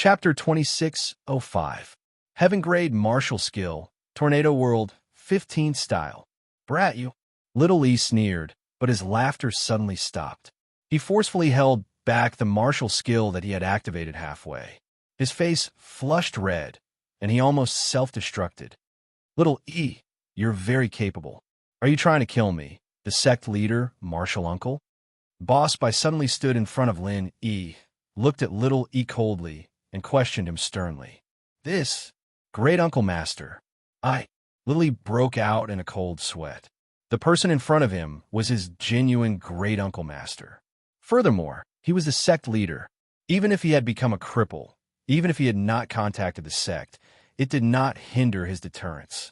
Chapter 2605. Heaven Grade Martial Skill, Tornado World, 15th Style. Brat you. Little E sneered, but his laughter suddenly stopped. He forcefully held back the martial skill that he had activated halfway. His face flushed red, and he almost self-destructed. Little E, you're very capable. Are you trying to kill me, the sect leader, martial uncle? Boss Bai suddenly stood in front of Lin E, looked at Little E coldly, and questioned him sternly. This, great uncle master. Little E broke out in a cold sweat. The person in front of him was his genuine great uncle master. Furthermore, he was the sect leader. Even if he had become a cripple, even if he had not contacted the sect, it did not hinder his deterrence.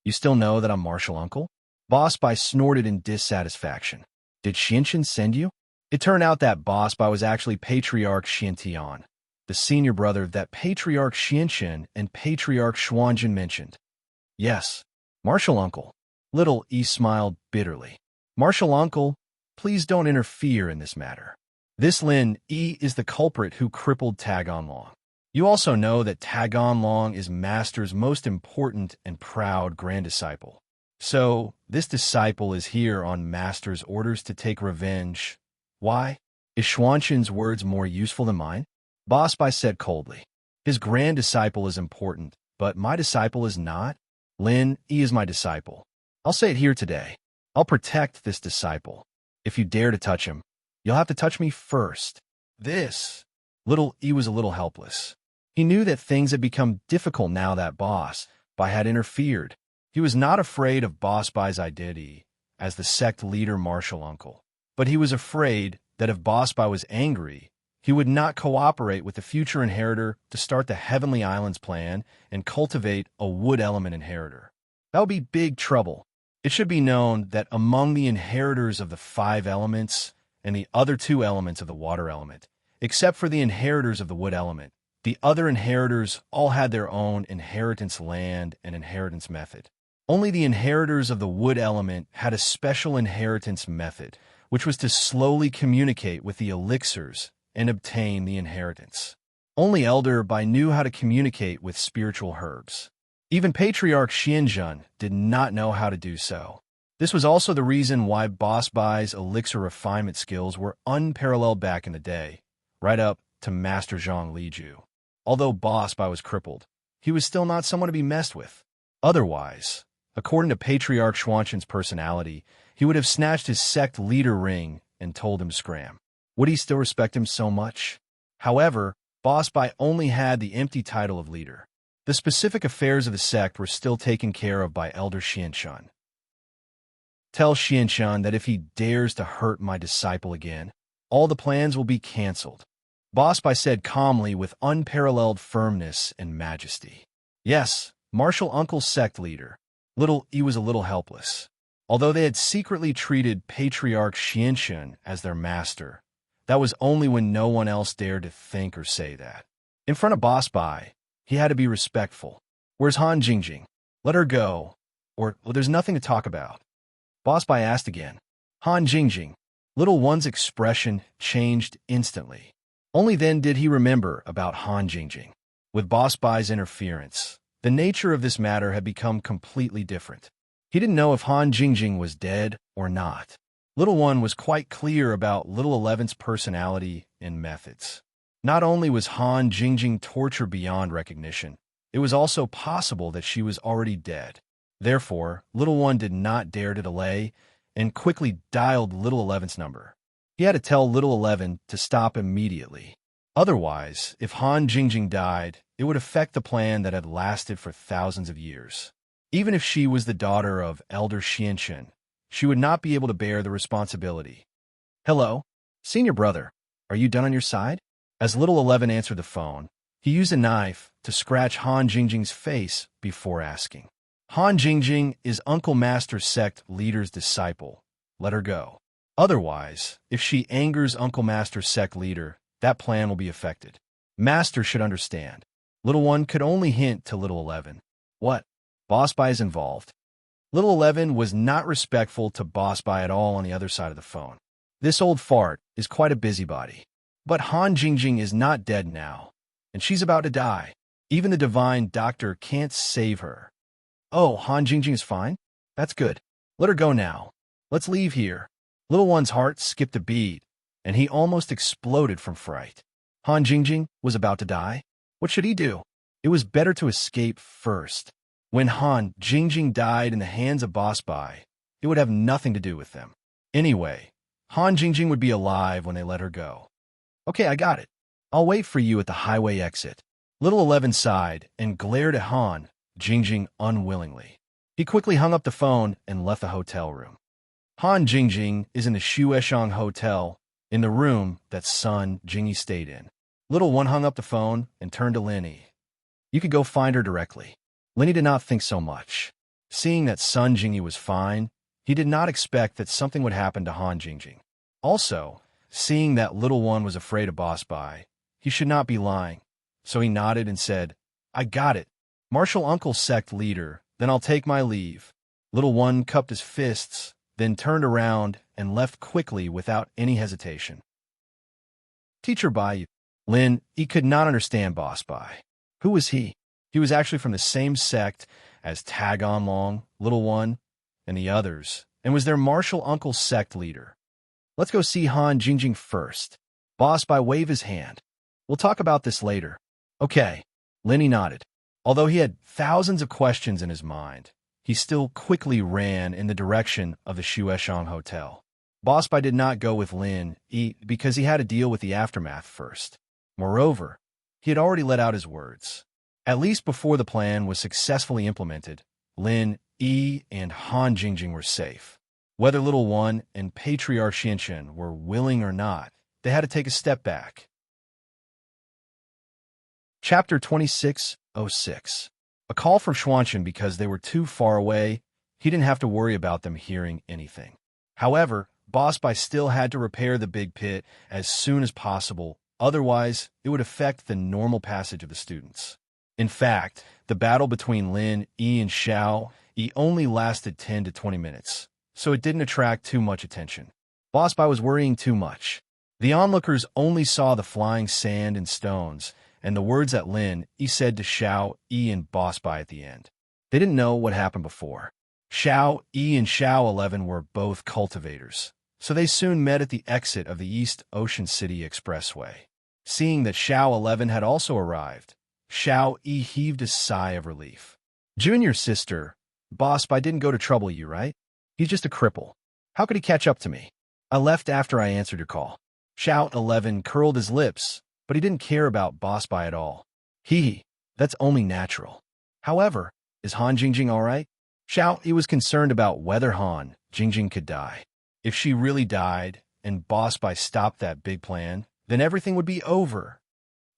You still know that I'm martial uncle? Boss Bai snorted in dissatisfaction. Did Xiantian send you? It turned out that Boss Bai was actually Patriarch Xiantian, the senior brother that Patriarch Xiantian and Patriarch Xuanjin mentioned. Yes, martial uncle. Little E smiled bitterly. Martial uncle, please don't interfere in this matter. This Lin E is the culprit who crippled Tagon Long. You also know that Tagon Long is Master's most important and proud grand disciple. So, this disciple is here on Master's orders to take revenge. Why? Is Xuanqin's words more useful than mine? Boss Bai said coldly. His grand disciple is important, but my disciple is not. Lin E is my disciple. I'll say it here today. I'll protect this disciple. If you dare to touch him, you'll have to touch me first. This. Little E was a little helpless. He knew that things had become difficult now that Boss Bai had interfered. He was not afraid of Boss Bai's identity as the sect leader martial uncle, but he was afraid that if Boss Bai was angry, he would not cooperate with the future inheritor to start the Heavenly Islands plan and cultivate a wood element inheritor. That would be big trouble. It should be known that among the inheritors of the 5 elements and the other 2 elements of the water element, except for the inheritors of the wood element, the other inheritors all had their own inheritance land and inheritance method. Only the inheritors of the wood element had a special inheritance method, which was to slowly communicate with the elixirs and obtain the inheritance. Only Elder Bai knew how to communicate with spiritual herbs. Even Patriarch Xianjun did not know how to do so. This was also the reason why Boss Bai's elixir refinement skills were unparalleled back in the day, right up to Master Zhang Liju. Although Boss Bai was crippled, he was still not someone to be messed with. Otherwise, according to Patriarch Xuanqin's personality, he would have snatched his sect leader ring and told him scram. Would he still respect him so much? However, Boss Bai only had the empty title of leader. The specific affairs of the sect were still taken care of by Elder Xiantian. Tell Xiantian that if he dares to hurt my disciple again, all the plans will be cancelled. Boss Bai said calmly with unparalleled firmness and majesty. Yes, martial uncle sect leader. Little E was a little helpless. Although they had secretly treated Patriarch Xiantian as their master, that was only when no one else dared to think or say that. In front of Boss Bai, he had to be respectful. Where's Han Jingjing? Let her go. Or there's nothing to talk about. Boss Bai asked again. Han Jingjing. Little One's expression changed instantly. Only then did he remember about Han Jingjing. With Boss Bai's interference, the nature of this matter had become completely different. He didn't know if Han Jingjing was dead or not. Little One was quite clear about Little 11's personality and methods. Not only was Han Jingjing torture beyond recognition, it was also possible that she was already dead. Therefore, Little One did not dare to delay and quickly dialed Little 11's number. He had to tell Little 11 to stop immediately. Otherwise, if Han Jingjing died, it would affect the plan that had lasted for thousands of years. Even if she was the daughter of Elder Xiantian, she would not be able to bear the responsibility. Hello? Senior brother, are you done on your side? As Little 11 answered the phone, he used a knife to scratch Han Jingjing's face before asking. Han Jingjing is Uncle Master Sect Leader's disciple. Let her go. Otherwise, if she angers Uncle Master Sect Leader, that plan will be affected. Master should understand. Little One could only hint to Little 11. What? Boss Bai is involved. Little 11 was not respectful to Boss Bai at all on the other side of the phone. This old fart is quite a busybody. But Han Jingjing is not dead now, and she's about to die. Even the divine doctor can't save her. Oh, Han Jingjing is fine? That's good. Let her go now. Let's leave here. Little one's heart skipped a beat, and he almost exploded from fright. Han Jingjing was about to die? What should he do? It was better to escape first. When Han Jingjing died in the hands of Boss Bai, it would have nothing to do with them. Anyway, Han Jingjing would be alive when they let her go. Okay, I got it. I'll wait for you at the highway exit. Little 11 sighed and glared at Han Jingjing unwillingly. He quickly hung up the phone and left the hotel room. Han Jingjing is in the Shueshang Hotel, in the room that Sun Jingyi stayed in. Little one hung up the phone and turned to Linny. You could go find her directly. Linny did not think so much. Seeing that Sun Jingyi was fine, he did not expect that something would happen to Han Jingjing. Also, seeing that little one was afraid of Boss Bai, he should not be lying. So he nodded and said, I got it. Martial Uncle Sect Leader, then I'll take my leave. Little one cupped his fists, then turned around and left quickly without any hesitation. Teacher Bai, Lin, he could not understand Boss Bai. Who was he? He was actually from the same sect as Tag On Long, Little One, and the others, and was their martial uncle sect leader. Let's go see Han Jingjing first. Boss Bai waved his hand. We'll talk about this later. Okay. Linny nodded. Although he had thousands of questions in his mind, he still quickly ran in the direction of the Shueshang Hotel. Boss Bai did not go with Lin because he had to deal with the aftermath first. Moreover, he had already let out his words. At least before the plan was successfully implemented, Lin, and Han Jingjing were safe. Whether Little One and Patriarch Xianchen were willing or not, they had to take a step back. Chapter 2606. A call from Xuanchen because they were too far away. He didn't have to worry about them hearing anything. However, Boss Bai still had to repair the big pit as soon as possible, otherwise it would affect the normal passage of the students. In fact, the battle between Lin, and Xiao only lasted 10 to 20 minutes, so it didn't attract too much attention. Boss Bai was worrying too much. The onlookers only saw the flying sand and stones, and the words that Lin said to Xiao and Boss Bai at the end. They didn't know what happened before. Xiao and Xiao 11 were both cultivators, so they soon met at the exit of the East Ocean City Expressway. Seeing that Xiao 11 had also arrived, Xiao heaved a sigh of relief. Junior sister, Boss Bai didn't go to trouble you, right? He's just a cripple. How could he catch up to me? I left after I answered your call. Xiao 11 curled his lips, but he didn't care about Boss Bai at all. That's only natural. However, is Han Jingjing all right? Xiao was concerned about whether Han Jingjing could die. If she really died and Boss Bai stopped that big plan, then everything would be over.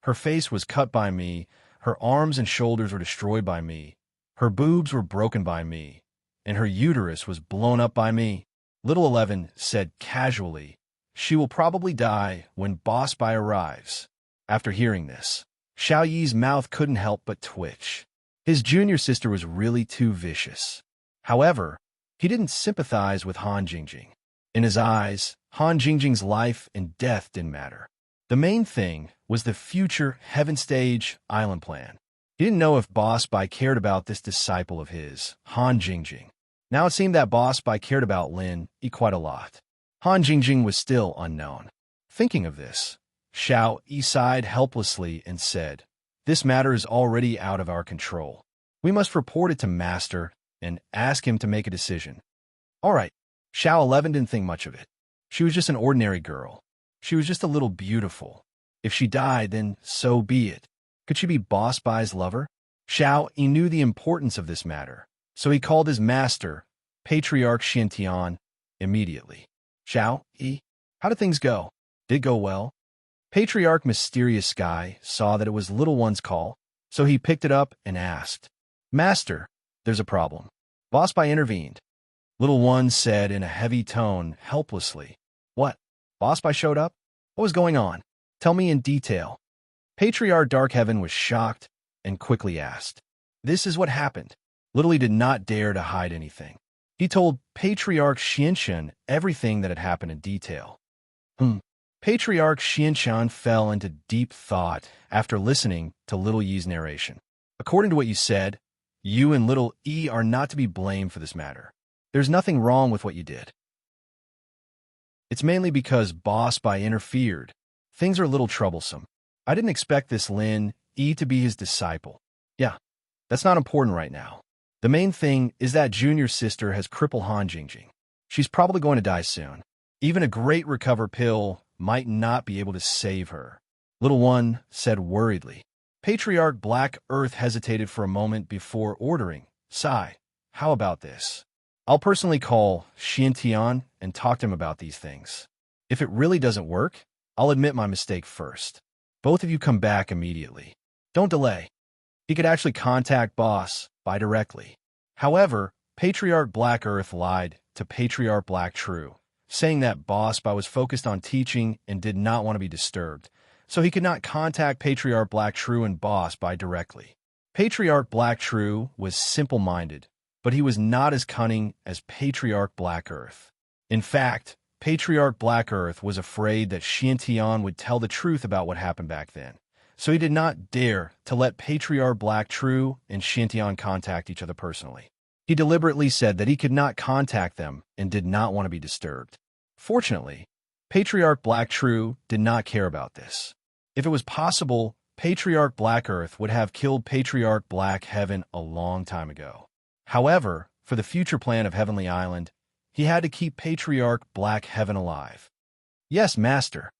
Her face was cut by me, her arms and shoulders were destroyed by me, her boobs were broken by me, and her uterus was blown up by me. Little 11 said casually, she will probably die when Boss Bai arrives. After hearing this, Xiao Yi's mouth couldn't help but twitch. His junior sister was really too vicious. However, he didn't sympathize with Han Jingjing. In his eyes, Han Jingjing's life and death didn't matter. The main thing was the future Heaven Stage Island plan. He didn't know if Boss Bai cared about this disciple of his, Han Jingjing. Now it seemed that Boss Bai cared about Lin quite a lot. Han Jingjing was still unknown. Thinking of this, Xiao sighed helplessly and said, this matter is already out of our control. We must report it to Master and ask him to make a decision. All right, Xiao 11 didn't think much of it. She was just an ordinary girl. She was just a little beautiful. If she died, then so be it. Could she be Boss Bai's lover? Xiao knew the importance of this matter, so he called his master, Patriarch Xiantian, immediately. Xiao, how did things go? Did it go well? Patriarch Mysterious Sky saw that it was Little One's call, so he picked it up and asked, Master, there's a problem. Boss Bai intervened. Little One said in a heavy tone, helplessly, What? Boss Bai showed up? What was going on? Tell me in detail. Patriarch Darkheaven was shocked and quickly asked. This is what happened. Little did not dare to hide anything. He told Patriarch Xianchen everything that had happened in detail. Patriarch Xianshan fell into deep thought after listening to Little Yi's narration. According to what you said, you and Little E are not to be blamed for this matter. There's nothing wrong with what you did. It's mainly because Boss Bai interfered. Things are a little troublesome. I didn't expect this Lin E to be his disciple. Yeah, that's not important right now. The main thing is that Junior sister has crippled Han Jingjing. She's probably going to die soon. Even a great recover pill might not be able to save her. Little One said worriedly. Patriarch Black Earth hesitated for a moment before ordering. Sai, how about this? I'll personally call Xiantian and talk to him about these things. If it really doesn't work, I'll admit my mistake first. Both of you come back immediately. Don't delay. He could actually contact Boss Bai directly. However, Patriarch Black Earth lied to Patriarch Black True, saying that Boss Bai was focused on teaching and did not want to be disturbed, so he could not contact Patriarch Black True and Boss Bai directly. Patriarch Black True was simple-minded, but he was not as cunning as Patriarch Black Earth. In fact, Patriarch Black Earth was afraid that Xiantian would tell the truth about what happened back then, so he did not dare to let Patriarch Black True and Xiantian contact each other personally. He deliberately said that he could not contact them and did not want to be disturbed. Fortunately, Patriarch Black True did not care about this. If it was possible, Patriarch Black Earth would have killed Patriarch Black Heaven a long time ago. However, for the future plan of Heavenly Island, he had to keep Patriarch Black Heaven alive. Yes, Master.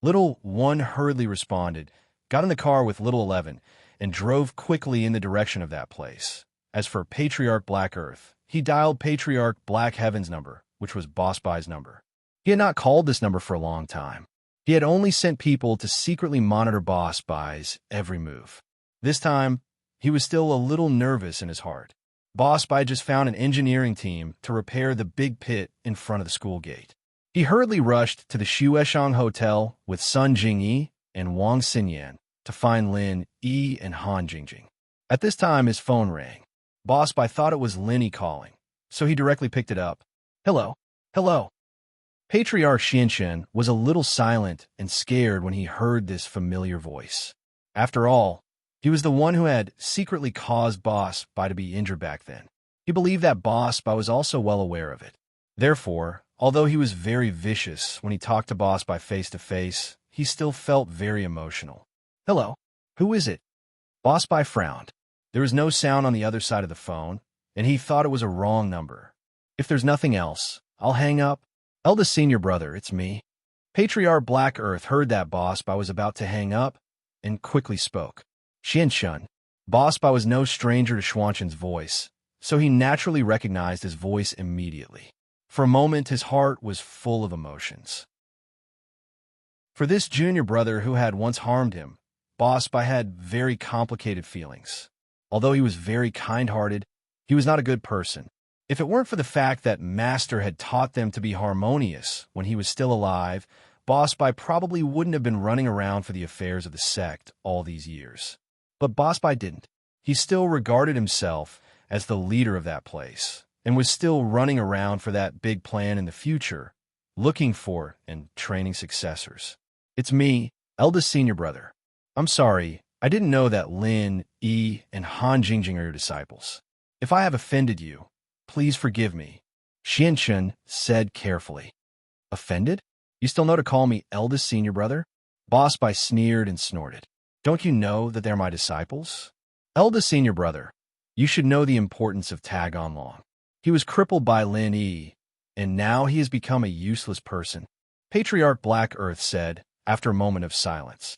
Little One hurriedly responded, got in the car with Little 11, and drove quickly in the direction of that place. As for Patriarch Black Earth, he dialed Patriarch Black Heaven's number, which was Boss Bai's number. He had not called this number for a long time. He had only sent people to secretly monitor Boss Bai's every move. This time, he was still a little nervous in his heart. Boss Bai just found an engineering team to repair the big pit in front of the school gate. He hurriedly rushed to the Shueshang Hotel with Sun Jingyi and Wang Xinyan to find Lin Yi and Han Jingjing. At this time, his phone rang. Boss Bai thought it was Lin Yi calling, so he directly picked it up. Hello. Hello. Patriarch Xianshan was a little silent and scared when he heard this familiar voice. After all, he was the one who had secretly caused Boss Bai to be injured back then. He believed that Boss Bai was also well aware of it. Therefore, although he was very vicious when he talked to Boss Bai face-to-face, he still felt very emotional. Hello, who is it? Boss Bai frowned. There was no sound on the other side of the phone, and he thought it was a wrong number. If there's nothing else, I'll hang up. Eldest senior brother, it's me. Patriarch Black Earth heard that Boss Bai was about to hang up and quickly spoke. Xianshan. Boss Bai was no stranger to Xuanshan's voice, so he naturally recognized his voice immediately. For a moment, his heart was full of emotions. For this junior brother who had once harmed him, Boss Bai had very complicated feelings. Although he was very kind-hearted, he was not a good person. If it weren't for the fact that Master had taught them to be harmonious when he was still alive, Boss Bai probably wouldn't have been running around for the affairs of the sect all these years. But Boss Bai didn't. He still regarded himself as the leader of that place, and was still running around for that big plan in the future, looking for and training successors. It's me, eldest senior brother. I'm sorry, I didn't know that Lin, Yi, and Han Jingjing are your disciples. If I have offended you, please forgive me, Xianshan said carefully. Offended? You still know to call me eldest senior brother? Boss Bai sneered and snorted. Don't you know that they're my disciples? Eldest senior brother, you should know the importance of Tag On Long. He was crippled by Lin Yi, and now he has become a useless person, Patriarch Black Earth said after a moment of silence.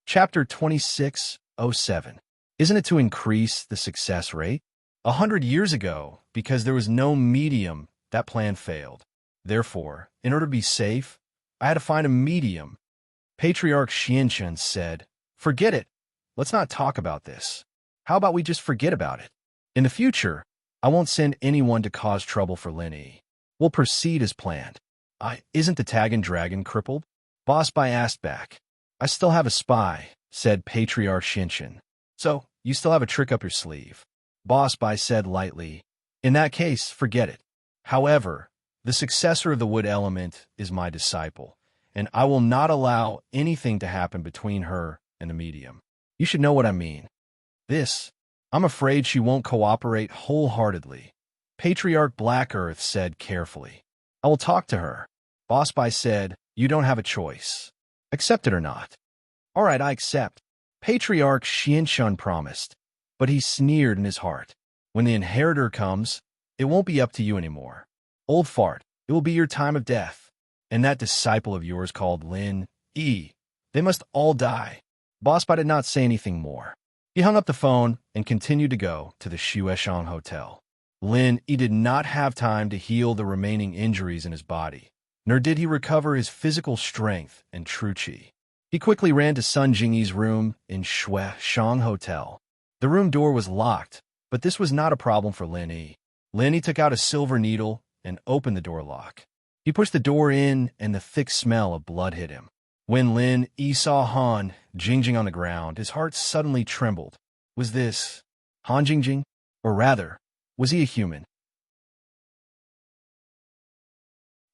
Chapter 26:07. Isn't it to increase the success rate? 100 years ago, because there was no medium, that plan failed. Therefore, in order to be safe, I had to find a medium. Patriarch Xianshan said, Forget it. Let's not talk about this. How about we just forget about it? In the future, I won't send anyone to cause trouble for Lin Yi. We'll proceed as planned. Isn't the Tagan Dragon crippled? Boss Bai asked back. I still have a spy, said Patriarch Xianshan. So, you still have a trick up your sleeve. Boss Bai said lightly. In that case, forget it. However, The successor of the wood element is my disciple, and I will not allow anything to happen between her and the medium. You should know what I mean. I'm afraid she won't cooperate wholeheartedly. Patriarch Black Earth said carefully. I will talk to her. Boss Bai said, you don't have a choice. Accept it or not. All right, I accept. Patriarch Xianshun promised, but he sneered in his heart. When the inheritor comes, it won't be up to you anymore. Old fart, it will be your time of death. And that disciple of yours called Lin Yi, they must all die. Boss Bai did not say anything more. He hung up the phone and continued to go to the Shueshang Hotel. Lin Yi did not have time to heal the remaining injuries in his body, nor did he recover his physical strength and true qi. He quickly ran to Sun Jingyi's room in Shueshang Hotel. The room door was locked, but this was not a problem for Lin Yi. Lin Yi took out a silver needle and opened the door lock. He pushed the door in, and the thick smell of blood hit him. When Lin Yi saw Han Jingjing on the ground, his heart suddenly trembled. Was this Han Jingjing? Or rather, was he a human?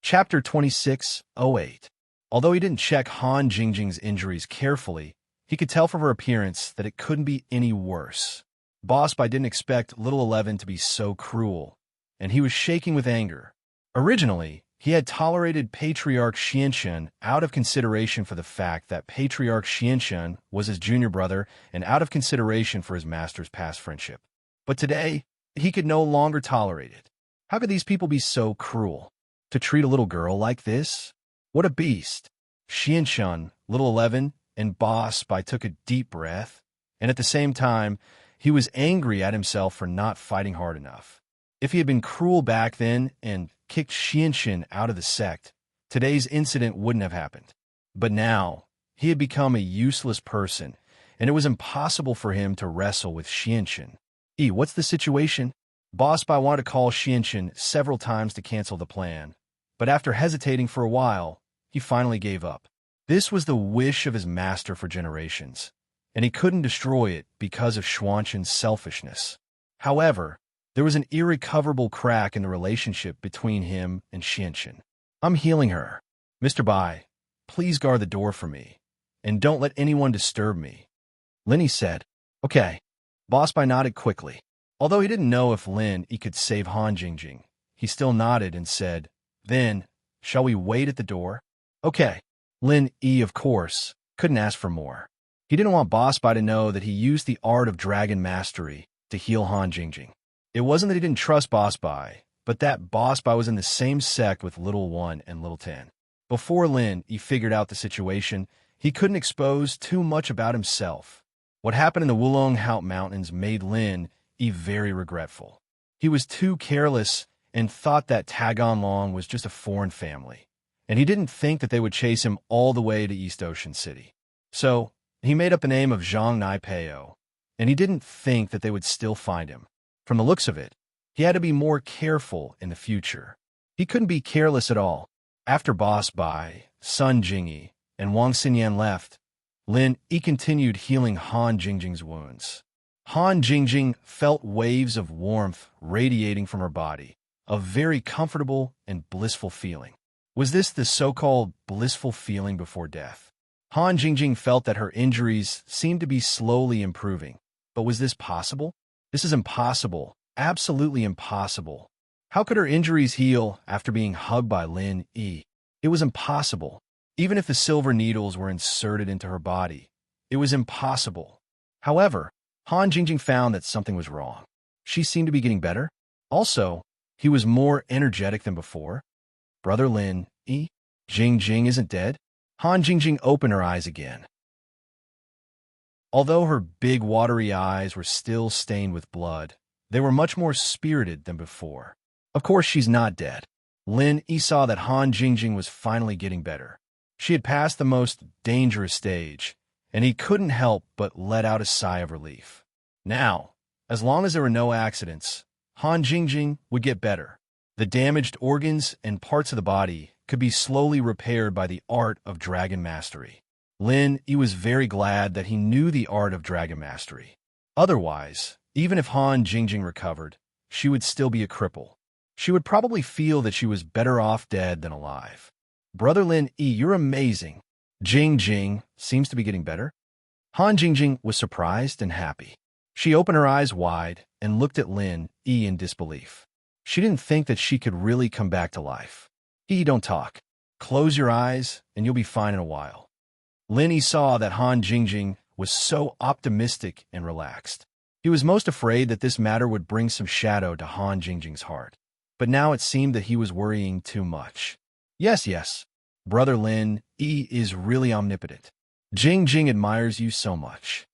Chapter 26:08. Although he didn't check Han Jingjing's injuries carefully, he could tell from her appearance that it couldn't be any worse. Boss Bai didn't expect Little 11 to be so cruel, and he was shaking with anger. Originally, he had tolerated Patriarch Xianshun out of consideration for the fact that Patriarch Xianshun was his junior brother and out of consideration for his master's past friendship. But today, he could no longer tolerate it. How could these people be so cruel? To treat a little girl like this? What a beast! Xianshun, Little 11, and Boss Bai took a deep breath, and at the same time, he was angry at himself for not fighting hard enough. If he had been cruel back then and kicked Xianshun out of the sect, today's incident wouldn't have happened. But now, he had become a useless person, and it was impossible for him to wrestle with Xianshun. What's the situation? Boss Bai wanted to call Xianshun several times to cancel the plan, but after hesitating for a while, he finally gave up. This was the wish of his master for generations, and he couldn't destroy it because of Xuanshun's selfishness. However, there was an irrecoverable crack in the relationship between him and Xianshun. I'm healing her. Mr. Bai, please guard the door for me, and don't let anyone disturb me. Lin Yi said, okay. Boss Bai nodded quickly. Although he didn't know if Lin Yi could save Han Jingjing, he still nodded and said, then, shall we wait at the door? Okay. Lin Yi, of course, couldn't ask for more. He didn't want Boss Bai to know that he used the art of dragon mastery to heal Han Jingjing. It wasn't that he didn't trust Boss Bai, but that Boss Bai was in the same sect with Little 1 and Little 10. Before Lin Yi figured out the situation, he couldn't expose too much about himself. What happened in the Wulong Haut Mountains made Lin Yi very regretful. He was too careless and thought that Tagon Long was just a foreign family, and he didn't think that they would chase him all the way to East Ocean City. So, he made up the name of Zhang Nai Peo, and he didn't think that they would still find him. From the looks of it, he had to be more careful in the future. He couldn't be careless at all. After Boss Bai, Sun Jingyi, and Wang Xinyan left, Lin Yi continued healing Han Jingjing's wounds. Han Jingjing felt waves of warmth radiating from her body, a very comfortable and blissful feeling. Was this the so-called blissful feeling before death? Han Jingjing felt that her injuries seemed to be slowly improving. But was this possible? This is impossible, absolutely impossible. How could her injuries heal after being hugged by Lin Yi? It was impossible. Even if the silver needles were inserted into her body, it was impossible. However, Han Jingjing found that something was wrong. She seemed to be getting better. Also, he was more energetic than before. Brother Lin Yi, Jingjing isn't dead? Han Jingjing opened her eyes again. Although her big watery eyes were still stained with blood, they were much more spirited than before. Of course she's not dead. Lin Yi saw that Han Jingjing was finally getting better. She had passed the most dangerous stage, and he couldn't help but let out a sigh of relief. Now, as long as there were no accidents, Han Jingjing would get better. The damaged organs and parts of the body could be slowly repaired by the art of dragon mastery. Lin Yi was very glad that he knew the art of dragon mastery. Otherwise, even if Han Jingjing recovered, she would still be a cripple. She would probably feel that she was better off dead than alive. Brother Lin Yi, you're amazing. Jing Jing seems to be getting better. Han Jingjing was surprised and happy. She opened her eyes wide and looked at Lin Yi in disbelief. She didn't think that she could really come back to life. Yi, don't talk. Close your eyes and you'll be fine in a while. Lin Yi saw that Han Jingjing was so optimistic and relaxed. He was most afraid that this matter would bring some shadow to Han Jingjing's heart. But now it seemed that he was worrying too much. Yes. Brother Lin Yi is really omnipotent. Jing Jing admires you so much.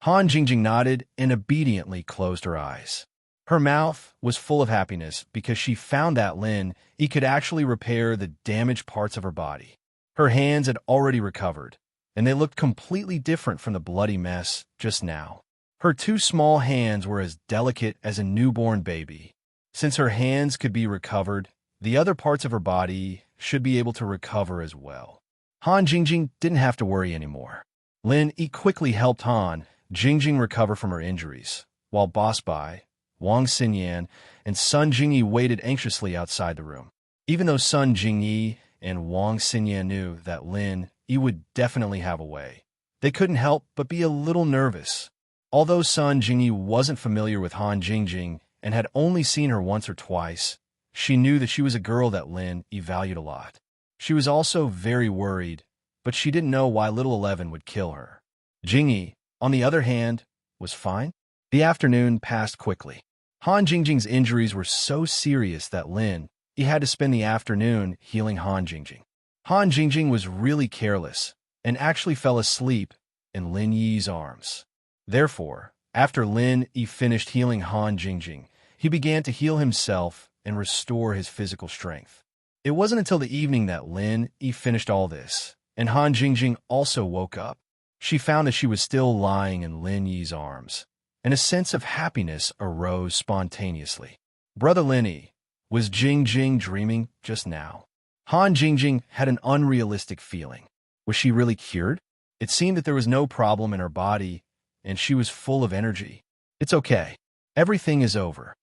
Han Jingjing nodded and obediently closed her eyes. Her mouth was full of happiness because she found that Lin Yi could actually repair the damaged parts of her body. Her hands had already recovered, and they looked completely different from the bloody mess just now. Her two small hands were as delicate as a newborn baby. Since her hands could be recovered, the other parts of her body should be able to recover as well. Han Jingjing didn't have to worry anymore. Lin Yi quickly helped Han Jingjing recover from her injuries, while Boss Bai, Wang Xinyan, and Sun Jingyi waited anxiously outside the room. Even though Sun Jingyi and Wang Xinyan knew that Lin Yi would definitely have a way, they couldn't help but be a little nervous. Although Sun Jingyi wasn't familiar with Han Jingjing and had only seen her once or twice, she knew that she was a girl that Lin Yi valued a lot. She was also very worried, but she didn't know why Little 11 would kill her. Jingyi, on the other hand, was fine. The afternoon passed quickly. Han Jingjing's injuries were so serious that Lin Yi had to spend the afternoon healing Han Jingjing. Han Jingjing was really careless and actually fell asleep in Lin Yi's arms. Therefore, after Lin Yi finished healing Han Jingjing, he began to heal himself and restore his physical strength. It wasn't until the evening that Lin Yi finished all this, and Han Jingjing also woke up. She found that she was still lying in Lin Yi's arms, and a sense of happiness arose spontaneously. Brother Lin Yi, was Jing Jing dreaming just now? Han Jingjing had an unrealistic feeling. Was she really cured? It seemed that there was no problem in her body, and she was full of energy. It's okay. Everything is over.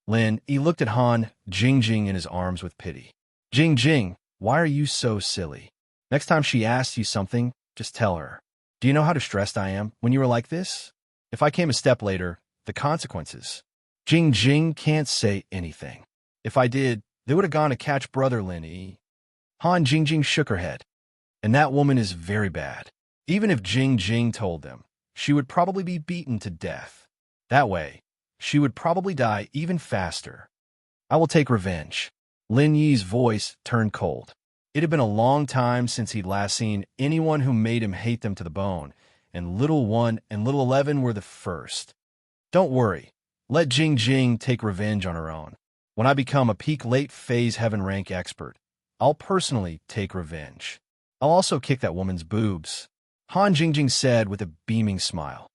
Lin Yi looked at Han Jingjing in his arms with pity. Jing Jing, why are you so silly? Next time she asks you something, just tell her. Do you know how distressed I am when you were like this? If I came a step later, the consequences. Jing Jing can't say anything. If I did, they would have gone to catch Brother Lin Yi. Han Jingjing shook her head. And that woman is very bad. Even if Jing Jing told them, she would probably be beaten to death. That way, she would probably die even faster. I will take revenge. Lin Yi's voice turned cold. It had been a long time since he'd last seen anyone who made him hate them to the bone, and Little 1 and Little 11 were the first. Don't worry. Let Jing Jing take revenge on her own. When I become a peak late phase heaven rank expert, I'll personally take revenge. I'll also kick that woman's boobs. Han Jingjing said with a beaming smile.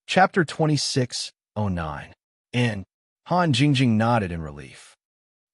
Chapter 2609. And Han Jingjing nodded in relief.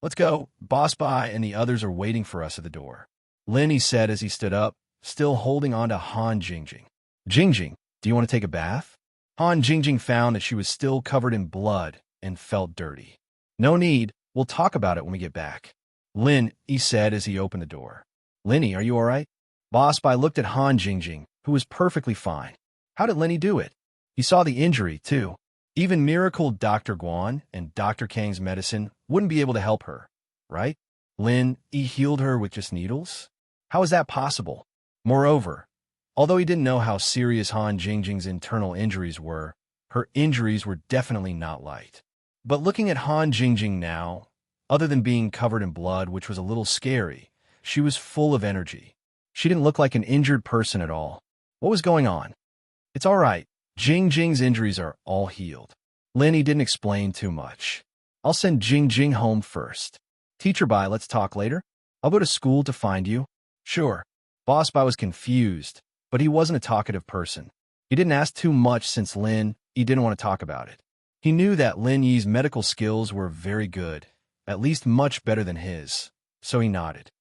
Let's go. Boss Bai and the others are waiting for us at the door. Lin Yi said as he stood up, still holding on to Han Jingjing. Jingjing, do you want to take a bath? Han Jingjing found that she was still covered in blood and felt dirty. No need. We'll talk about it when we get back. Lin Yi said as he opened the door. Lin Yi, are you all right? Boss Bai looked at Han Jingjing, who was perfectly fine. How did Lin Yi do it? He saw the injury, too. Even miracle Dr. Guan and Dr. Kang's medicine wouldn't be able to help her, right? Lin Yi healed her with just needles? How is that possible? Moreover, although he didn't know how serious Han Jingjing's internal injuries were, her injuries were definitely not light. But looking at Han Jingjing now, other than being covered in blood, which was a little scary, she was full of energy. She didn't look like an injured person at all. What was going on? It's all right. Jing Jing's injuries are all healed. Lin Yi didn't explain too much. I'll send Jing Jing home first. Teacher Bai, let's talk later. I'll go to school to find you. Sure. Boss Bai was confused, but he wasn't a talkative person. He didn't ask too much since Lin Yi didn't want to talk about it. He knew that Lin Yi's medical skills were very good, at least much better than his, so he nodded.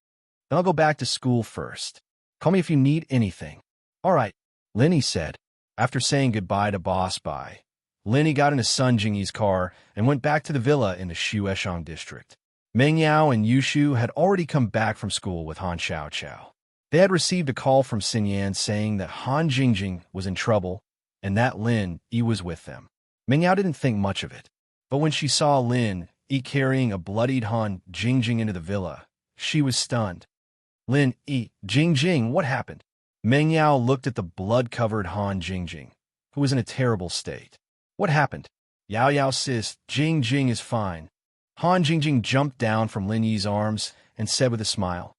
Then I'll go back to school first. Call me if you need anything. All right, Lin Yi said. After saying goodbye to Boss Bai, Lin got into Sun Jingyi's car and went back to the villa in the Shueshang district. Meng Yao and Yushu had already come back from school with Han Xiaoqiao. They had received a call from Xin Yan saying that Han Jingjing was in trouble and that Lin Yi was with them. Meng Yao didn't think much of it, but when she saw Lin Yi carrying a bloodied Han Jingjing into the villa, she was stunned. Lin Yi, Jingjing, what happened? Meng Yao looked at the blood-covered Han Jingjing, who was in a terrible state. What happened? Yao Yao sis, Jingjing is fine. Han Jingjing jumped down from Lin Yi's arms and said with a smile,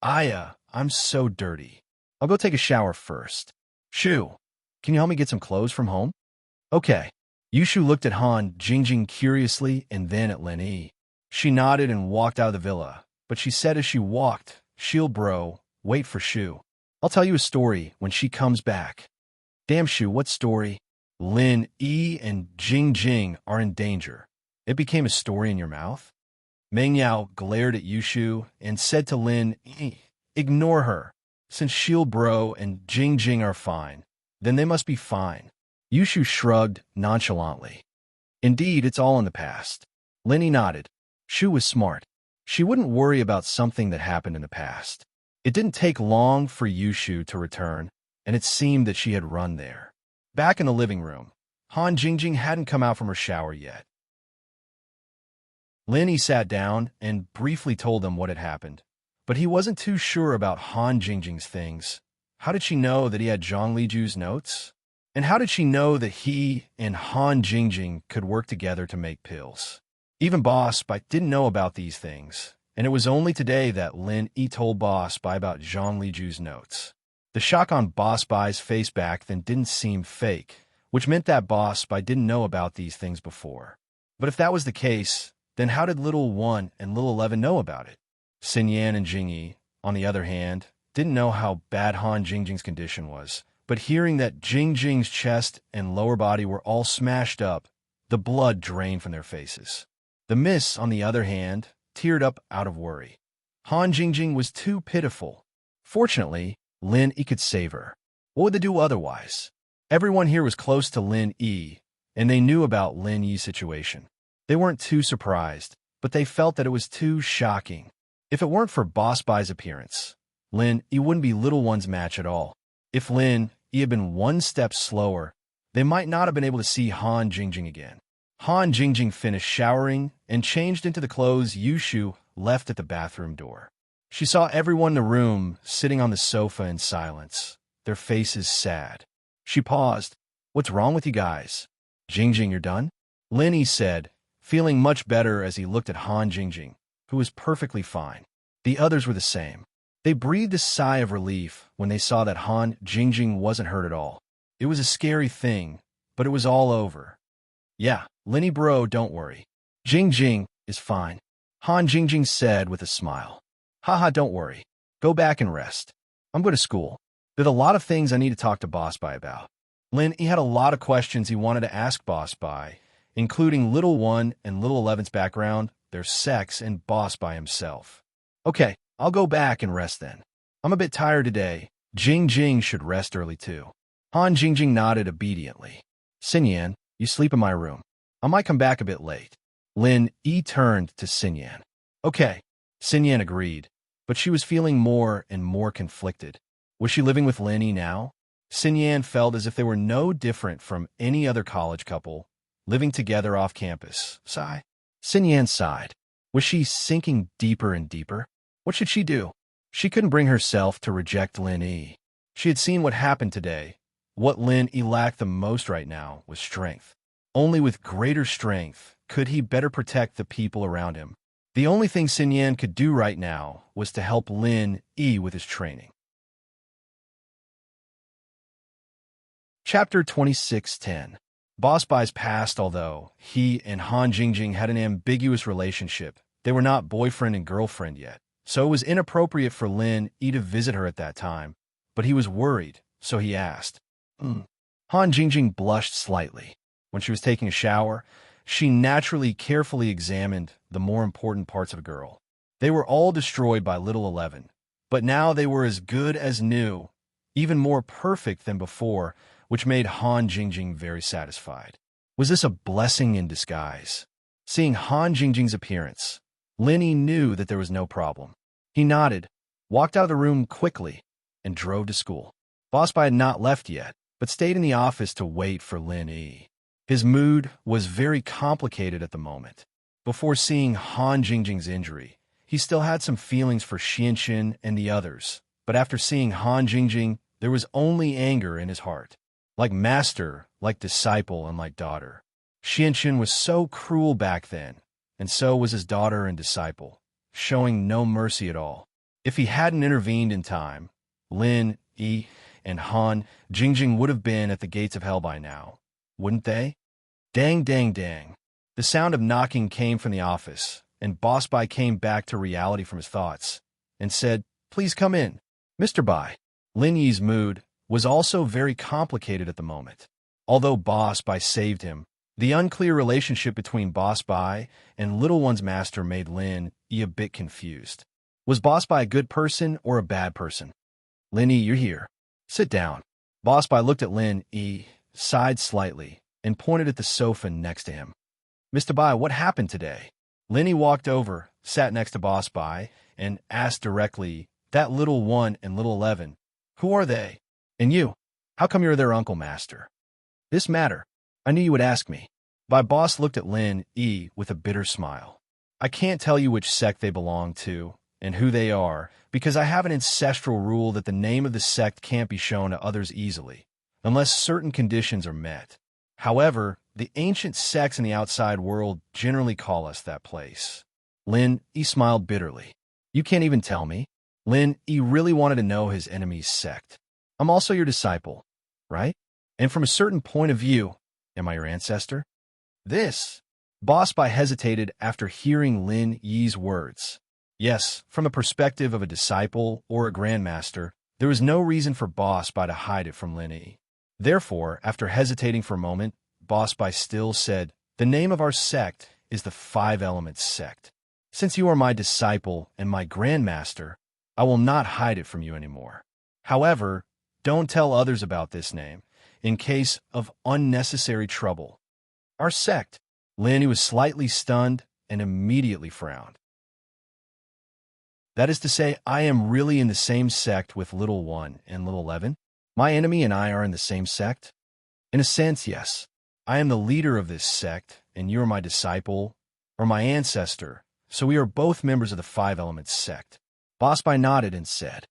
Aya, I'm so dirty. I'll go take a shower first. Shu, can you help me get some clothes from home? Okay. Yushu looked at Han Jingjing curiously and then at Lin Yi. She nodded and walked out of the villa, but she said as she walked, Shield bro, wait for Shu. I'll tell you a story when she comes back. Damn Shu, what story? Lin Yi and Jingjing are in danger. It became a story in your mouth? Meng Yao glared at Yushu and said to Lin Yi, ignore her. Since Shield bro and Jingjing are fine, then they must be fine. Yushu shrugged nonchalantly. Indeed, it's all in the past. Lin Yi nodded. Shu was smart. She wouldn't worry about something that happened in the past. It didn't take long for Yushu to return, and it seemed that she had run there. Back in the living room, Han Jingjing hadn't come out from her shower yet. Lin Yi sat down and briefly told them what had happened, but he wasn't too sure about Han Jingjing's things. How did she know that he had Zhang Liju's notes? And how did she know that he and Han Jingjing could work together to make pills? Even Boss Bai didn't know about these things, and it was only today that Lin Yi told Boss Bai about Zhang Liju's notes. The shock on Boss Bai's face back then didn't seem fake, which meant that Boss Bai didn't know about these things before. But if that was the case, then how did Little 1 and Little 11 know about it? Xin Yan and Jingyi, on the other hand, didn't know how bad Han Jingjing's condition was, but hearing that Jingjing's chest and lower body were all smashed up, the blood drained from their faces. The miss, on the other hand, teared up out of worry. Han Jingjing was too pitiful. Fortunately, Lin Yi could save her. What would they do otherwise? Everyone here was close to Lin Yi, and they knew about Lin Yi's situation. They weren't too surprised, but they felt that it was too shocking. If it weren't for Boss Bai's appearance, Lin Yi wouldn't be Little One's match at all. If Lin Yi had been one step slower, they might not have been able to see Han Jingjing again. Han Jingjing finished showering and changed into the clothes Yushu left at the bathroom door. She saw everyone in the room sitting on the sofa in silence, their faces sad. She paused. What's wrong with you guys? Jingjing, you're done? Lin Yi said, feeling much better as he looked at Han Jingjing, who was perfectly fine. The others were the same. They breathed a sigh of relief when they saw that Han Jingjing wasn't hurt at all. It was a scary thing, but it was all over. Yeah, Lin Yi bro, don't worry. Jingjing is fine, Han Jingjing said with a smile. Haha, don't worry. Go back and rest. I'm going to school. There's a lot of things I need to talk to Boss Bai about. Lin Yi had a lot of questions he wanted to ask Boss Bai, including Little 1 and Little 11's background, their sex, and Boss Bai himself. Okay, I'll go back and rest then. I'm a bit tired today. Jingjing should rest early too. Han Jingjing nodded obediently. Xin Yan, you sleep in my room. I might come back a bit late. Lin Yi turned to Xin Yan. Okay, Xin Yan agreed, but she was feeling more and more conflicted. Was she living with Lin Yi now? Xin Yan felt as if they were no different from any other college couple, living together off campus. Sigh. Xin Yan sighed. Was she sinking deeper and deeper? What should she do? She couldn't bring herself to reject Lin Yi. She had seen what happened today. What Lin Yi lacked the most right now was strength. Only with greater strength could he better protect the people around him. The only thing Xin Yan could do right now was to help Lin Yi with his training. Chapter 26:10. Boss Bai's past. Although he and Han Jingjing had an ambiguous relationship, they were not boyfriend and girlfriend yet, so it was inappropriate for Lin Yi to visit her at that time, but he was worried, so he asked. Han Jingjing blushed slightly. When she was taking a shower, she naturally carefully examined the more important parts of a girl. They were all destroyed by Little 11, but now they were as good as new, even more perfect than before, which made Han Jingjing very satisfied. Was this a blessing in disguise? Seeing Han Jingjing's appearance, Lin Yi knew that there was no problem. He nodded, walked out of the room quickly, and drove to school. Boss Bai had not left yet, but stayed in the office to wait for Lin Yi. His mood was very complicated at the moment. Before seeing Han Jingjing's injury, he still had some feelings for Xianxin and the others, but after seeing Han Jingjing, there was only anger in his heart. Like master, like disciple, and like daughter. Xianxin was so cruel back then, and so was his daughter and disciple, showing no mercy at all. If he hadn't intervened in time, Lin Yi and Han Jingjing would have been at the gates of hell by now, wouldn't they? Dang, dang, dang. The sound of knocking came from the office, and Boss Bai came back to reality from his thoughts, and said, "Please come in, Mr. Bai." Lin Yi's mood was also very complicated at the moment. Although Boss Bai saved him, the unclear relationship between Boss Bai and Little One's master made Lin Yi a bit confused. Was Boss Bai a good person or a bad person? "Lin Yi, you're here. Sit down." Boss Bai looked at Lin Yi, sighed slightly, and pointed at the sofa next to him. "Mr. Bai, what happened today?" Lin Yi walked over, sat next to Boss Bai, and asked directly, "That Little One and Little 11, who are they? And you, how come you're their uncle, master?" "This matter. I knew you would ask me." Bai Boss looked at Lin Yi with a bitter smile. "I can't tell you which sect they belong to and who they are, because I have an ancestral rule that the name of the sect can't be shown to others easily, unless certain conditions are met. However, the ancient sects in the outside world generally call us that place." Lin Yi smiled bitterly. "You can't even tell me?" Lin Yi really wanted to know his enemy's sect. "I'm also your disciple, right? And from a certain point of view, am I your ancestor?" This. Boss Bai hesitated after hearing Lin Yi's words. Yes, from the perspective of a disciple or a grandmaster, there was no reason for Boss Bai to hide it from Lin Yi. Therefore, after hesitating for a moment, Boss Bai still said, "The name of our sect is the Five Elements Sect. Since you are my disciple and my grandmaster, I will not hide it from you anymore. However, don't tell others about this name, in case of unnecessary trouble." "Our sect." Lin Yi was slightly stunned and immediately frowned. "That is to say, I am really in the same sect with Little One and Little 11? My enemy and I are in the same sect?" "In a sense, yes. I am the leader of this sect, and you are my disciple, or my ancestor, so we are both members of the Five Elements Sect." Boss Bai nodded and said,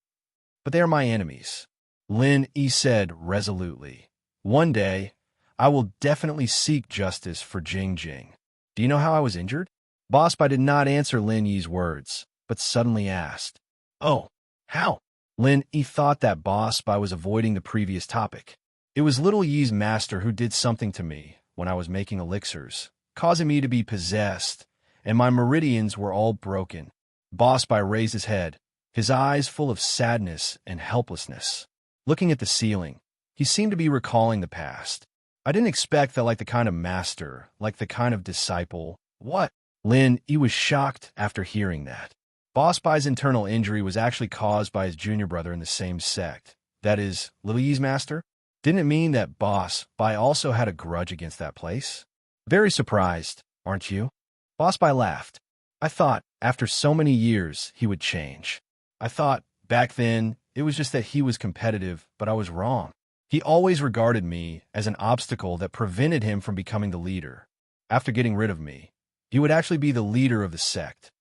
"But they are my enemies." Lin Yi said resolutely, "One day, I will definitely seek justice for Jing Jing. Do you know how I was injured?" Boss Bai did not answer Lin Yi's words, but suddenly asked, "Oh, how?" Lin Yi thought that Boss Bai was avoiding the previous topic. "It was Little Yi's master who did something to me when I was making elixirs, causing me to be possessed, and my meridians were all broken." Boss Bai raised his head, his eyes full of sadness and helplessness. Looking at the ceiling, he seemed to be recalling the past. "I didn't expect that, like the kind of master, like the kind of disciple." "What?" Lin Yi was shocked after hearing that. Boss Bai's internal injury was actually caused by his junior brother in the same sect. That is, Little Yi's master? Didn't it mean that Boss Bai also had a grudge against that place? "Very surprised, aren't you?" Boss Bai laughed. "I thought, after so many years, he would change. I thought, back then, it was just that he was competitive, but I was wrong. He always regarded me as an obstacle that prevented him from becoming the leader. After getting rid of me, he would actually be the leader of the sect."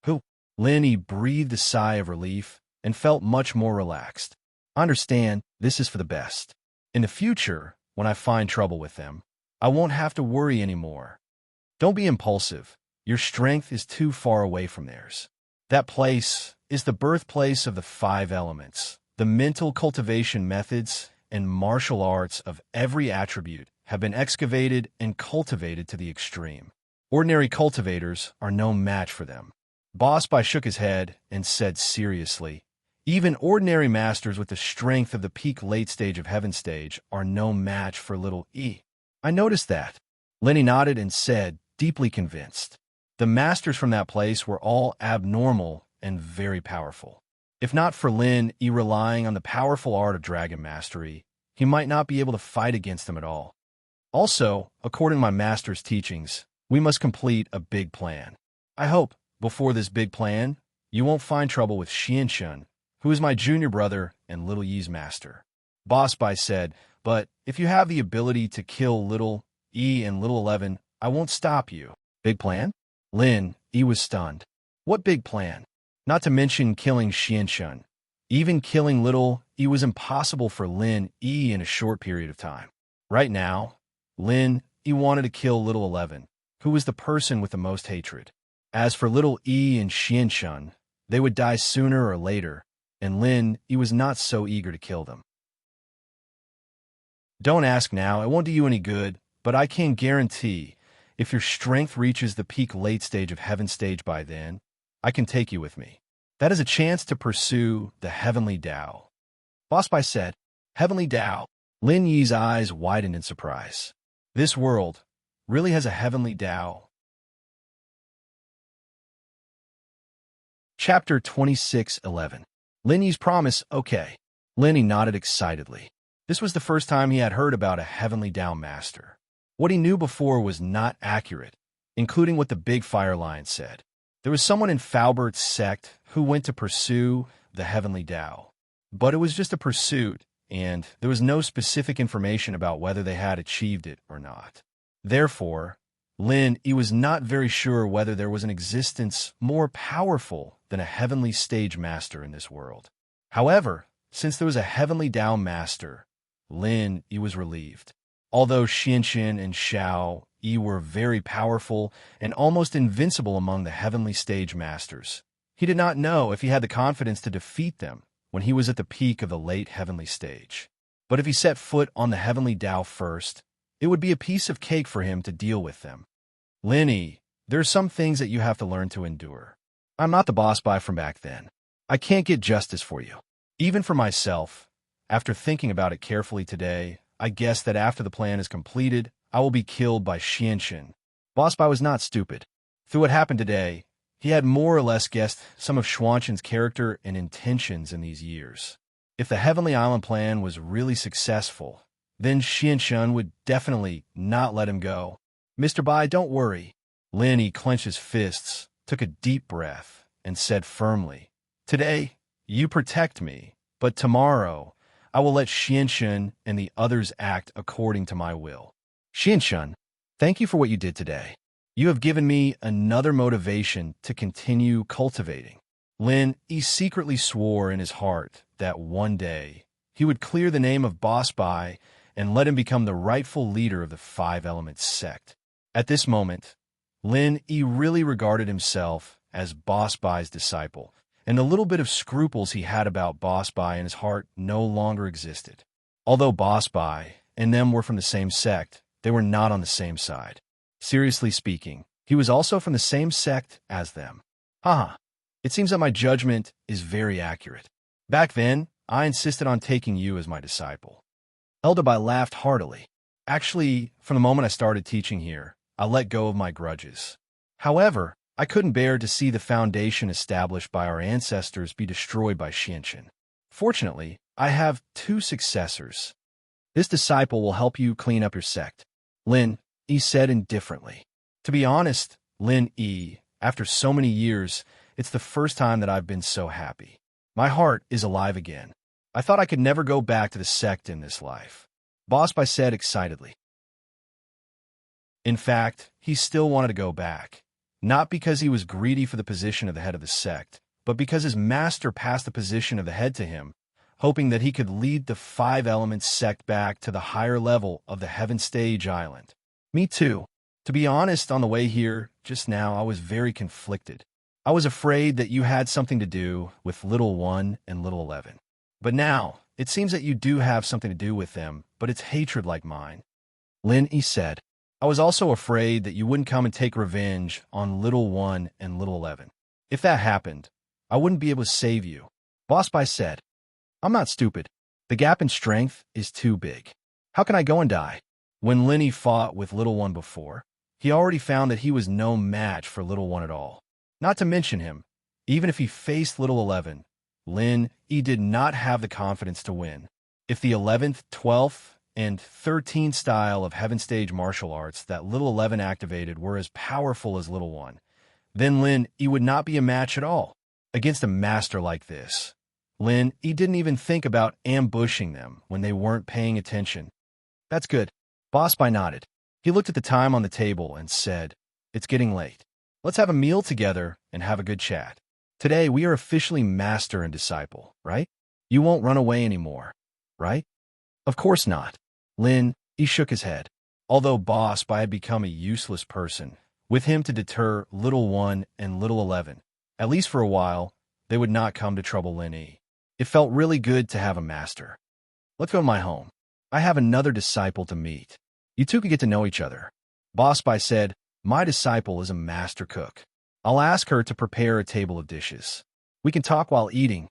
"Who?" Lin Yi breathed a sigh of relief and felt much more relaxed. "I understand, this is for the best. In the future, when I find trouble with them, I won't have to worry anymore. Don't be impulsive. Your strength is too far away from theirs. That place is the birthplace of the Five Elements. The mental cultivation methods and martial arts of every attribute have been excavated and cultivated to the extreme. Ordinary cultivators are no match for them." Boss Bai shook his head and said seriously, "Even ordinary masters with the strength of the peak late stage of Heaven stage are no match for Little E." "I noticed that." Lin Yi nodded and said, deeply convinced, "The masters from that place were all abnormal and very powerful. If not for Lin Yi relying on the powerful art of dragon mastery, he might not be able to fight against them at all." Also, according to my master's teachings, we must complete a big plan. I hope, before this big plan, you won't find trouble with Xianshun, who is my junior brother and Little Yi's master. Boss Bai said, but if you have the ability to kill Little Yi and Little 11, I won't stop you. Big plan? Lin Yi was stunned. What big plan? Not to mention killing Xianshun. Even killing Little Yi was impossible for Lin Yi in a short period of time. Right now, Lin Yi wanted to kill Little 11, who was the person with the most hatred. As for Little Yi and Xianshun, they would die sooner or later, and Lin Yi was not so eager to kill them. Don't ask now, it won't do you any good, but I can guarantee, if your strength reaches the peak late stage of Heaven stage by then, I can take you with me. That is a chance to pursue the Heavenly Tao. Boss Bai said, Heavenly Tao. Lin Yi's eyes widened in surprise. This world really has a Heavenly Tao. Chapter 26:11. Lin Yi's promise, okay. Lin Yi nodded excitedly. This was the first time he had heard about a Heavenly Tao master. What he knew before was not accurate, including what the big fire lion said. There was someone in Falbert's sect who went to pursue the Heavenly Tao. But it was just a pursuit, and there was no specific information about whether they had achieved it or not. Therefore, Lin Yi was not very sure whether there was an existence more powerful than a heavenly stage master in this world. However, since there was a Heavenly Tao master, Lin Yi was relieved. Although Xianxin and Xiao Yi were very powerful and almost invincible among the heavenly stage masters, he did not know if he had the confidence to defeat them when he was at the peak of the late heavenly stage. But if he set foot on the Heavenly Tao first, it would be a piece of cake for him to deal with them. Lin Yi, there are some things that you have to learn to endure. I'm not the boss Bai from back then. I can't get justice for you. Even for myself, after thinking about it carefully today, I guess that after the plan is completed, I will be killed by Xianxin. Boss Bai was not stupid. Through what happened today, he had more or less guessed some of Xuanqin's character and intentions in these years. If the Heavenly Island plan was really successful, then Xianxin would definitely not let him go. Mr. Bai, don't worry. Lin Yi clenched his fists, took a deep breath, and said firmly, Today, you protect me, but tomorrow, I will let Xianxin and the others act according to my will. Xianxin, thank you for what you did today. You have given me another motivation to continue cultivating. Lin Yi secretly swore in his heart that one day he would clear the name of Boss Bai and let him become the rightful leader of the Five Elements sect. At this moment, Lin Yi really regarded himself as Boss Bai's disciple, and the little bit of scruples he had about Boss Bai in his heart no longer existed. Although Boss Bai and them were from the same sect, they were not on the same side. Seriously speaking, he was also from the same sect as them. Haha, it seems that my judgment is very accurate. Back then, I insisted on taking you as my disciple. Elder Bai laughed heartily. Actually, from the moment I started teaching here, I let go of my grudges. However, I couldn't bear to see the foundation established by our ancestors be destroyed by Xianxin. Fortunately, I have two successors. This disciple will help you clean up your sect. Lin Yi said indifferently. To be honest, Lin Yi, after so many years, it's the first time that I've been so happy. My heart is alive again. I thought I could never go back to the sect in this life. Boss Bai said excitedly. In fact, he still wanted to go back. Not because he was greedy for the position of the head of the sect, but because his master passed the position of the head to him, hoping that he could lead the Five Elements sect back to the higher level of the Heaven Stage Island. Me too. To be honest, on the way here, just now, I was very conflicted. I was afraid that you had something to do with Little 1 and Little 11. But now, it seems that you do have something to do with them, but it's hatred like mine. Lin Yi said, I was also afraid that you wouldn't come and take revenge on Little 1 and Little 11. If that happened, I wouldn't be able to save you. Boss Bai said, I'm not stupid. The gap in strength is too big. How can I go and die? When Lin Yi fought with Little 1 before, he already found that he was no match for Little 1 at all. Not to mention him, even if he faced Little 11, Lin Yi did not have the confidence to win. If the 11th, 12th, and 13 style of Heaven Stage martial arts that Little 11 activated were as powerful as Little 1, then Lin Yi would not be a match at all against a master like this. Lin Yi didn't even think about ambushing them when they weren't paying attention. That's good. Boss Bai nodded. He looked at the time on the table and said, "It's getting late. Let's have a meal together and have a good chat. Today we are officially master and disciple, right? You won't run away anymore, right?" "Of course not." Lin Yi shook his head. Although Boss Bai had become a useless person, with him to deter Little 1 and Little 11, at least for a while, they would not come to trouble Lin Yi. It felt really good to have a master. "Let's go to my home. I have another disciple to meet. You two can get to know each other." Boss Bai said, "My disciple is a master cook. I'll ask her to prepare a table of dishes. We can talk while eating."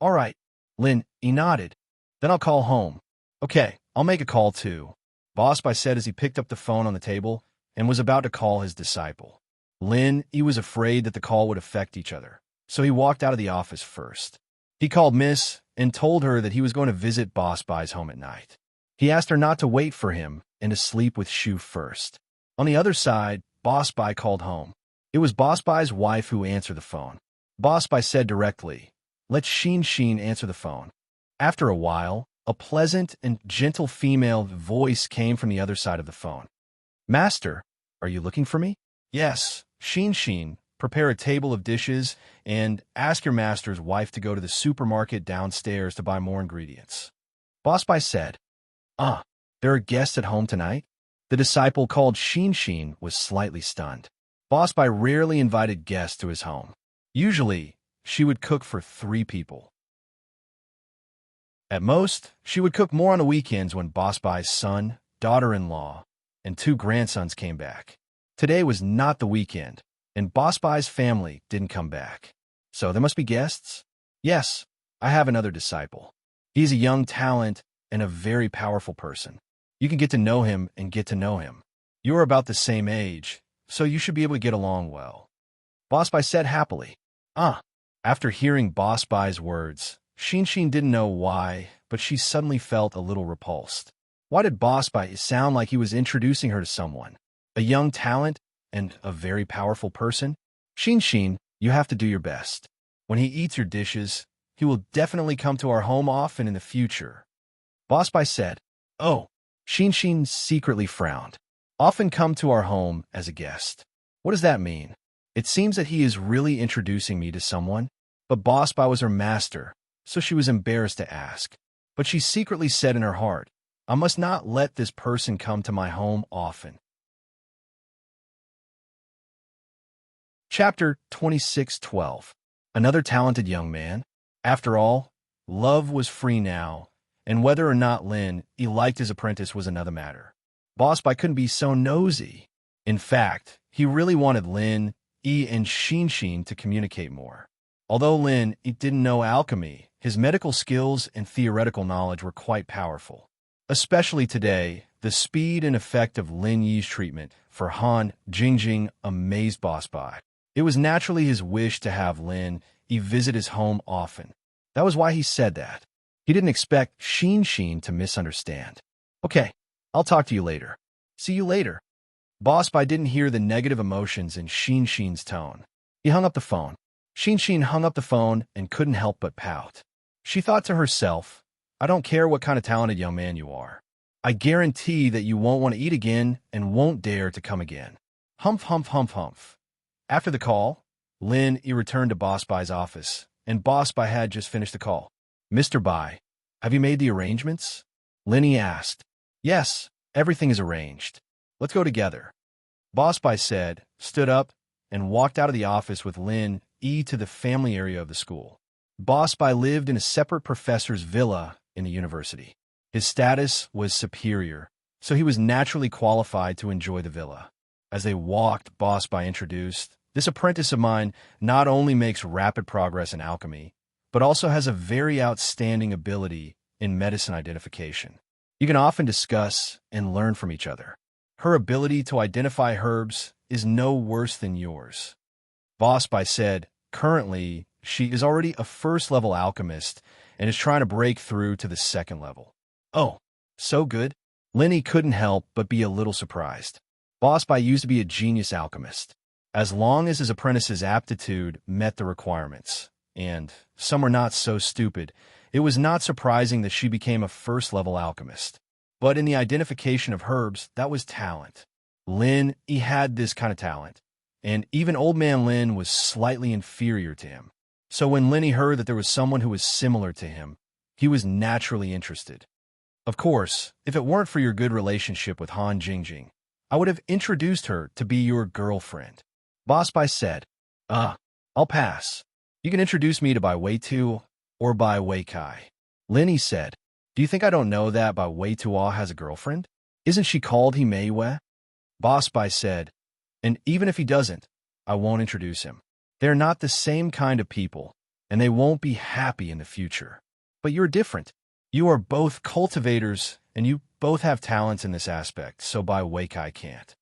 "All right." Lin Yi nodded. "Then I'll call home." "Okay, I'll make a call too," Boss Bai said as he picked up the phone on the table and was about to call his disciple. Lin Yi was afraid that the call would affect each other, so he walked out of the office first. He called Miss and told her that he was going to visit Boss Bai's home at night. He asked her not to wait for him and to sleep with Shu first. On the other side, Boss Bai called home. It was Boss Bai's wife who answered the phone. Boss Bai said directly, "Let Xin answer the phone." After a while, a pleasant and gentle female voice came from the other side of the phone. "Master, are you looking for me?" "Yes, Xin. Prepare a table of dishes and ask your master's wife to go to the supermarket downstairs to buy more ingredients." Boss Bai said, There are guests at home tonight?" The disciple called Xin was slightly stunned. Boss Bai rarely invited guests to his home. Usually, she would cook for 3 people. At most, she would cook more on the weekends when Boss Bai's son, daughter-in-law, and 2 grandsons came back. Today was not the weekend, and Boss Bai's family didn't come back. So there must be guests? Yes, I have another disciple. He's a young talent and a very powerful person. You can get to know him and get to know him. You're about the same age, so you should be able to get along well. Boss Bai said happily. After hearing Boss Bai's words, Xin didn't know why, but she suddenly felt a little repulsed. Why did Boss Bai sound like he was introducing her to someone? A young talent and a very powerful person? Xin, you have to do your best. When he eats your dishes, he will definitely come to our home often in the future. Boss Bai said, "Oh." Xin secretly frowned. "Often come to our home as a guest. What does that mean?" It seems that he is really introducing me to someone, but Boss Bai was her master, so she was embarrassed to ask. But she secretly said in her heart, "I must not let this person come to my home often." Chapter 26:12. Another talented young man. After all, love was free now, and whether or not Lin Yi liked his apprentice was another matter. Boss Bai couldn't be so nosy. In fact, he really wanted Lin Yi and Xin to communicate more. Although Lin Yi didn't know alchemy, his medical skills and theoretical knowledge were quite powerful. Especially today, the speed and effect of Lin Yi's treatment for Han Jingjing amazed Boss Bai. It was naturally his wish to have Lin Yi visit his home often. That was why he said that. He didn't expect Xin to misunderstand. "Okay, I'll talk to you later." "See you later." Boss Bai didn't hear the negative emotions in Xin's tone. He hung up the phone. Xin hung up the phone and couldn't help but pout. She thought to herself, "I don't care what kind of talented young man you are. I guarantee that you won't want to eat again and won't dare to come again." Humph. After the call, Lin Yi returned to Boss Bai's office, and Boss Bai had just finished the call. "Mr. Bai, have you made the arrangements?" Lin Yi asked. "Yes, everything is arranged. Let's go together." Boss Bai said, stood up, and walked out of the office with Lin Yi to the family area of the school. Boss Bai lived in a separate professor's villa in the university. His status was superior, so he was naturally qualified to enjoy the villa. As they walked, Boss Bai introduced, "This apprentice of mine not only makes rapid progress in alchemy, but also has a very outstanding ability in medicine identification. You can often discuss and learn from each other. Her ability to identify herbs is no worse than yours." Boss Bai said, currently, she is already a first-level alchemist and is trying to break through to the second level. "Oh, So good? Linny couldn't help but be a little surprised. Boss Bai used to be a genius alchemist, as long as his apprentice's aptitude met the requirements. And some were not so stupid. It was not surprising that she became a first-level alchemist. But in the identification of herbs, that was talent. Lin, he had this kind of talent, and even Old Man Lin was slightly inferior to him. So when Linny heard that there was someone who was similar to him, he was naturally interested. Of course, if it weren't for your good relationship with Han Jingjing, I would have introduced her to be your girlfriend. Boss Bai said, I'll pass. You can introduce me to Bai Wei Tu or Bai Wei Kai. Linny said, do you think I don't know that Bai Wei Tuo has a girlfriend? Isn't she called He Mei Wei? Boss Bai said, and even if he doesn't, I won't introduce him. They're not the same kind of people, and they won't be happy in the future. But you're different. You are both cultivators, and you both have talents in this aspect, so Bai Wei Kai can't.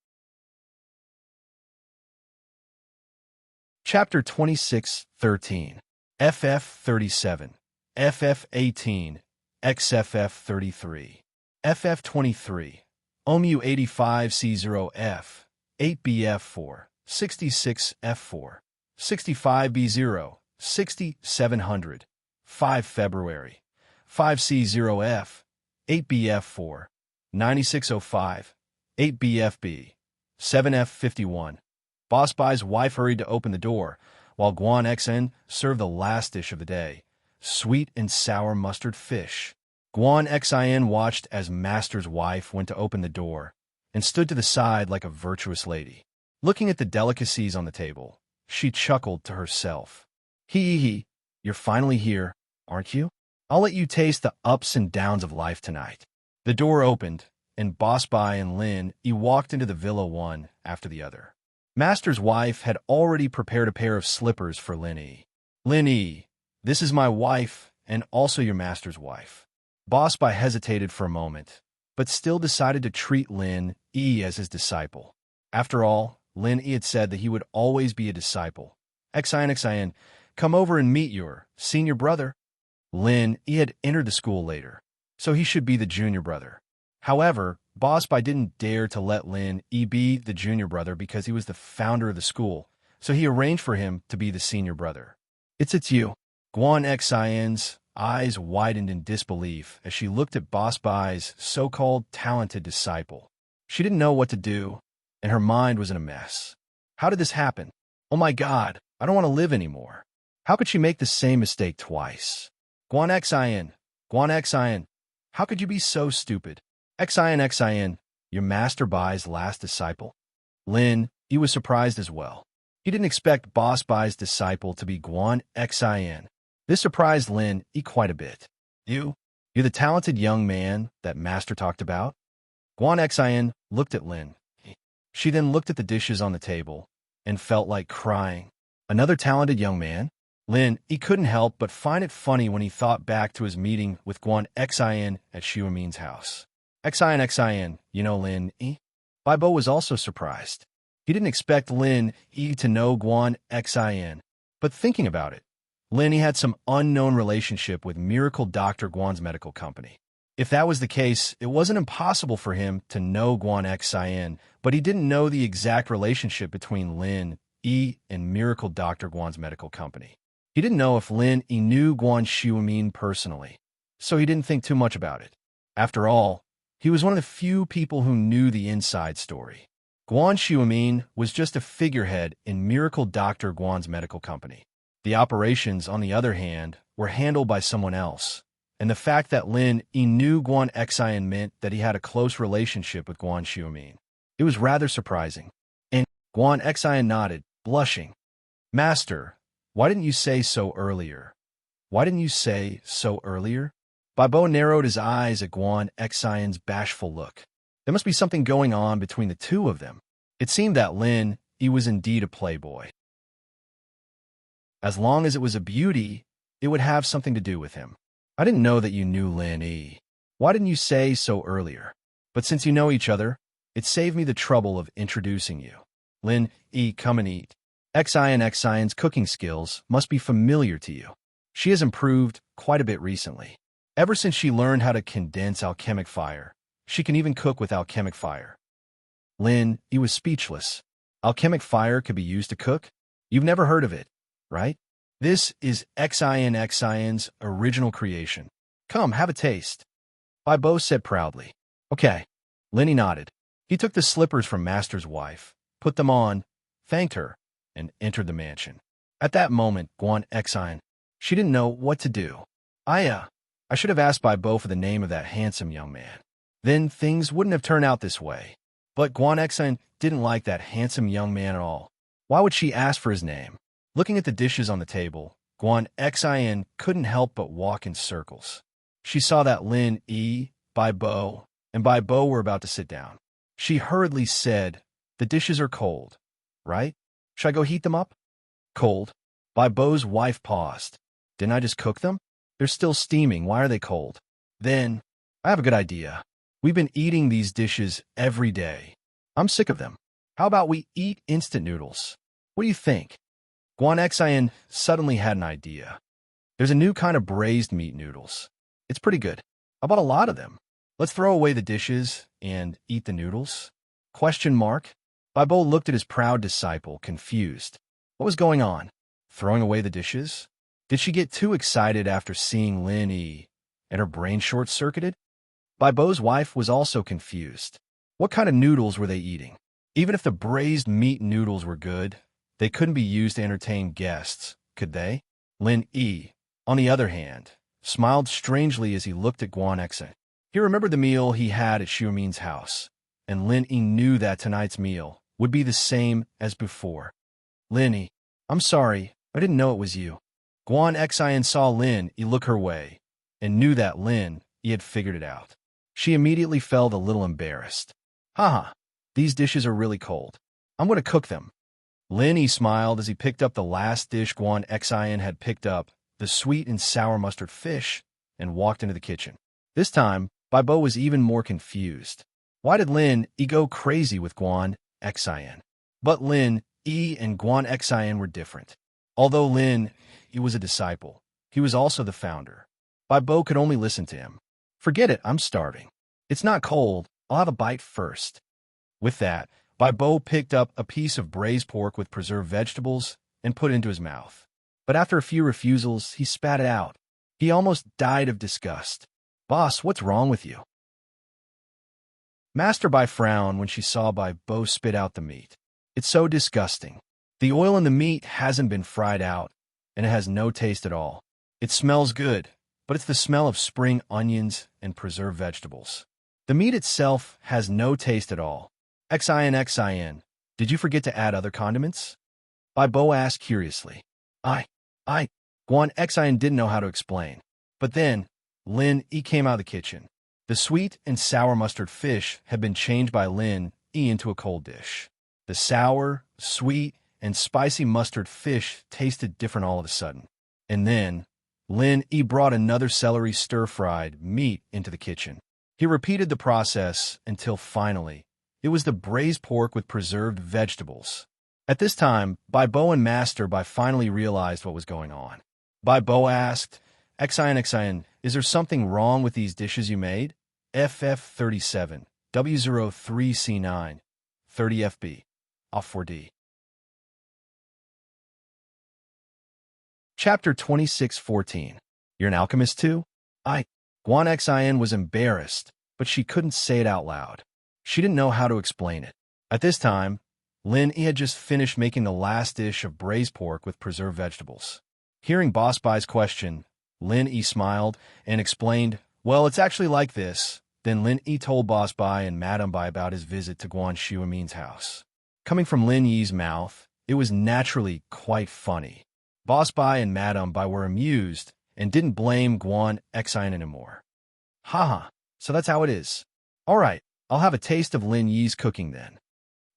Chapter 26:13. FF37, FF18, XFF33, FF23, OMU85C0F, 8BF4, 66F4, 65B0, 6700, 5 February, 5C0F, 8BF4, 9605, 8BFB, 7F51. Boss Bai's wife hurried to open the door, while Guan Xen served the last dish of the day, sweet and sour mustard fish. Guan Xin watched as Master's wife went to open the door and stood to the side like a virtuous lady. Looking at the delicacies on the table, she chuckled to herself. Hee, you're finally here, aren't you? I'll let you taste the ups and downs of life tonight. The door opened, and Boss Bai and Lin walked into the villa one after the other. Master's wife had already prepared a pair of slippers for Lin. Lin, this is my wife and also your master's wife. Boss Bai hesitated for a moment, but still decided to treat Lin as his disciple. After all, Lin had said that he would always be a disciple. Xin, come over and meet your senior brother. Lin had entered the school later, so he should be the junior brother. However, Boss Bai didn't dare to let Lin be the junior brother because he was the founder of the school, so he arranged for him to be the senior brother. It's you. Guan Xin's eyes widened in disbelief as she looked at Boss Bai's so-called talented disciple. She didn't know what to do, and her mind was in a mess. How did this happen? Oh my God, I don't want to live anymore. How could she make the same mistake twice? Guan Xin, how could you be so stupid? Xin, your Master Bai's last disciple? Lin, he was surprised as well. He didn't expect Boss Bai's disciple to be Guan Xin. This surprised Lin quite a bit. You're the talented young man that Master talked about? Guan Xin looked at Lin. She then looked at the dishes on the table and felt like crying. Another talented young man? Lin, he couldn't help but find it funny when he thought back to his meeting with Guan Xin at Xue Min's house. Xin, you know Lin, Bai Bo was also surprised. He didn't expect Lin to know Guan Xin. But thinking about it, Lin had some unknown relationship with Miracle Dr. Guan's medical company. If that was the case, it wasn't impossible for him to know Guan Xin, but he didn't know the exact relationship between Lin and Miracle Dr. Guan's medical company. He didn't know if Lin knew Guan Xue Min personally, so he didn't think too much about it. After all, he was one of the few people who knew the inside story. Guan Xue Min was just a figurehead in Miracle Dr. Guan's medical company. The operations, on the other hand, were handled by someone else, and the fact that Lin knew Guan Xin meant that he had a close relationship with Guan Xue Min. It was rather surprising. And Guan Xin nodded, blushing. Master, why didn't you say so earlier? Why didn't you say so earlier? Bai Bo narrowed his eyes at Guan Xin's bashful look. There must be something going on between the two of them. It seemed that Lin was indeed a playboy. As long as it was a beauty, it would have something to do with him. I didn't know that you knew Lin. Why didn't you say so earlier? But since you know each other, it saved me the trouble of introducing you. Lin, come and eat. Xin's cooking skills must be familiar to you. She has improved quite a bit recently. Ever since she learned how to condense alchemic fire, she can even cook with alchemic fire. Lin, he was speechless. Alchemic fire could be used to cook? You've never heard of it, right? This is XIN's original creation. Come, have a taste. Bo said proudly. Okay. Lenny nodded. He took the slippers from Master's wife, put them on, thanked her, and entered the mansion. At that moment, Guan Xin, she didn't know what to do. I should have asked Bo for the name of that handsome young man. Then things wouldn't have turned out this way. But Guan Xin didn't like that handsome young man at all. Why would she ask for his name? Looking at the dishes on the table, Guan Xin couldn't help but walk in circles. She saw that Lin Yi, Bo, and Bo were about to sit down. She hurriedly said, "The dishes are cold, right? Should I go heat them up?" "Cold?" Bo's wife paused. "Didn't I just cook them? They're still steaming. Why are they cold?" "Then, I have a good idea. We've been eating these dishes every day. I'm sick of them. How about we eat instant noodles? What do you think?" Guan Xin suddenly had an idea. "There's a new kind of braised meat noodles. It's pretty good. I bought a lot of them. Let's throw away the dishes and eat the noodles?" Question mark. Bo looked at his proud disciple, confused. What was going on? Throwing away the dishes? Did she get too excited after seeing Lin Yi, and her brain short-circuited? Bo's wife was also confused. What kind of noodles were they eating? Even if the braised meat noodles were good, they couldn't be used to entertain guests, could they? Lin Yi, on the other hand, smiled strangely as he looked at Guan Xin. He remembered the meal he had at Xiumin's house, and Lin Yi knew that tonight's meal would be the same as before. "Lin Yi, I'm sorry, I didn't know it was you." Guan Xin saw Lin Yi look her way, and knew that Lin Yi had figured it out. She immediately felt a little embarrassed. "Haha, these dishes are really cold. I'm going to cook them." Lin Yi smiled as he picked up the last dish Guan Xin had picked up, the sweet and sour mustard fish, and walked into the kitchen. This time, Bo was even more confused. Why did Lin Yi go crazy with Guan Xin? But Lin Yi and Guan Xin were different. Although Lin Yi was a disciple, he was also the founder. Bo could only listen to him. "Forget it, I'm starving. It's not cold, I'll have a bite first." With that, Bo picked up a piece of braised pork with preserved vegetables and put it into his mouth. But after a few refusals, he spat it out. He almost died of disgust. "Boss, what's wrong with you?" Master frowned when she saw Bo spit out the meat. "It's so disgusting. The oil in the meat hasn't been fried out, and it has no taste at all. It smells good, but it's the smell of spring onions and preserved vegetables. The meat itself has no taste at all. Xin, did you forget to add other condiments?" Bo asked curiously. Guan Xin didn't know how to explain. But then, Lin Yi came out of the kitchen. The sweet and sour mustard fish had been changed by Lin Yi into a cold dish. The sour, sweet, and spicy mustard fish tasted different all of a sudden. And then, Lin Yi brought another celery stir-fried meat into the kitchen. He repeated the process until finally, it was the braised pork with preserved vegetables. At this time, Bo and Master finally realized what was going on. Bo asked, Xin, is there something wrong with these dishes you made?" FF37, W03C9, 30FB, Off4D. Chapter 2614. You're an alchemist too? Guan Xin was embarrassed, but she couldn't say it out loud. She didn't know how to explain it. At this time, Lin Yi had just finished making the last dish of braised pork with preserved vegetables. Hearing Boss Bai's question, Lin Yi smiled and explained, "Well, it's actually like this." Then Lin Yi told Boss Bai and Madame Bai about his visit to Guan Xiumin's house. Coming from Lin Yi's mouth, it was naturally quite funny. Boss Bai and Madame Bai were amused and didn't blame Guan Xin anymore. "Haha, so that's how it is. All right, I'll have a taste of Lin Yi's cooking then."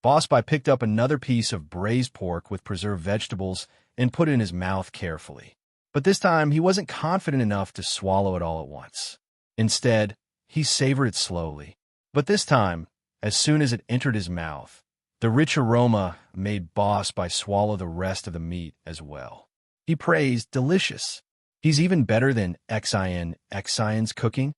Boss Bai picked up another piece of braised pork with preserved vegetables and put it in his mouth carefully. But this time, he wasn't confident enough to swallow it all at once. Instead, he savored it slowly. But this time, as soon as it entered his mouth, the rich aroma made Boss Bai swallow the rest of the meat as well. He praised, "Delicious." He's even better than Xion's cooking?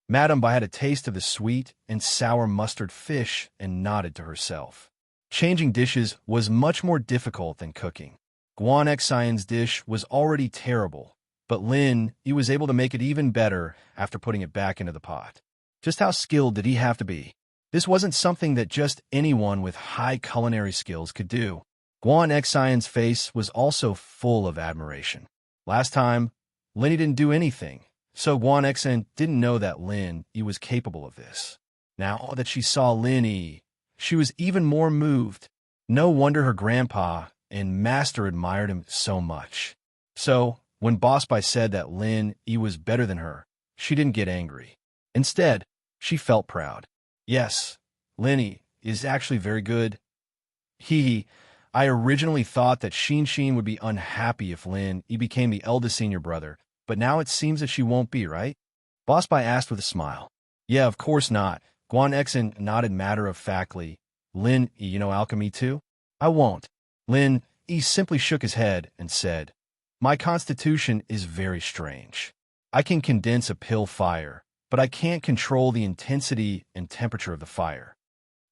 Madame Bai had a taste of the sweet and sour mustard fish and nodded to herself. Changing dishes was much more difficult than cooking. Guan Xion's dish was already terrible, but Lin Yi was able to make it even better after putting it back into the pot. Just how skilled did he have to be? This wasn't something that just anyone with high culinary skills could do. Guan Xion's face was also full of admiration. Last time, Lin Yi didn't do anything, so Guan Xion didn't know that Lin Yi was capable of this. Now that she saw Lin Yi, she was even more moved. No wonder her grandpa and master admired him so much. So, when Boss Bai said that Lin Yi was better than her, she didn't get angry. Instead, she felt proud. Yes, Lin Yi is actually very good. I originally thought that Xin would be unhappy if Lin Yi became the eldest senior brother, but now it seems that she won't be, right? Boss Bai asked with a smile. Yeah, of course not. Guan Xion nodded matter-of-factly. Lin Yi, you know alchemy too? I won't. Lin Yi simply shook his head and said, My constitution is very strange. I can condense a pill fire, but I can't control the intensity and temperature of the fire.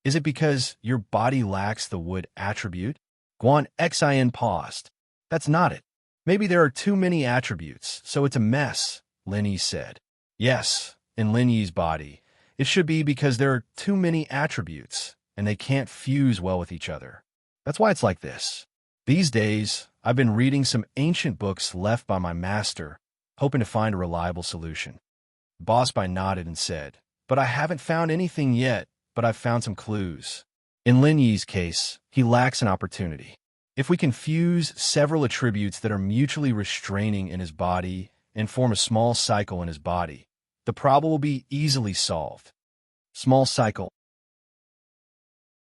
Is it because your body lacks the wood attribute? Guan Xion paused. That's not it. Maybe there are too many attributes, so it's a mess, Lin Yi said. Yes, in Lin Yi's body, it should be because there are too many attributes, and they can't fuse well with each other. That's why it's like this. These days, I've been reading some ancient books left by my master, hoping to find a reliable solution. Boss Bai nodded and said, But I haven't found anything yet, but I've found some clues. In Lin Yi's case, he lacks an opportunity. If we can fuse several attributes that are mutually restraining in his body and form a small cycle in his body, the problem will be easily solved. Small cycle.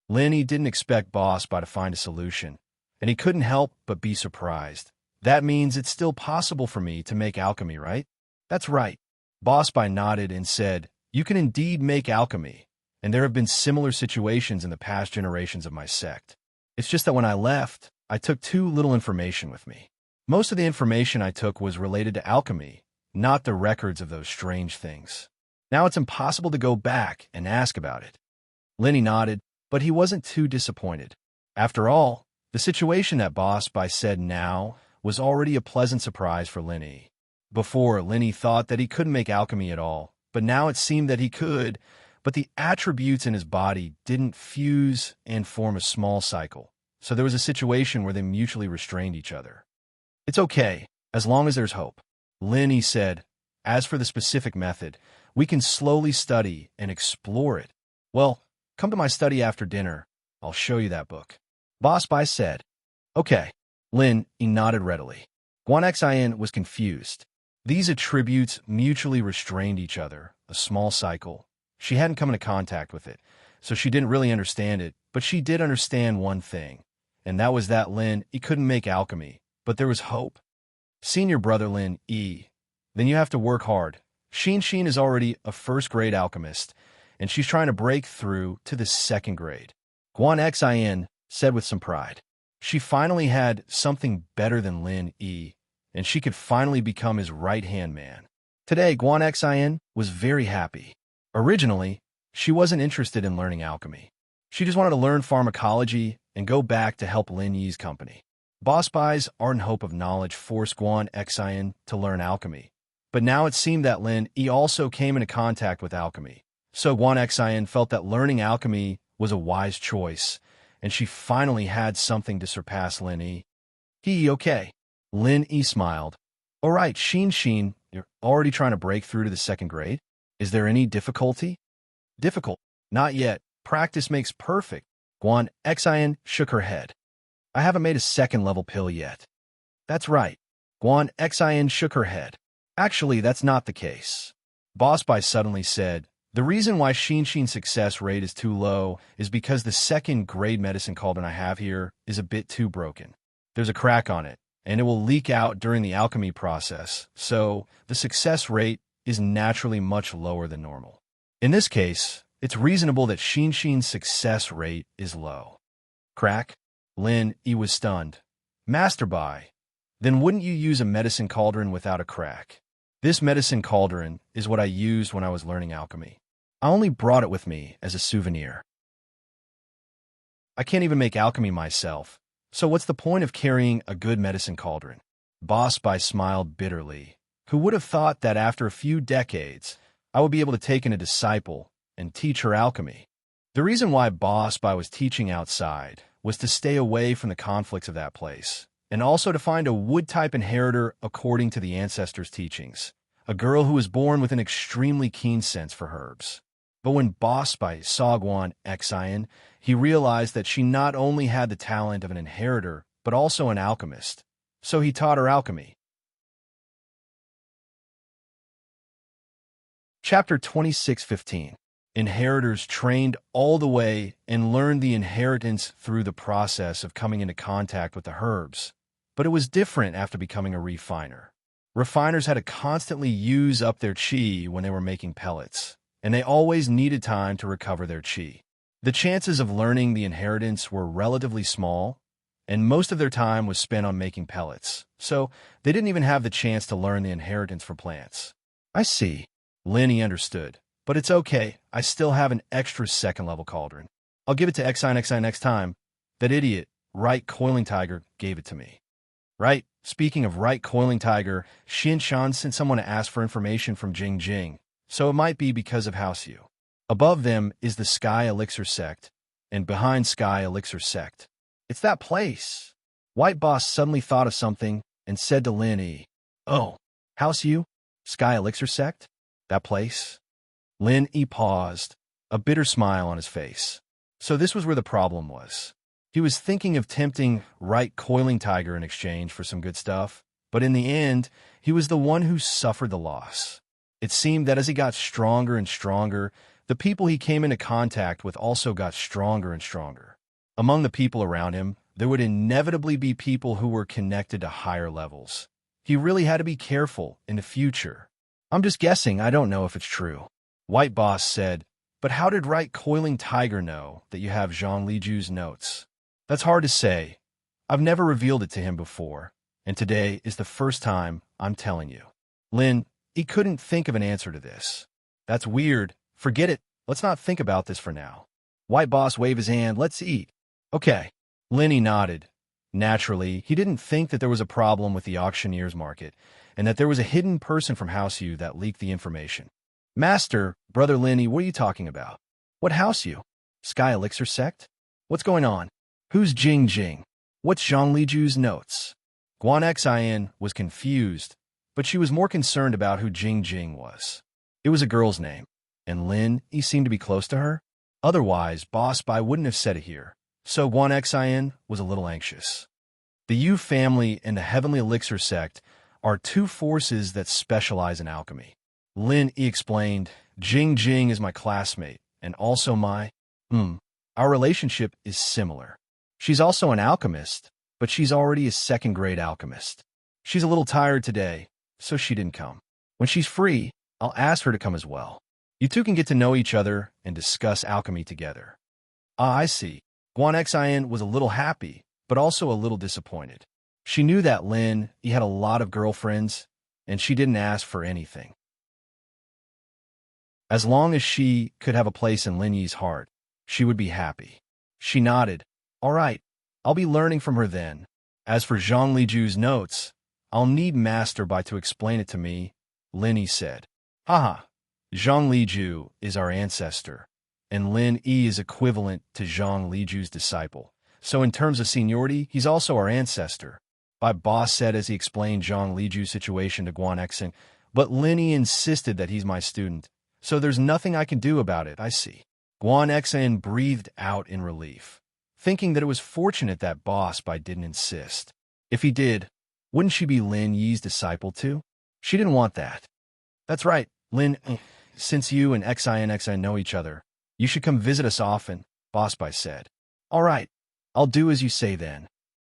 Lin Yi didn't expect Boss Bai to find a solution, and he couldn't help but be surprised. That means it's still possible for me to make alchemy, right? That's right. Boss Bai nodded and said, You can indeed make alchemy, and there have been similar situations in the past generations of my sect. It's just that when I left, I took too little information with me. Most of the information I took was related to alchemy, not the records of those strange things. Now it's impossible to go back and ask about it. Lin Yi nodded, but he wasn't too disappointed. After all, the situation that Boss Bai said now was already a pleasant surprise for Lin Yi. Before, Lin Yi thought that he couldn't make alchemy at all, but now it seemed that he could, but the attributes in his body didn't fuse and form a small cycle, so there was a situation where they mutually restrained each other. It's okay, as long as there's hope. Lin Yi said, As for the specific method, we can slowly study and explore it. Well, come to my study after dinner. I'll show you that book. Boss Bai said. Okay. Lin Yi nodded readily. Guan Xion was confused. These attributes mutually restrained each other, a small cycle. She hadn't come into contact with it, so she didn't really understand it, but she did understand one thing, and that was that Lin Yi couldn't make alchemy, but there was hope. Senior brother Lin Yi, then you have to work hard. Xin is already a first-grade alchemist, and she's trying to break through to the second grade. Guan Xion said with some pride. She finally had something better than Lin Yi, and she could finally become his right-hand man. Today, Guan Xion was very happy. Originally, she wasn't interested in learning alchemy. She just wanted to learn pharmacology and go back to help Lin Yi's company. Boss Bai's ardent hope of knowledge forced Guan Xion to learn alchemy, but now it seemed that Lin Yi also came into contact with alchemy. So Guan Xion felt that learning alchemy was a wise choice, and she finally had something to surpass Lin Yi. Okay. Lin Yi smiled. All right, Xin, you're already trying to break through to the second grade? Is there any difficulty? Difficult? Not yet. Practice makes perfect. Guan Xion shook her head. I haven't made a second-level pill yet. That's right. Guan Xion shook her head. Actually, that's not the case. Boss Bai suddenly said, The reason why Xin's success rate is too low is because the second-grade medicine cauldron I have here is a bit too broken. There's a crack on it, and it will leak out during the alchemy process, so the success rate is naturally much lower than normal. In this case, it's reasonable that Xin's success rate is low. Crack? Lin Yi was stunned. Master Bai, Then wouldn't you use a medicine cauldron without a crack? This medicine cauldron is what I used when I was learning alchemy. I only brought it with me as a souvenir. I can't even make alchemy myself, so what's the point of carrying a good medicine cauldron? Boss Spy smiled bitterly. Who would have thought that after a few decades, I would be able to take in a disciple and teach her alchemy? The reason why Boss Spy was teaching outside was to stay away from the conflicts of that place, and also to find a wood-type inheritor according to the ancestors' teachings, a girl who was born with an extremely keen sense for herbs. But when Boss Spy saw Guan Xian, he realized that she not only had the talent of an inheritor, but also an alchemist. So he taught her alchemy. Chapter 26:15. Inheritors trained all the way and learned the inheritance through the process of coming into contact with the herbs. But it was different after becoming a refiner. Refiners had to constantly use up their chi when they were making pellets, and they always needed time to recover their chi. The chances of learning the inheritance were relatively small, and most of their time was spent on making pellets, so they didn't even have the chance to learn the inheritance for plants. I see. Lenny understood. But it's okay, I still have an extra second-level cauldron. I'll give it to Xi next time. That idiot, Right Coiling Tiger, gave it to me. Right, speaking of Right Coiling Tiger, Xin Shan sent someone to ask for information from Jing Jing, so it might be because of House Yu. Above them is the Sky Elixir Sect, and behind Sky Elixir Sect. It's that place. White Boss suddenly thought of something and said to Lin Yi, "Oh, House Yu? Sky Elixir Sect? That place?" Lin Yi paused, a bitter smile on his face. So this was where the problem was. He was thinking of tempting Right Coiling Tiger in exchange for some good stuff, but in the end, he was the one who suffered the loss. It seemed that as he got stronger and stronger, the people he came into contact with also got stronger and stronger. Among the people around him, there would inevitably be people who were connected to higher levels. He really had to be careful in the future. I'm just guessing, I don't know if it's true. White Boss said, but how did Right Coiling Tiger know that you have Zhang Liju's notes? That's hard to say. I've never revealed it to him before, and today is the first time I'm telling you. Lin, he couldn't think of an answer to this. That's weird. Forget it. Let's not think about this for now. White Boss waved his hand. Let's eat. Okay. Linny nodded. Naturally, he didn't think that there was a problem with the auctioneer's market, and that there was a hidden person from House Yu that leaked the information. Master, Brother Linny, what are you talking about? What House Yu? Sky Elixir Sect? What's going on? Who's Jing Jing? What's Zhang Liju's notes? Guan Xian was confused, but she was more concerned about who Jing Jing was. It was a girl's name, and Lin, he seemed to be close to her. Otherwise, Boss Spy wouldn't have said it here, so Guan Xian was a little anxious. The Yu family and the Heavenly Elixir Sect are two forces that specialize in alchemy. Lin Yi explained, Jing Jing is my classmate, and also my, our relationship is similar. She's also an alchemist, but she's already a second-grade alchemist. She's a little tired today, so she didn't come. When she's free, I'll ask her to come as well. You two can get to know each other and discuss alchemy together. Ah, I see. Guan Xian was a little happy, but also a little disappointed. She knew that Lin Yi had a lot of girlfriends, and she didn't ask for anything. As long as she could have a place in Lin Yi's heart, she would be happy. She nodded. All right, I'll be learning from her then. As for Zhang Liju's notes, I'll need Master Bai to explain it to me, Lin Yi said. Haha, Zhang Liju is our ancestor, and Lin Yi is equivalent to Zhang Liju's disciple. So in terms of seniority, he's also our ancestor. My boss said as he explained Zhang Liju's situation to Guan Xian, but Lin Yi insisted that he's my student. So there's nothing I can do about it, I see. Guan Xian breathed out in relief, thinking that it was fortunate that Boss Spy didn't insist. If he did, wouldn't she be Lin Yi's disciple too? She didn't want that. That's right, Lin, since you and Xi know each other, you should come visit us often, Boss Spy said. All right, I'll do as you say then.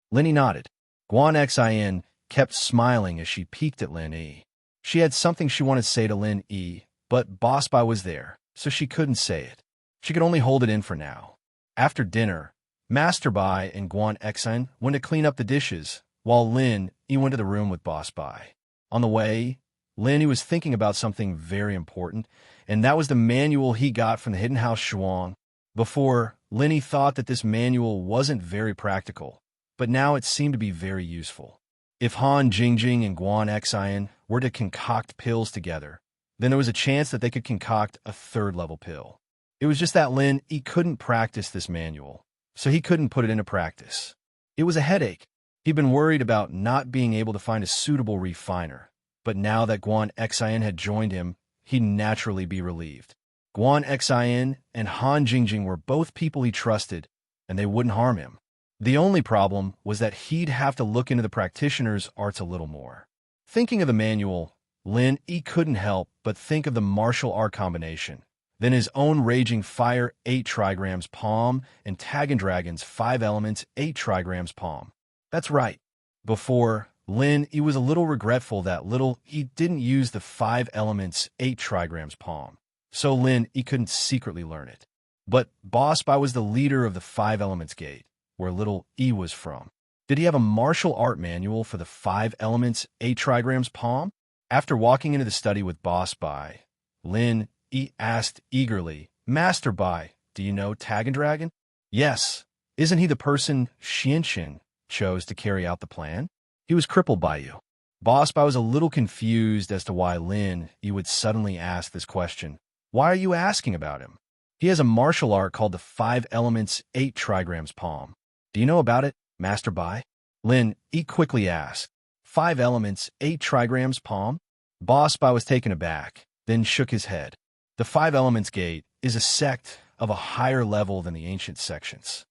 Lin Yi nodded. Guan Xian kept smiling as she peeked at Lin Yi. She had something she wanted to say to Lin Yi, but Boss Spy was there, so she couldn't say it. She could only hold it in for now. After dinner, Master Bai and Guan Xian went to clean up the dishes, while Lin, he went to the room with Boss Bai. On the way, Lin, he was thinking about something very important, and that was the manual he got from the Hidden House Shuang. Before, Lin, he thought that this manual wasn't very practical, but now it seemed to be very useful. If Han Jingjing and Guan Xian were to concoct pills together, then there was a chance that they could concoct a third-level pill. It was just that Lin, he couldn't practice this manual, so he couldn't put it into practice. It was a headache. He'd been worried about not being able to find a suitable refiner, but now that Guan Xian had joined him, he'd naturally be relieved. Guan Xian and Han Jingjing were both people he trusted, and they wouldn't harm him. The only problem was that he'd have to look into the practitioner's arts a little more. Thinking of the manual, Lin, he couldn't help but think of the martial art combination, then his own Raging Fire 8 trigrams palm and Taggin Dragon's 5 elements 8 trigrams palm. That's right. Before, Lin, he was a little regretful that he didn't use the 5 elements 8 trigrams palm. So Lin, he couldn't secretly learn it. But Boss Bai was the leader of the 5 elements gate, where E was from. Did he have a martial art manual for the 5 elements 8 trigrams palm? After walking into the study with Boss Bai, Lin, he asked eagerly, "Master Bai, do you know Taggin Dragon?" "Yes. Isn't he the person Xianxin chose to carry out the plan? He was crippled by you." Boss Bai was a little confused as to why Lin, he would suddenly ask this question. "Why are you asking about him?" "He has a martial art called the 5 elements 8 trigrams palm. Do you know about it, Master Bai?" Lin, he quickly asked. 5 elements 8 trigrams palm? Boss Bai was taken aback, then shook his head. The 5 elements gate is a sect of a higher level than the ancient sections.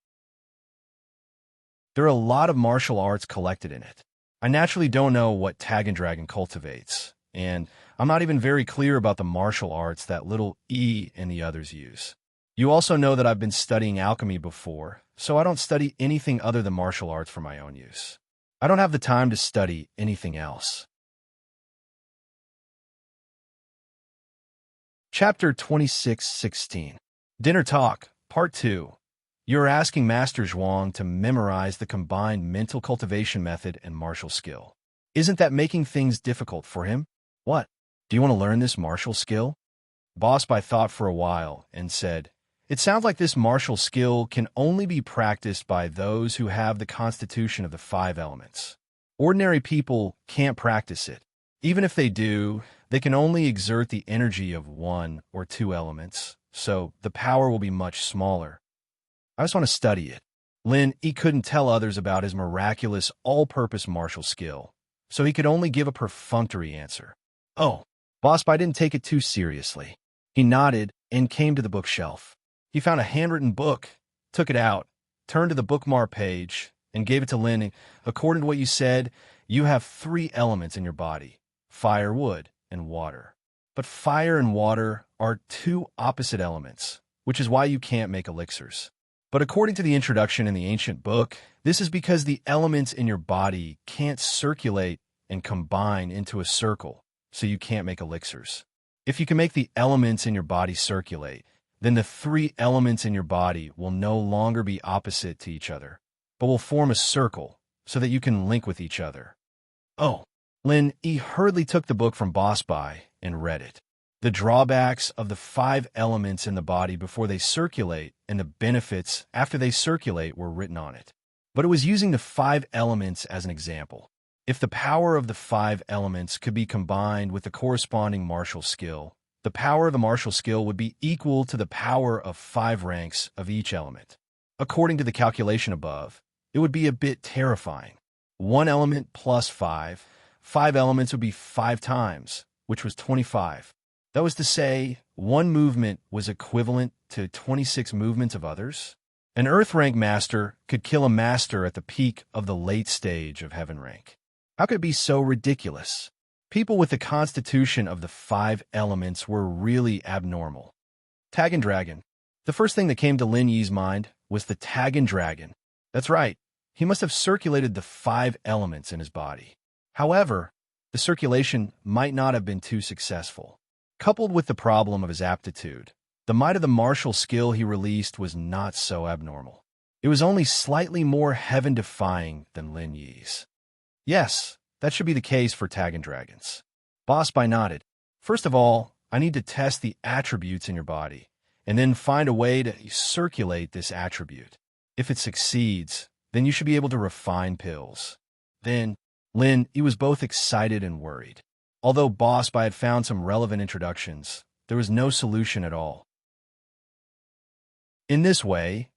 There are a lot of martial arts collected in it. I naturally don't know what Taggin Dragon cultivates, and I'm not even very clear about the martial arts that E and the others use. You also know that I've been studying alchemy before, so I don't study anything other than martial arts for my own use. I don't have the time to study anything else. Chapter 26:16. Dinner Talk, Part 2. You're asking Master Zhuang to memorize the combined mental cultivation method and martial skill. Isn't that making things difficult for him? What? Do you want to learn this martial skill? Boss Bai thought for a while and said, "It sounds like this martial skill can only be practiced by those who have the constitution of the 5 elements. Ordinary people can't practice it. Even if they do, they can only exert the energy of 1 or 2 elements, so the power will be much smaller. I just want to study it." Lin, he couldn't tell others about his miraculous all-purpose martial skill, so he could only give a perfunctory answer. Oh, Boss Bai didn't take it too seriously. He nodded and came to the bookshelf. He found a handwritten book, took it out, turned to the bookmark page, and gave it to Lin. "According to what you said, you have 3 elements in your body: fire, wood, and water. But fire and water are 2 opposite elements, which is why you can't make elixirs. But according to the introduction in the ancient book, this is because the elements in your body can't circulate and combine into a circle, so you can't make elixirs. If you can make the elements in your body circulate, then the 3 elements in your body will no longer be opposite to each other, but will form a circle so that you can link with each other." Oh. Lin, he hurriedly took the book from Boss Bai and read it. The drawbacks of the 5 elements in the body before they circulate and the benefits after they circulate were written on it. But it was using the 5 elements as an example. If the power of the 5 elements could be combined with the corresponding martial skill, the power of the martial skill would be equal to the power of 5 ranks of each element. According to the calculation above, it would be a bit terrifying. 1 element plus 5 elements would be 5 times, which was 25. That was to say, 1 movement was equivalent to 26 movements of others. An Earth rank master could kill a master at the peak of the late stage of Heaven rank. How could it be so ridiculous? People with the constitution of the 5 elements were really abnormal. Taggin Dragon. The first thing that came to Lin Yi's mind was the Taggin Dragon. That's right, he must have circulated the 5 elements in his body. However, the circulation might not have been too successful. Coupled with the problem of his aptitude, the might of the martial skill he released was not so abnormal. It was only slightly more heaven-defying than Lin Yi's. Yes, that should be the case for Tag and Dragons. Boss Bai nodded. First of all, I need to test the attributes in your body, and then find a way to circulate this attribute. If it succeeds, then you should be able to refine pills. Then, Lin, he was both excited and worried. Although Boss Bai had found some relevant introductions, there was no solution at all. In this way,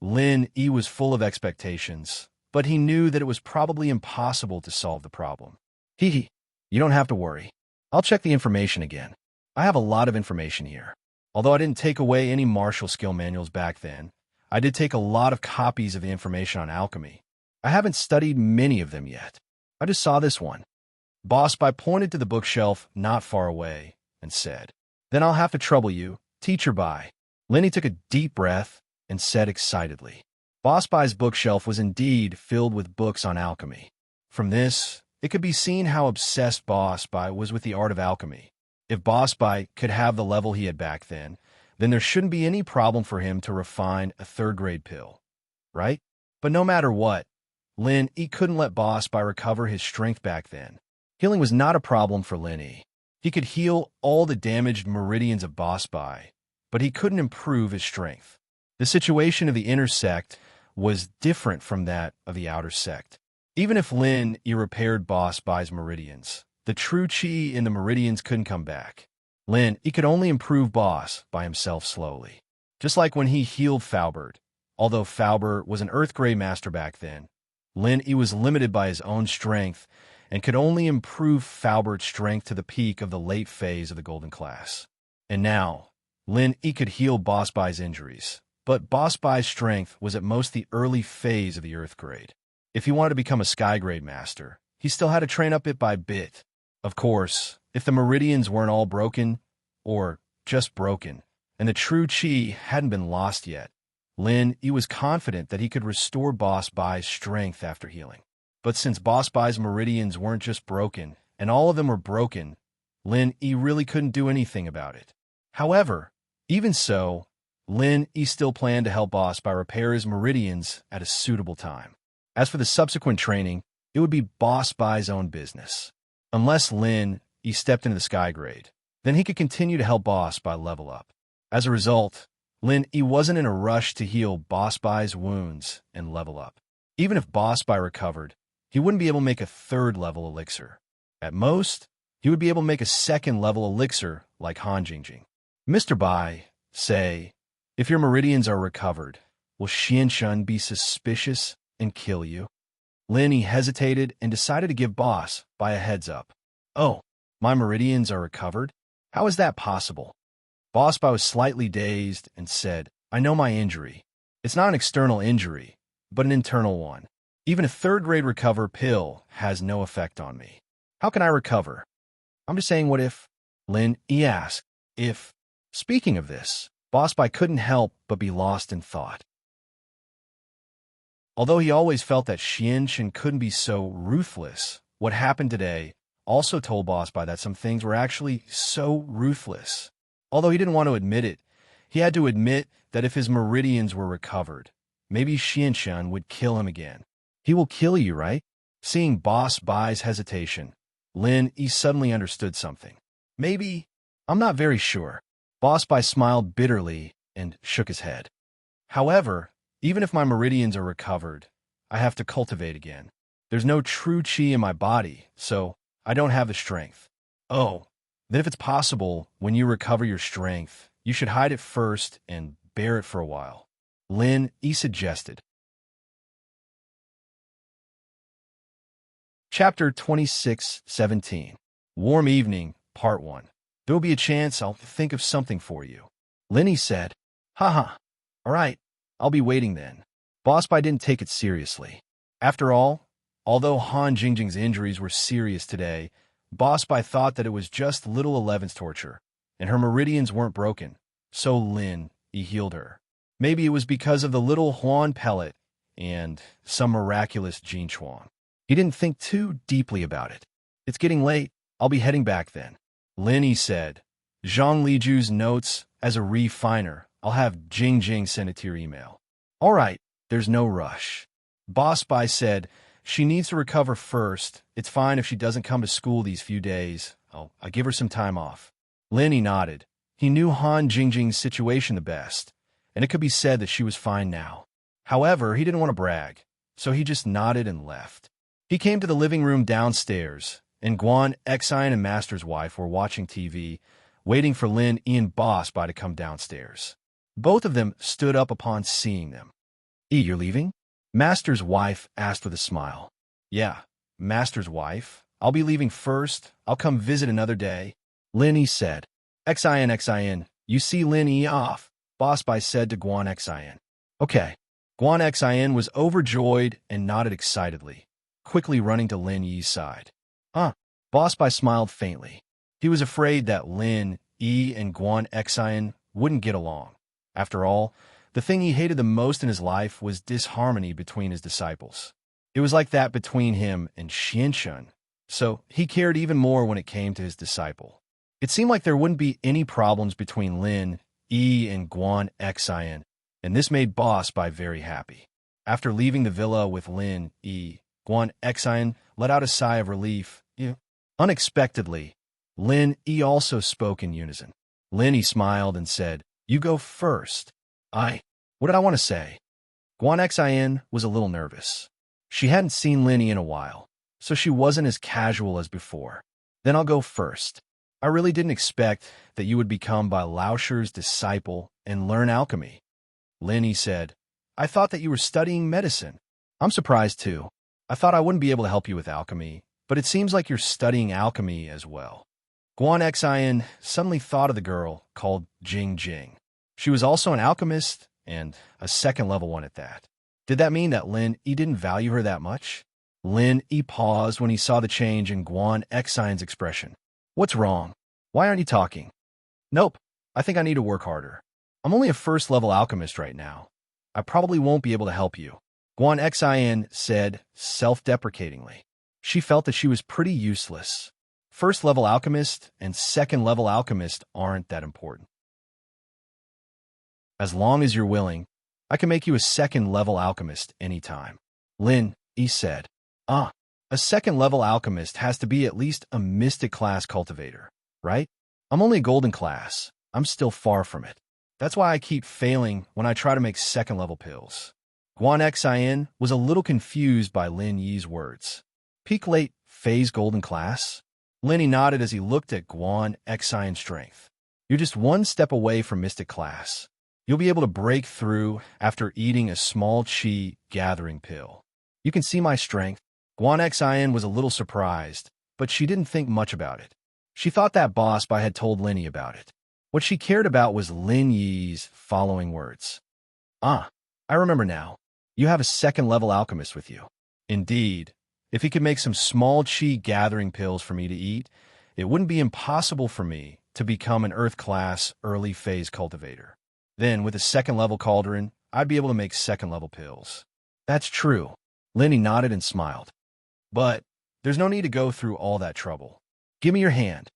Lin E was full of expectations, but he knew that it was probably impossible to solve the problem. Hee, you don't have to worry. I'll check the information again. I have a lot of information here. Although I didn't take away any martial skill manuals back then, I did take a lot of copies of the information on alchemy. I haven't studied many of them yet. I just saw this one. Boss Bai pointed to the bookshelf not far away and said, Then I'll have to trouble you, Teacher Bai. Lenny took a deep breath and said excitedly. Boss Bai's bookshelf was indeed filled with books on alchemy. From this, it could be seen how obsessed Boss Bai was with the art of alchemy. If Boss Bai could have the level he had back then there shouldn't be any problem for him to refine a third-grade pill, right? But no matter what, Lin E couldn't let Boss Bai recover his strength back then. Healing was not a problem for Lin E. He could heal all the damaged meridians of Boss Bai, but he couldn't improve his strength. The situation of the inner sect was different from that of the outer sect. Even if Lin E repaired Boss Bai's meridians, the true chi in the meridians couldn't come back. Lin E could only improve Boss by himself slowly. Just like when he healed Faubert. Although Faubert was an Earth Grey master back then, Lin E was limited by his own strength and could only improve Faubert's strength to the peak of the late phase of the Golden Class. And now, Lin E could heal Boss Bai's injuries, but Boss Bai's strength was at most the early phase of the Earth Grade. If he wanted to become a Sky Grade master, he still had to train up bit by bit. Of course, if the meridians weren't all broken, or just broken, and the true chi hadn't been lost yet, Lin E was confident that he could restore Boss Bai's strength after healing. But since Boss Bai's meridians weren't just broken, and all of them were broken, Lin E really couldn't do anything about it. However, even so, Lin E still planned to help Boss Bai repair his meridians at a suitable time. As for the subsequent training, it would be Boss Bai's own business. Unless Lin E stepped into the Sky Grade, then he could continue to help Boss Bai level up. As a result, Lin E wasn't in a rush to heal Boss Bai's wounds and level up. Even if Boss Bai recovered, he wouldn't be able to make a third-level elixir. At most, he would be able to make a second-level elixir like Han Jingjing. Mr. Bai, say, if your meridians are recovered, will Xianshun be suspicious and kill you? Lin E hesitated and decided to give Boss Bai a heads-up. Oh, my meridians are recovered? How is that possible? Boss Bai was slightly dazed and said, I know my injury. It's not an external injury, but an internal one. Even a third-grade recover pill has no effect on me. How can I recover? I'm just saying what if? Lin E asked. If. Speaking of this, Boss Bai couldn't help but be lost in thought. Although he always felt that Xianshun couldn't be so ruthless, what happened today also told Boss Bai that some things were actually so ruthless. Although he didn't want to admit it, he had to admit that if his meridians were recovered, maybe Xianshun would kill him again. He will kill you, right? Seeing Boss Bai's hesitation, Lin E suddenly understood something. Maybe, I'm not very sure. Boss Bai smiled bitterly and shook his head. However, even if my meridians are recovered, I have to cultivate again. There's no true chi in my body, so I don't have the strength. Oh, then if it's possible, when you recover your strength, you should hide it first and bear it for a while. Lin E suggested. Chapter 26:17. Warm Evening, Part 1. There will be a chance I'll think of something for you. Lin E said, Haha, all right, I'll be waiting then. Boss Bai didn't take it seriously. After all, although Han Jingjing's injuries were serious today, Boss Bai thought that it was just little 11's torture, and her meridians weren't broken, so Lin E healed her. Maybe it was because of the little Huan pellet and some miraculous Jin Chuang. He didn't think too deeply about it. It's getting late, I'll be heading back then. Lin E said, Zhang Liju's notes as a refiner. I'll have Jingjing send it to your email. All right, there's no rush. Boss Bai said, She needs to recover first. It's fine if she doesn't come to school these few days. I'll give her some time off. Lin nodded. He knew Han Jingjing's situation the best, and it could be said that she was fine now. However, he didn't want to brag, so he just nodded and left. He came to the living room downstairs, and Guan Xian and Master's wife were watching TV, waiting for Lin and Boss Bai to come downstairs. Both of them stood up upon seeing them. You're leaving? Master's wife asked with a smile. Yeah, Master's wife. I'll be leaving first. I'll come visit another day. Lin said. Xian, you see Lin off, Boss Bai said to Guan Xian. Okay. Guan Xian was overjoyed and nodded excitedly, quickly running to Lin Yi's side. Boss Bai smiled faintly. He was afraid that Lin Yi and Guan Xian wouldn't get along. After all, the thing he hated the most in his life was disharmony between his disciples. It was like that between him and Xianshun, so he cared even more when it came to his disciple. It seemed like there wouldn't be any problems between Lin Yi and Guan Xian, and this made Boss Bai very happy. After leaving the villa with Lin Yi, Guan Xian let out a sigh of relief. Unexpectedly, Lin Yi also spoke in unison. Lin Yi smiled and said, "You go first." What did I want to say? Guan Xian was a little nervous. She hadn't seen Lin Yi in a while, so she wasn't as casual as before. Then I'll go first. I really didn't expect that you would become Bai Laosher's disciple and learn alchemy. Lin Yi said, I thought that you were studying medicine. I'm surprised too. I thought I wouldn't be able to help you with alchemy, but it seems like you're studying alchemy as well. Guan Xian suddenly thought of the girl called Jing Jing. She was also an alchemist, and a second-level one at that. Did that mean that Lin Yi didn't value her that much? Lin Yi paused when he saw the change in Guan Xian's expression. What's wrong? Why aren't you talking? Nope. I think I need to work harder. I'm only a first-level alchemist right now. I probably won't be able to help you. Guan Xian said self-deprecatingly. She felt that she was pretty useless. First-level alchemist and second-level alchemist aren't that important. As long as you're willing, I can make you a second-level alchemist anytime. Lin Yi said. A second-level alchemist has to be at least a mystic class cultivator, right? I'm only a golden class. I'm still far from it. That's why I keep failing when I try to make second-level pills. Guan Xian was a little confused by Lin Yi's words. Peak late phase golden class? Lin Yi nodded as he looked at Guan Xian's strength. You're just one step away from mystic class. You'll be able to break through after eating a small qi gathering pill. You can see my strength. Guan Xian was a little surprised, but she didn't think much about it. She thought that Boss Bai had told Lin Yi about it. What she cared about was Lin Yi's following words. I remember now. You have a second-level alchemist with you. Indeed, if he could make some small qi gathering pills for me to eat, it wouldn't be impossible for me to become an Earth-class early-phase cultivator. Then, with a second-level cauldron, I'd be able to make second-level pills. That's true. Lin Yi nodded and smiled. But there's no need to go through all that trouble. Give me your hand.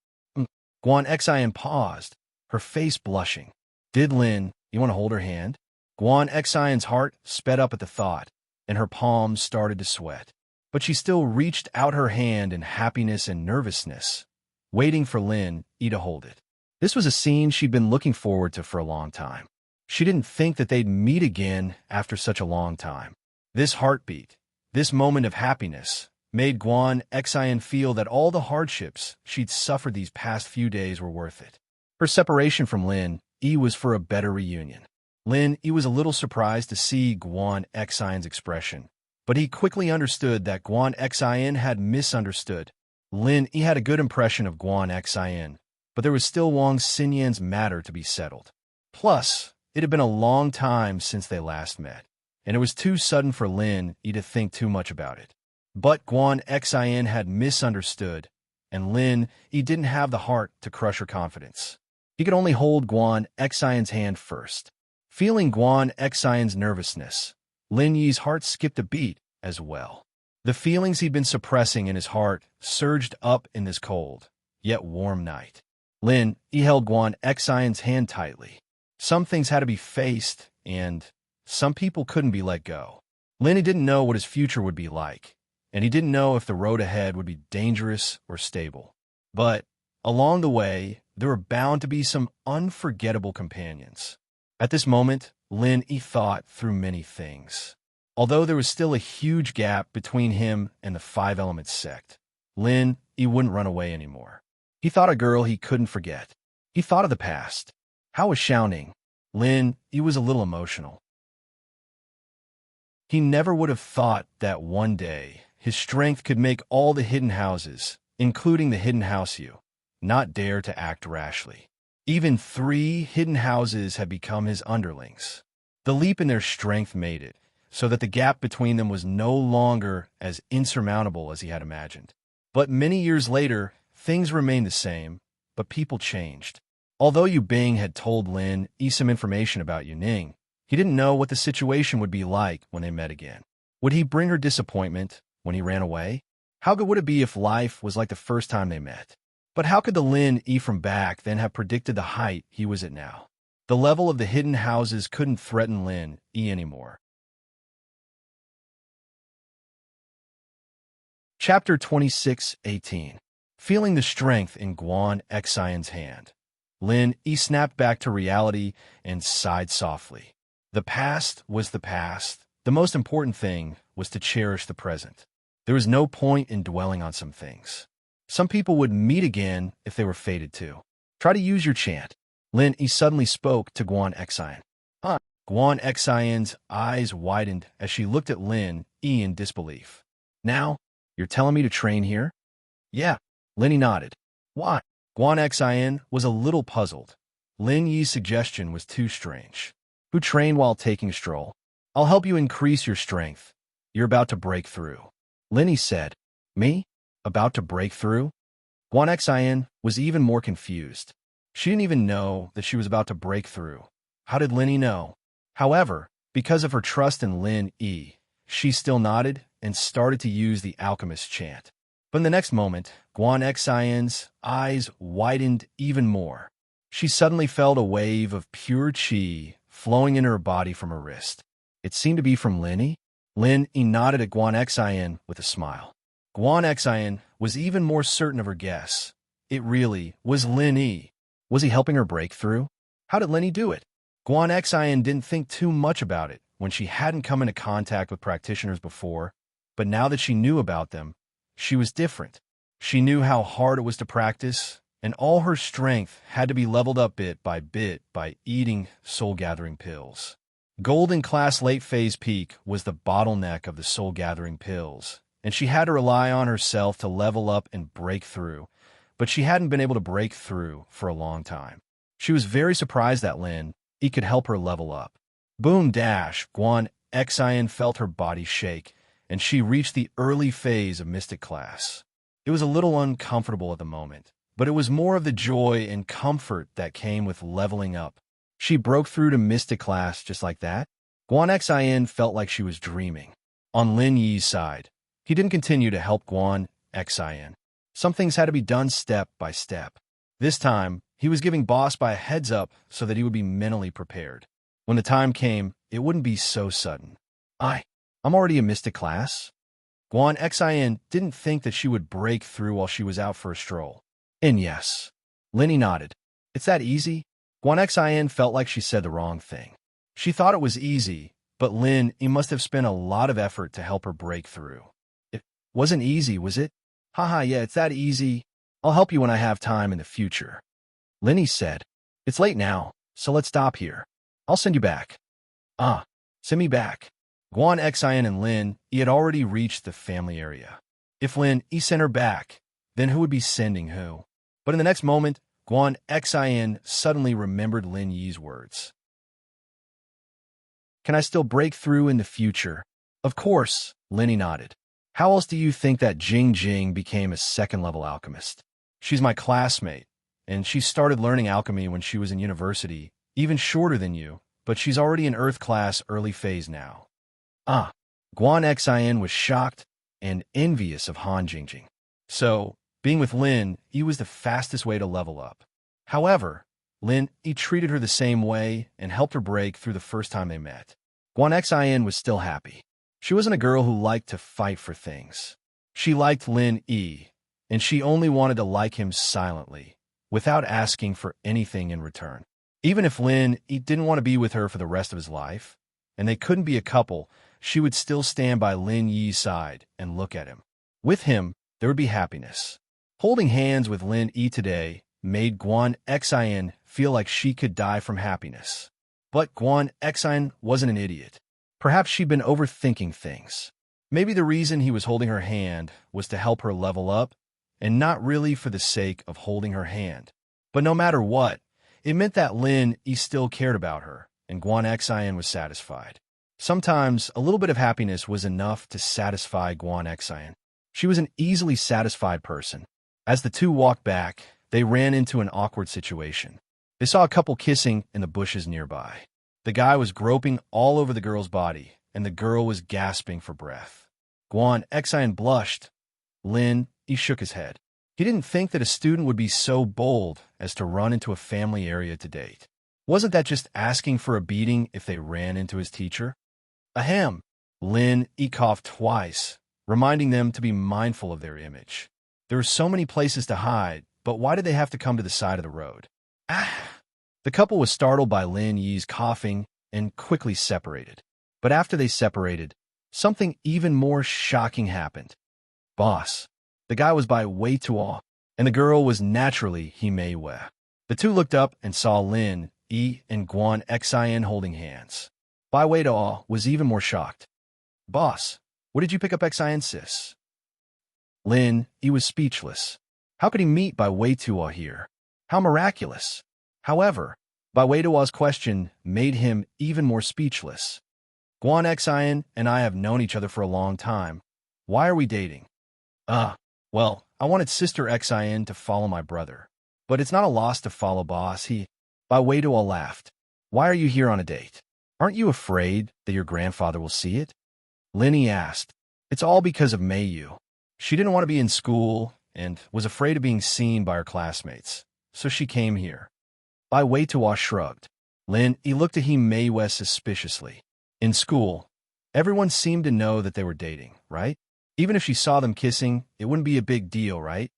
Guan Xian paused, her face blushing. Did Lin, you want to hold her hand? Guan Xian's heart sped up at the thought, and her palms started to sweat. But she still reached out her hand in happiness and nervousness, waiting for Lin Yi to hold it. This was a scene she'd been looking forward to for a long time. She didn't think that they'd meet again after such a long time. This heartbeat, this moment of happiness, made Guan Xian feel that all the hardships she'd suffered these past few days were worth it. Her separation from Lin Yi was for a better reunion. Lin Yi was a little surprised to see Guan Xian's expression, but he quickly understood that Guan Xian had misunderstood. Lin Yi had a good impression of Guan Xian, but there was still Wang Xinyan's matter to be settled. Plus, it had been a long time since they last met, and it was too sudden for Lin Yi to think too much about it. But Guan Xian had misunderstood, and Lin Yi didn't have the heart to crush her confidence. He could only hold Guan Xian's hand first. Feeling Guan Xian's nervousness, Lin Yi's heart skipped a beat as well. The feelings he'd been suppressing in his heart surged up in this cold, yet warm night. Lin Yi held Guan Xian's hand tightly. Some things had to be faced, and some people couldn't be let go. Lin Yi didn't know what his future would be like, and he didn't know if the road ahead would be dangerous or stable. But along the way, there were bound to be some unforgettable companions. At this moment, Lin Yi thought through many things. Although there was still a huge gap between him and the Five Elements sect, Lin Yi wouldn't run away anymore. He thought a girl he couldn't forget. He thought of the past. How was Xiaoning? Lin Yi was a little emotional. He never would have thought that one day his strength could make all the hidden houses, including the hidden house you, not dare to act rashly. Even 3 hidden houses had become his underlings. The leap in their strength made it so that the gap between them was no longer as insurmountable as he had imagined. But many years later, things remained the same, but people changed. Although Yu Bing had told Lin Yi some information about Yu Ning, he didn't know what the situation would be like when they met again. Would he bring her disappointment when he ran away? How good would it be if life was like the first time they met? But how could the Lin Yi from back then have predicted the height he was at now? The level of the hidden houses couldn't threaten Lin Yi anymore. Chapter 26:18. Feeling the strength in Guan Xian's hand, Lin Yi snapped back to reality and sighed softly. The past was the past. The most important thing was to cherish the present. There was no point in dwelling on some things. Some people would meet again if they were fated to. Try to use your chant. Lin Yi suddenly spoke to Guan Xian. Huh? Guan Xian's eyes widened as she looked at Lin Yi in disbelief. Now, you're telling me to train here? Yeah. Lin Yi nodded. Why? Guan Xian was a little puzzled. Lin Yi's suggestion was too strange. Who trained while taking a stroll? I'll help you increase your strength. You're about to break through. Lin Yi said. Me? About to break through? Guan Xian was even more confused. She didn't even know that she was about to break through. How did Lin Yi know? However, because of her trust in Lin Yi, she still nodded and started to use the alchemist chant. But in the next moment, Guan Xian's eyes widened even more. She suddenly felt a wave of pure qi flowing into her body from her wrist. It seemed to be from Lin Yi. Lin Yi nodded at Guan Xian with a smile. Guan Xian was even more certain of her guess. It really was Lin Yi. Was he helping her break through? How did Lin Yi do it? Guan Xian didn't think too much about it when she hadn't come into contact with practitioners before, but now that she knew about them, she was different. She knew how hard it was to practice, and all her strength had to be leveled up bit by eating soul-gathering pills. Golden Class Late Phase Peak was the bottleneck of the soul-gathering pills, and she had to rely on herself to level up and break through, but she hadn't been able to break through for a long time. She was very surprised that Lin Yi could help her level up. Boom dash, Guan Xian felt her body shake, and she reached the early phase of Mystic Class. It was a little uncomfortable at the moment, but it was more of the joy and comfort that came with leveling up. She broke through to Mystic Class just like that. Guan Xian felt like she was dreaming. On Lin Yi's side, he didn't continue to help Guan Xian. Some things had to be done step by step. This time, he was giving Boss Bai a heads up so that he would be mentally prepared. When the time came, it wouldn't be so sudden. I'm already in Mystic Class. Guan Xian didn't think that she would break through while she was out for a stroll. And yes, Lin Yi nodded. It's that easy? Guan Xian felt like she said the wrong thing. She thought it was easy, but Lin Yi must have spent a lot of effort to help her break through. It wasn't easy, was it? Haha, yeah, it's that easy. I'll help you when I have time in the future. Lin Yi said. It's late now, so let's stop here. I'll send you back. Send me back. Guan Xian and Lin Yi had already reached the family area. If Lin Yi sent her back, then who would be sending who? But in the next moment, Guan Xian suddenly remembered Lin Yi's words. Can I still break through in the future? Of course, Lin Yi nodded. How else do you think that Jing Jing became a second-level alchemist? She's my classmate, and she started learning alchemy when she was in university, even shorter than you, but she's already in Earth class early phase now. Guan Xian was shocked and envious of Han Jingjing. So, being with Lin Yi was the fastest way to level up. However, Lin Yi treated her the same way and helped her break through the first time they met. Guan Xian was still happy. She wasn't a girl who liked to fight for things. She liked Lin Yi, and she only wanted to like him silently, without asking for anything in return. Even if Lin Yi didn't want to be with her for the rest of his life, and they couldn't be a couple, she would still stand by Lin Yi's side and look at him. With him, there would be happiness. Holding hands with Lin Yi today made Guan Xian feel like she could die from happiness. But Guan Xian wasn't an idiot. Perhaps she'd been overthinking things. Maybe the reason he was holding her hand was to help her level up, and not really for the sake of holding her hand. But no matter what, it meant that Lin Yi still cared about her, and Guan Xian was satisfied. Sometimes, a little bit of happiness was enough to satisfy Guan Xian. She was an easily satisfied person. As the two walked back, they ran into an awkward situation. They saw a couple kissing in the bushes nearby. The guy was groping all over the girl's body, and the girl was gasping for breath. Guan Xian blushed. Lin Yi shook his head. He didn't think that a student would be so bold as to run into a family area to date. Wasn't that just asking for a beating if they ran into his teacher? Ahem. Lin Yi coughed twice, reminding them to be mindful of their image. There were so many places to hide, but why did they have to come to the side of the road? Ah! The couple was startled by Lin Yi's coughing and quickly separated. But after they separated, something even more shocking happened. Boss. The guy was by Wei Tuo, and the girl was naturally Himei Wei. The two looked up and saw Lin Yi and Guan Xian holding hands. Bai Wei Tuo was even more shocked. Boss, what did you pick up Xian sis? Lin Yi was speechless. How could he meet Bai Wei Tuo here? How miraculous! However, Bai Wei Tuo's question made him even more speechless. Guan Xian and I have known each other for a long time. Why are we dating? Well, I wanted Sister Xian to follow my brother. But it's not a loss to follow boss, Bai Wei Tuo laughed. Why are you here on a date? Aren't you afraid that your grandfather will see it? Lin Yi asked. It's all because of Mei Yu. She didn't want to be in school and was afraid of being seen by her classmates, so she came here. Bai Wei Tuo shrugged. Lin Yi looked at Himei Wei suspiciously. In school, everyone seemed to know that they were dating, right? Even if she saw them kissing, it wouldn't be a big deal, right?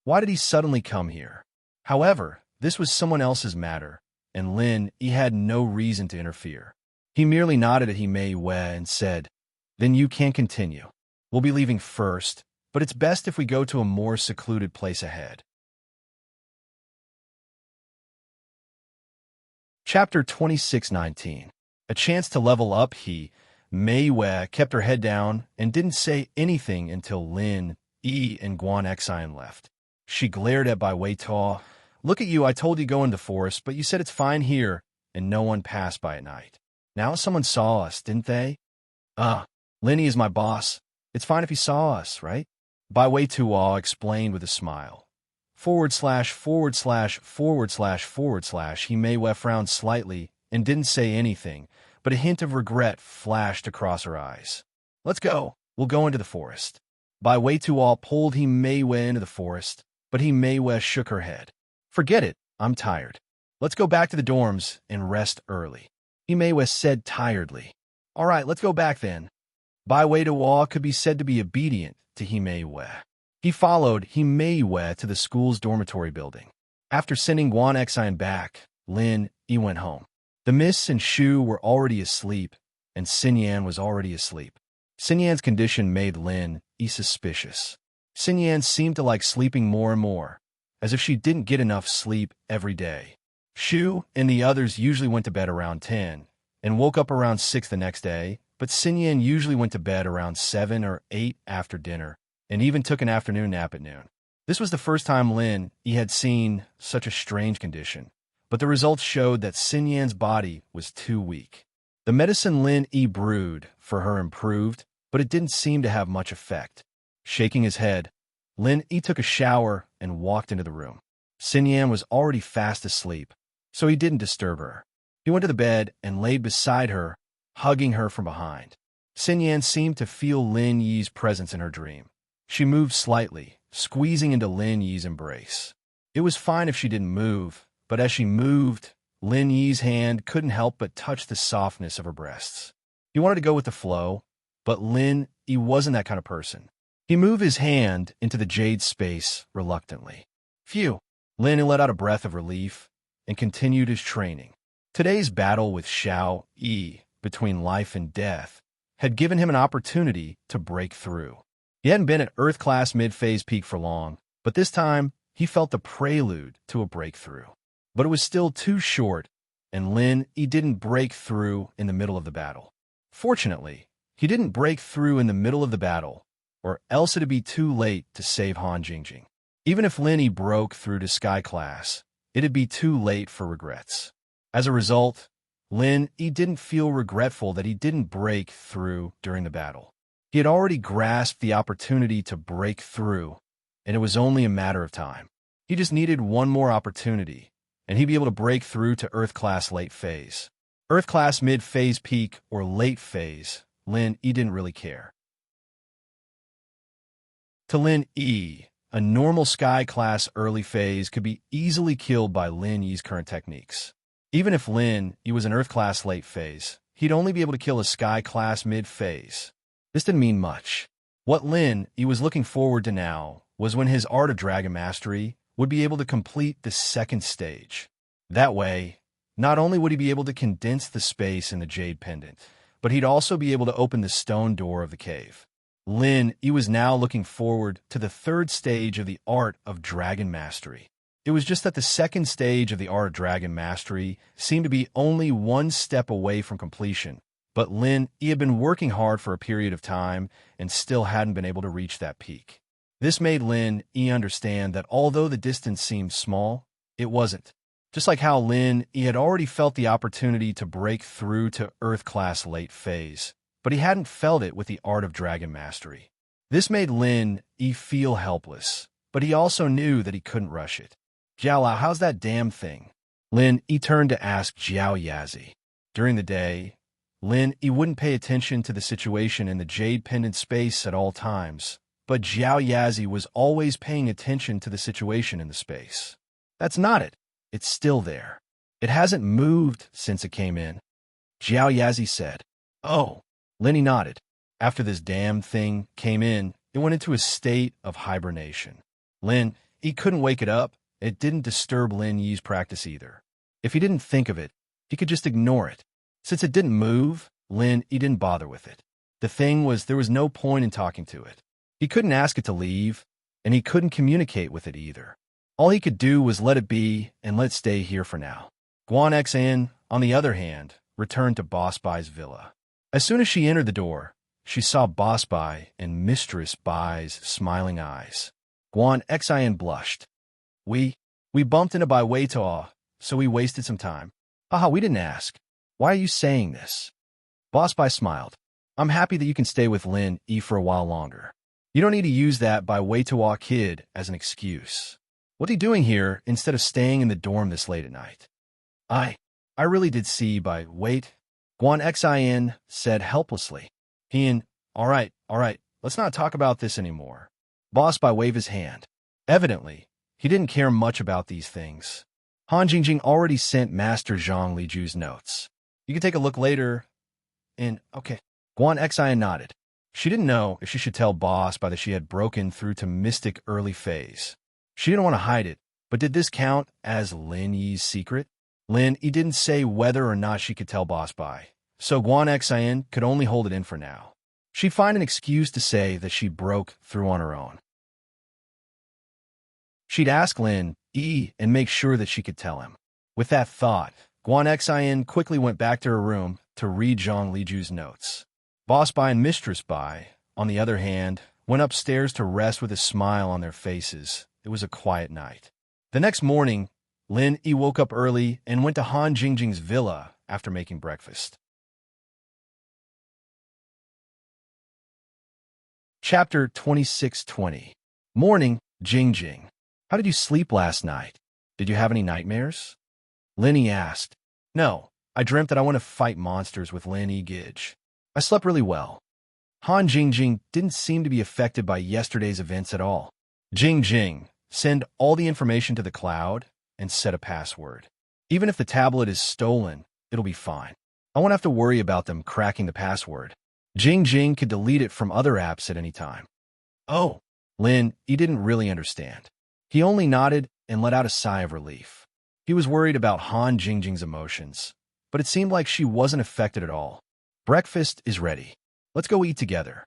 Why did he suddenly come here? However, this was someone else's matter, and Lin Yi had no reason to interfere. He merely nodded at Himei Wei and said, Then you can continue. We'll be leaving first, but it's best if we go to a more secluded place ahead. Chapter 26:19. A chance to level up. Mei Wei kept her head down and didn't say anything until Lin Yi and Guan Xian left. She glared at Bai Wei Tuo. Look at you, I told you go in the forest, but you said it's fine here, and no one passed by at night. Now someone saw us, didn't they? Lin Yi is my boss. It's fine if he saw us, right? Bai Wei Tuo explained with a smile. / Himei Wei frowned slightly and didn't say anything, but a hint of regret flashed across her eyes. Let's go. We'll go into the forest. Bai Wei Tuo pulled Himei Wei into the forest, but Himei Wei shook her head. Forget it. I'm tired. Let's go back to the dorms and rest early. Himei Wei said tiredly. All right, let's go back then. Bai Wei Tuo could be said to be obedient to Himei Wei. He followed Himei Wei to the school's dormitory building. After sending Guan Xian back, Lin Yi went home. The Miss and Shu were already asleep, and Xinyan was already asleep. Xinyan's condition made Lin Yi suspicious. Xinyan seemed to like sleeping more and more, as if she didn't get enough sleep every day. Shu and the others usually went to bed around 10 and woke up around 6 the next day, but Xinyan usually went to bed around 7 or 8 after dinner and even took an afternoon nap at noon. This was the first time Lin Yi had seen such a strange condition, but the results showed that Xinyan's body was too weak. The medicine Lin Yi brewed for her improved, but it didn't seem to have much effect. Shaking his head, Lin Yi took a shower and walked into the room. Xinyan was already fast asleep, so he didn't disturb her. He went to the bed and laid beside her, hugging her from behind. Xinyan seemed to feel Lin Yi's presence in her dream. She moved slightly, squeezing into Lin Yi's embrace. It was fine if she didn't move, but as she moved, Lin Yi's hand couldn't help but touch the softness of her breasts. He wanted to go with the flow, but Lin he wasn't that kind of person. He moved his hand into the jade space reluctantly. Phew. Lin let out a breath of relief and continued his training. Today's battle with Xiao Yi between life and death had given him an opportunity to break through. He hadn't been at Earth-class mid-phase peak for long, but this time he felt the prelude to a breakthrough. But it was still too short, and he didn't break through in the middle of the battle. Fortunately, he didn't break through in the middle of the battle, or else it'd be too late to save Han Jingjing. Even if he broke through to Sky Class, it'd be too late for regrets. As a result, he didn't feel regretful that he didn't break through during the battle. He had already grasped the opportunity to break through, and it was only a matter of time. He just needed one more opportunity, and he'd be able to break through to Earth-class late phase. Earth-class mid-phase peak or late phase, he didn't really care. To a normal Sky-class early phase could be easily killed by Yi's current techniques. Even if he was an Earth-class late phase, he'd only be able to kill a Sky-class mid-phase. This didn't mean much. What he was looking forward to now was when his Art of Dragon Mastery would be able to complete the second stage. That way, not only would he be able to condense the space in the Jade Pendant, but he'd also be able to open the stone door of the cave. He was now looking forward to the third stage of the Art of Dragon Mastery. It was just that the second stage of the Art of Dragon Mastery seemed to be only one step away from completion, but he had been working hard for a period of time and still hadn't been able to reach that peak. This made he understand that although the distance seemed small, it wasn't. Just like how he had already felt the opportunity to break through to Earth-class late phase, but he hadn't felt it with the Art of Dragon Mastery. This made he feel helpless, but he also knew that he couldn't rush it. Jiao, how's that damn thing? He turned to ask Jiao Yazi. During the day, he wouldn't pay attention to the situation in the Jade Pendant space at all times, but Jiao Yazi was always paying attention to the situation in the space. That's not it. It's still there. It hasn't moved since it came in. Jiao Yazi said. Oh. Lenny nodded. After this damn thing came in, it went into a state of hibernation. He couldn't wake it up. It didn't disturb Yi's practice either. If he didn't think of it, he could just ignore it. Since it didn't move, he didn't bother with it. The thing was, there was no point in talking to it. He couldn't ask it to leave, and he couldn't communicate with it either. All he could do was let it be and let it stay here for now. Guan Xan, on the other hand, returned to Boss Bai's villa. As soon as she entered the door, she saw Boss Bai and Mistress Bai's smiling eyes. Guan Xan blushed. We bumped into Bai Weitoa, so we wasted some time. Haha, we didn't ask. Why are you saying this? Boss Bai smiled. I'm happy that you can stay with Yi for a while longer. You don't need to use that Bai Weitoa kid as an excuse. What's he doing here instead of staying in the dorm this late at night? I really did see Bai Wait. Guan Xin said helplessly. All right, let's not talk about this anymore. Boss Bai waved his hand. Evidently, he didn't care much about these things. Han Jingjing already sent Master Zhang Liju's notes. You can take a look later. Okay. Guan Xin nodded. She didn't know if she should tell Boss Bai that she had broken through to Mystic early phase. She didn't want to hide it, but did this count as Yi's secret? He didn't say whether or not she could tell Boss Bai, so Guan Xin could only hold it in for now. She'd find an excuse to say that she broke through on her own. She'd ask Yi and make sure that she could tell him. With that thought, Guan Xin quickly went back to her room to read Zhang Liju's notes. Boss Bai and Mistress Bai, on the other hand, went upstairs to rest with a smile on their faces. It was a quiet night. The next morning, Yi woke up early and went to Han Jingjing's villa after making breakfast. Chapter 2620. Morning, Jingjing. How did you sleep last night? Did you have any nightmares? Yi asked. No, I dreamt that I went to fight monsters with Yi Gidge. I slept really well. Han Jingjing didn't seem to be affected by yesterday's events at all. Jingjing, send all the information to the cloud and set a password. Even if the tablet is stolen, it'll be fine. I won't have to worry about them cracking the password. Jing Jing could delete it from other apps at any time. Oh, Lin, he didn't really understand. He only nodded and let out a sigh of relief. He was worried about Han Jingjing's emotions, but it seemed like she wasn't affected at all. Breakfast is ready. Let's go eat together.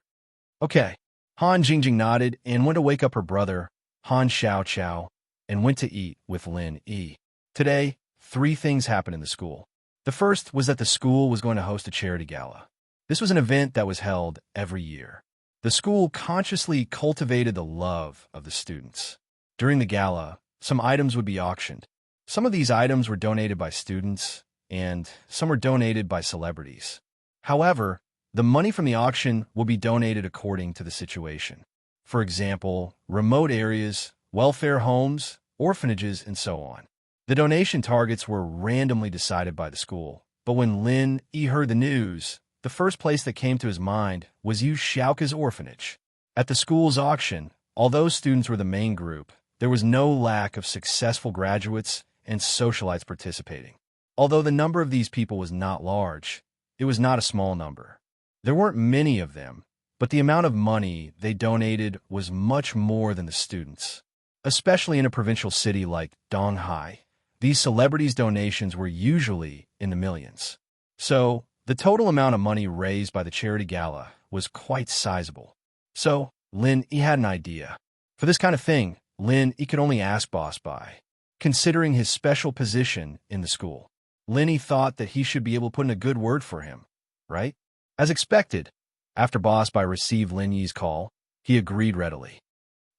Okay. Han Jingjing nodded and went to wake up her brother, Han Xiao Xiao, and went to eat with Lin Yi. Today, 3 things happened in the school. The first was that the school was going to host a charity gala. This was an event that was held every year. The school consciously cultivated the love of the students. During the gala, some items would be auctioned. Some of these items were donated by students, and some were donated by celebrities. However, the money from the auction will be donated according to the situation. For example, remote areas, welfare homes, orphanages, and so on. The donation targets were randomly decided by the school, but when Lin Yi heard the news, the first place that came to his mind was Yu Xiaoka's orphanage. At the school's auction, although students were the main group, there was no lack of successful graduates and socialites participating. Although the number of these people was not large, it was not a small number. There weren't many of them, but the amount of money they donated was much more than the students. Especially in a provincial city like Donghai, these celebrities' donations were usually in the millions. So, the total amount of money raised by the charity gala was quite sizable. So, Lin Yi had an idea. For this kind of thing, Lin Yi could only ask Boss Bai. Considering his special position in the school, Lin Yi thought that he should be able to put in a good word for him, right? As expected, after Boss Bai received Lin Yi's call, he agreed readily.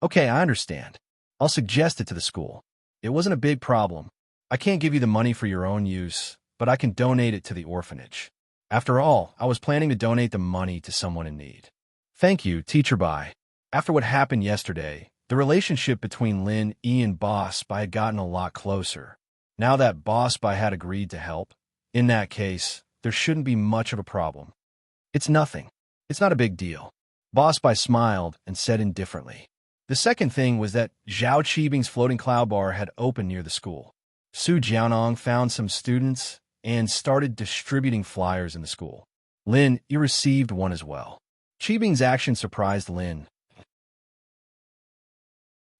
Okay, I understand. I'll suggest it to the school. It wasn't a big problem. I can't give you the money for your own use, but I can donate it to the orphanage. After all, I was planning to donate the money to someone in need. Thank you, Teacher Bai. After what happened yesterday, the relationship between Lin Yi and Boss Bai had gotten a lot closer. Now that Boss Bai had agreed to help, in that case, there shouldn't be much of a problem. It's nothing. It's not a big deal. Boss Bai smiled and said indifferently. The second thing was that Zhao Qibing's floating cloud bar had opened near the school. Su Jianong found some students and started distributing flyers in the school. Lin Yi received one as well. Qibing's action surprised Lin.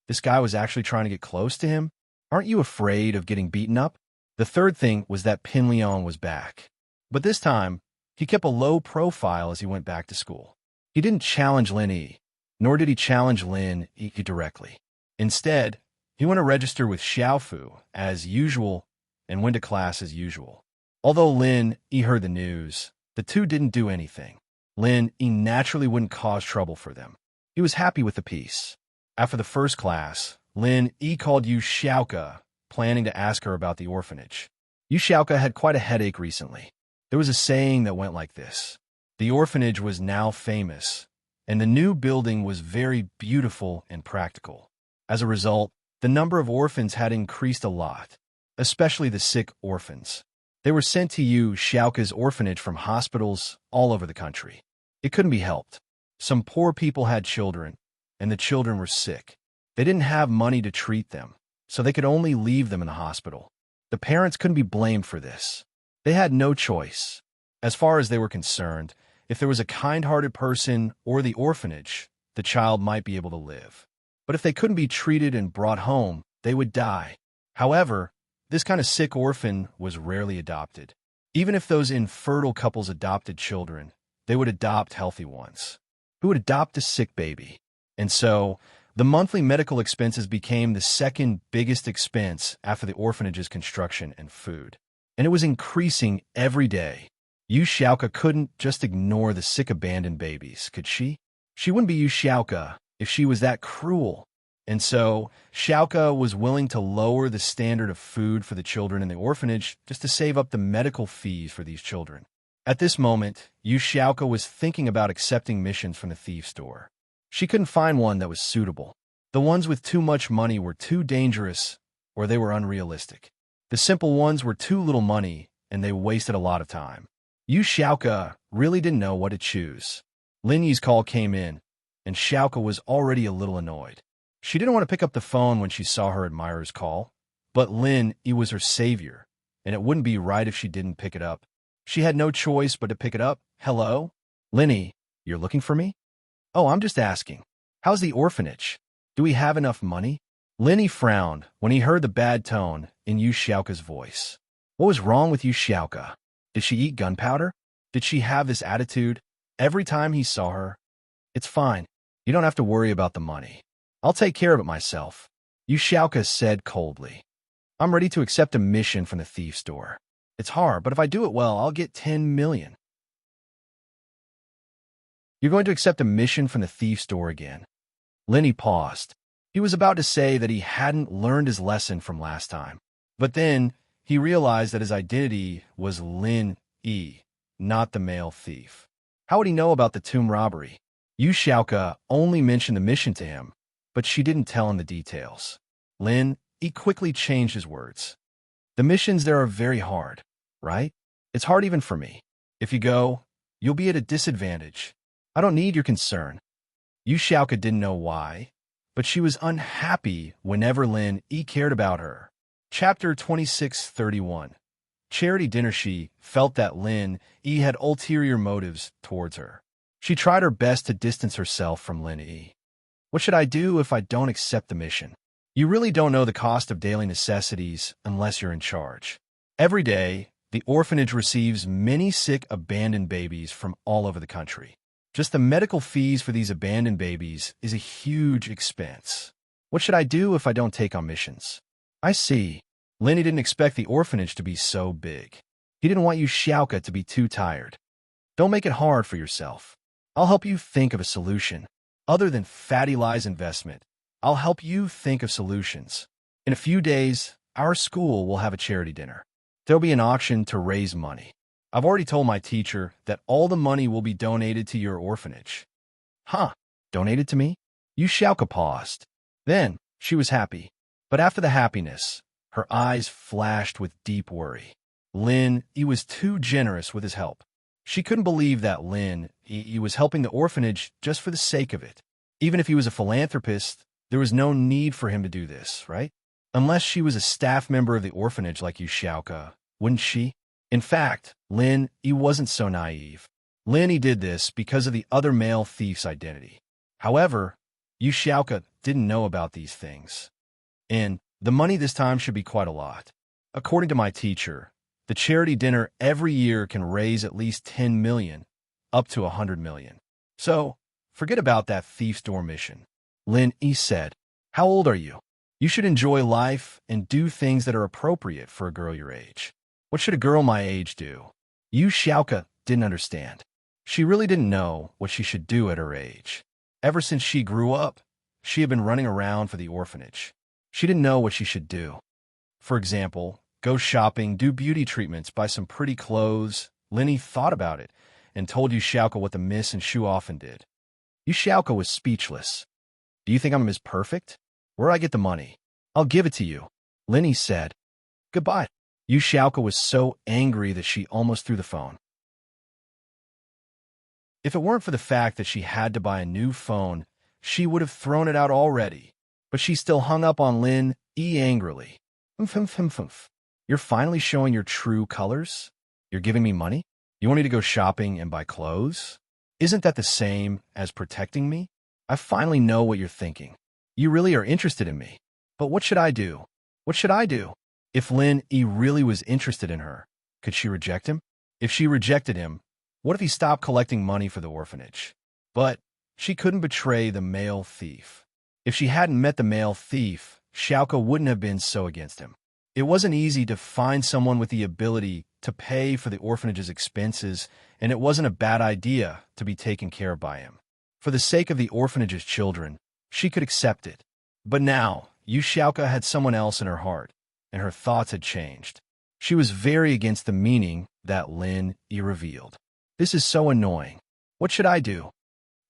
This guy was actually trying to get close to him? Aren't you afraid of getting beaten up? The third thing was that Pin Liang was back. But this time, he kept a low profile as he went back to school. He didn't challenge Lin Yi, nor did he challenge Lin Yi directly. Instead, he went to register with Xiaofu as usual and went to class as usual. Although Lin Yi heard the news, the two didn't do anything. Lin Yi naturally wouldn't cause trouble for them. He was happy with the peace. After the first class, Lin Yi called Yu Xiaoka, planning to ask her about the orphanage. Yu Xiaoka had quite a headache recently. There was a saying that went like this. The orphanage was now famous, and the new building was very beautiful and practical. As a result, the number of orphans had increased a lot, especially the sick orphans. They were sent to Yu Xiaoka's orphanage from hospitals all over the country. It couldn't be helped. Some poor people had children, and the children were sick. They didn't have money to treat them, so they could only leave them in the hospital. The parents couldn't be blamed for this. They had no choice. As far as they were concerned, if there was a kind-hearted person or the orphanage, the child might be able to live. But if they couldn't be treated and brought home, they would die. However, this kind of sick orphan was rarely adopted. Even if those infertile couples adopted children, they would adopt healthy ones. Who would adopt a sick baby? And so, the monthly medical expenses became the second biggest expense after the orphanage's construction and food. And it was increasing every day. Yu Xiaoka couldn't just ignore the sick abandoned babies, could she? She wouldn't be Yu Xiaoka if she was that cruel. And so, Xiaoka was willing to lower the standard of food for the children in the orphanage just to save up the medical fees for these children. At this moment, Yu Xiaoka was thinking about accepting missions from the thief store. She couldn't find one that was suitable. The ones with too much money were too dangerous, or they were unrealistic. The simple ones were too little money, and they wasted a lot of time. Yu Xiaoka really didn't know what to choose. Lin Yi's call came in, and Xiaoka was already a little annoyed. She didn't want to pick up the phone when she saw her admirer's call, but Lin Yi was her savior, and it wouldn't be right if she didn't pick it up. She had no choice but to pick it up. Hello? Lin Yi, You're looking for me? Oh, I'm just asking. How's the orphanage? Do we have enough money? Lenny frowned when he heard the bad tone in Yu Xiaoka's voice. What was wrong with Yu Xiaoka? Did she eat gunpowder? Did she have this attitude every time he saw her? It's fine. You don't have to worry about the money. I'll take care of it myself, Yu Xiaoka said coldly. I'm ready to accept a mission from the thief's door. It's hard, but if I do it well, I'll get 10 million. You're going to accept a mission from the thief's door again. Lenny paused. He was about to say that he hadn't learned his lesson from last time. But then he realized that his identity was Lin Yi, not the male thief. How would he know about the tomb robbery? Yu Xiaoka only mentioned the mission to him, but she didn't tell him the details. Lin Yi quickly changed his words. The missions there are very hard, right? It's hard even for me. If you go, you'll be at a disadvantage. I don't need your concern. Yu Xiaoka didn't know why, but she was unhappy whenever Lin Yi cared about her. Chapter 2631. Charity dinner. She felt that Lin Yi had ulterior motives towards her. She tried her best to distance herself from Lin Yi. What should I do if I don't accept the mission? You really don't know the cost of daily necessities unless you're in charge. Every day, the orphanage receives many sick, abandoned babies from all over the country. Just the medical fees for these abandoned babies is a huge expense. What should I do if I don't take on missions? I see. Lenny didn't expect the orphanage to be so big. He didn't want Yu Xiaoka to be too tired. Don't make it hard for yourself. I'll help you think of a solution. Other than Fatty Lie's investment, I'll help you think of solutions. In a few days, our school will have a charity dinner. There'll be an auction to raise money. I've already told my teacher that all the money will be donated to your orphanage. Huh? Donated to me? Yu Xiaoka paused. Then, she was happy. But after the happiness, her eyes flashed with deep worry. Lin Yi was too generous with his help. She couldn't believe that Lin Yi was helping the orphanage just for the sake of it. Even if he was a philanthropist, there was no need for him to do this, right? Unless she was a staff member of the orphanage like Yu Xiaoka, wouldn't she? In fact, Lin Yi wasn't so naive. Lin Yi did this because of the other male thief's identity. However, Yu Xiaoka didn't know about these things. And the money this time should be quite a lot. According to my teacher, the charity dinner every year can raise at least 10 million, up to 100 million. So, forget about that thief's door mission. Lin Yi said, how old are you? You should enjoy life and do things that are appropriate for a girl your age. What should a girl my age do? Yu Xiaoka didn't understand. She really didn't know what she should do at her age. Ever since she grew up, she had been running around for the orphanage. She didn't know what she should do. For example, go shopping, do beauty treatments, buy some pretty clothes. Lenny thought about it and told Yu Xiaoka what the miss and Shu often did. Yu Xiaoka was speechless. Do you think I'm as perfect? Where do I get the money? I'll give it to you, Lenny said. Goodbye. Yu Xiaoka was so angry that she almost threw the phone. If it weren't for the fact that she had to buy a new phone, she would have thrown it out already. But she still hung up on Lin Yi angrily. You're finally showing your true colors? You're giving me money? You want me to go shopping and buy clothes? Isn't that the same as protecting me? I finally know what you're thinking. You really are interested in me. But what should I do? What should I do? If Lin Yi really was interested in her, could she reject him? If she rejected him, what if he stopped collecting money for the orphanage? But she couldn't betray the male thief. If she hadn't met the male thief, Xiaoka wouldn't have been so against him. It wasn't easy to find someone with the ability to pay for the orphanage's expenses, and it wasn't a bad idea to be taken care of by him. For the sake of the orphanage's children, she could accept it. But now, Yu Xiaoka had someone else in her heart, and her thoughts had changed. She was very against the meaning that Lin Yi revealed. This is so annoying. What should I do?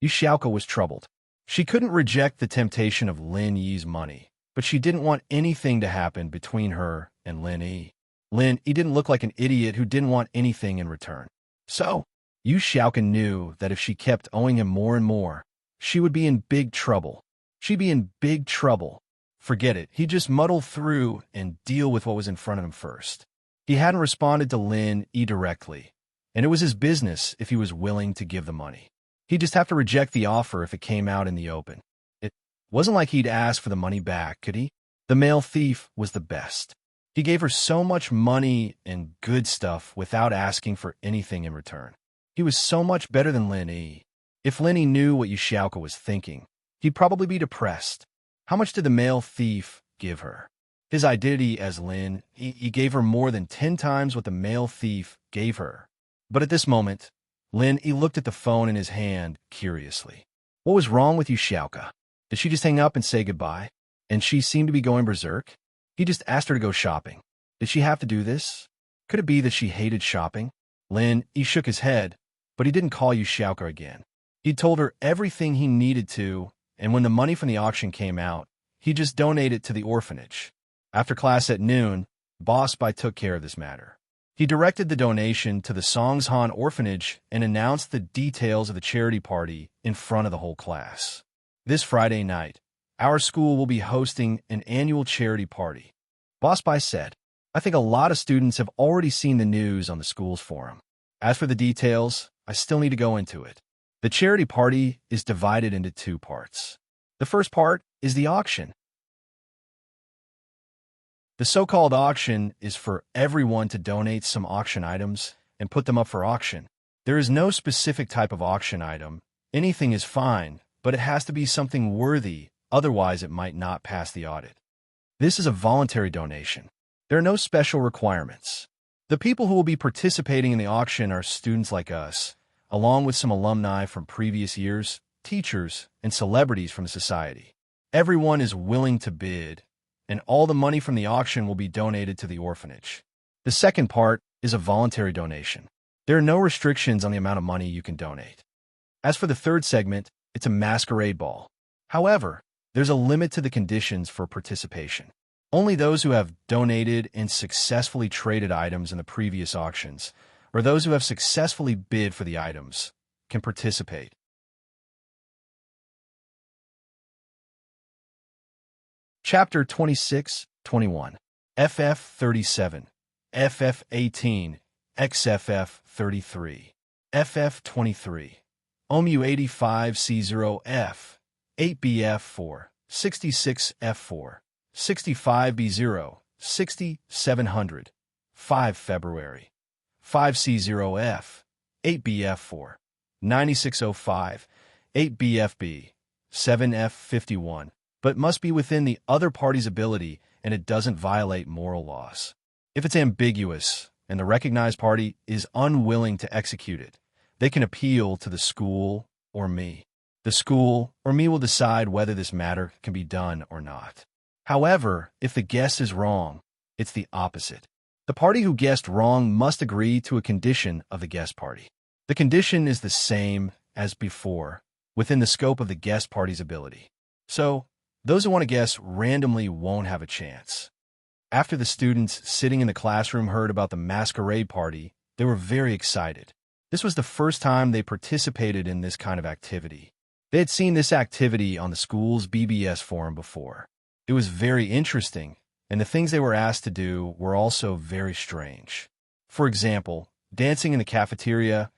Yu Xiaoka was troubled. She couldn't reject the temptation of Lin Yi's money, but she didn't want anything to happen between her and Lin Yi. Lin Yi didn't look like an idiot who didn't want anything in return. So, Yu Xiaoka knew that if she kept owing him more and more, she would be in big trouble. She'd be in big trouble. Forget it. He'd just muddle through and deal with what was in front of him first. He hadn't responded to Lin Yi directly, and it was his business if he was willing to give the money. He'd just have to reject the offer if it came out in the open. It wasn't like he'd ask for the money back, could he? The male thief was the best. He gave her so much money and good stuff without asking for anything in return. He was so much better than Lin Yi. If Lin Yi knew what Yuxiaoka was thinking, he'd probably be depressed. How much did the male thief give her? His identity as Lin, he gave her more than 10 times what the male thief gave her. But at this moment, Lin Yi looked at the phone in his hand curiously. What was wrong with Yuxiaoka? Did she just hang up and say goodbye? And she seemed to be going berserk? He just asked her to go shopping. Did she have to do this? Could it be that she hated shopping? Lin Yi shook his head, but he didn't call Yuxiaoka again. He'd told her everything he needed to, and when the money from the auction came out, he just donated it to the orphanage. After class at noon, Boss Bai took care of this matter. He directed the donation to the Songshan orphanage and announced the details of the charity party in front of the whole class. This Friday night, our school will be hosting an annual charity party. Boss Bai said, I think a lot of students have already seen the news on the school's forum. As for the details, I still need to go into it. The charity party is divided into 2 parts. The first part is the auction. The so-called auction is for everyone to donate some auction items and put them up for auction. There is no specific type of auction item. Anything is fine, but it has to be something worthy, otherwise it might not pass the audit. This is a voluntary donation. There are no special requirements. The people who will be participating in the auction are students like us, along with some alumni from previous years, teachers, and celebrities from the society. Everyone is willing to bid, and all the money from the auction will be donated to the orphanage. The second part is a voluntary donation. There are no restrictions on the amount of money you can donate. As for the third segment, it's a masquerade ball. However, there's a limit to the conditions for participation. Only those who have donated and successfully traded items in the previous auctions, or those who have successfully bid for the items, can participate. Chapter 26-21 FF37 FF18 XFF33 FF23 OMU85C0F 8BF4 66F4 65B0 6700 5 February 5C0F 8BF4 9605 8BFB 7F51, but must be within the other party's ability and it doesn't violate moral laws. If it's ambiguous and the recognized party is unwilling to execute it, they can appeal to the school or me. The school or me will decide whether this matter can be done or not. However, if the guess is wrong, it's the opposite. The party who guessed wrong must agree to a condition of the guest party. The condition is the same as before, within the scope of the guest party's ability. So, those who want to guess randomly won't have a chance. After the students sitting in the classroom heard about the masquerade party, they were very excited. This was the first time they participated in this kind of activity. They had seen this activity on the school's BBS forum before. It was very interesting, and the things they were asked to do were also very strange. For example, dancing in the cafeteria,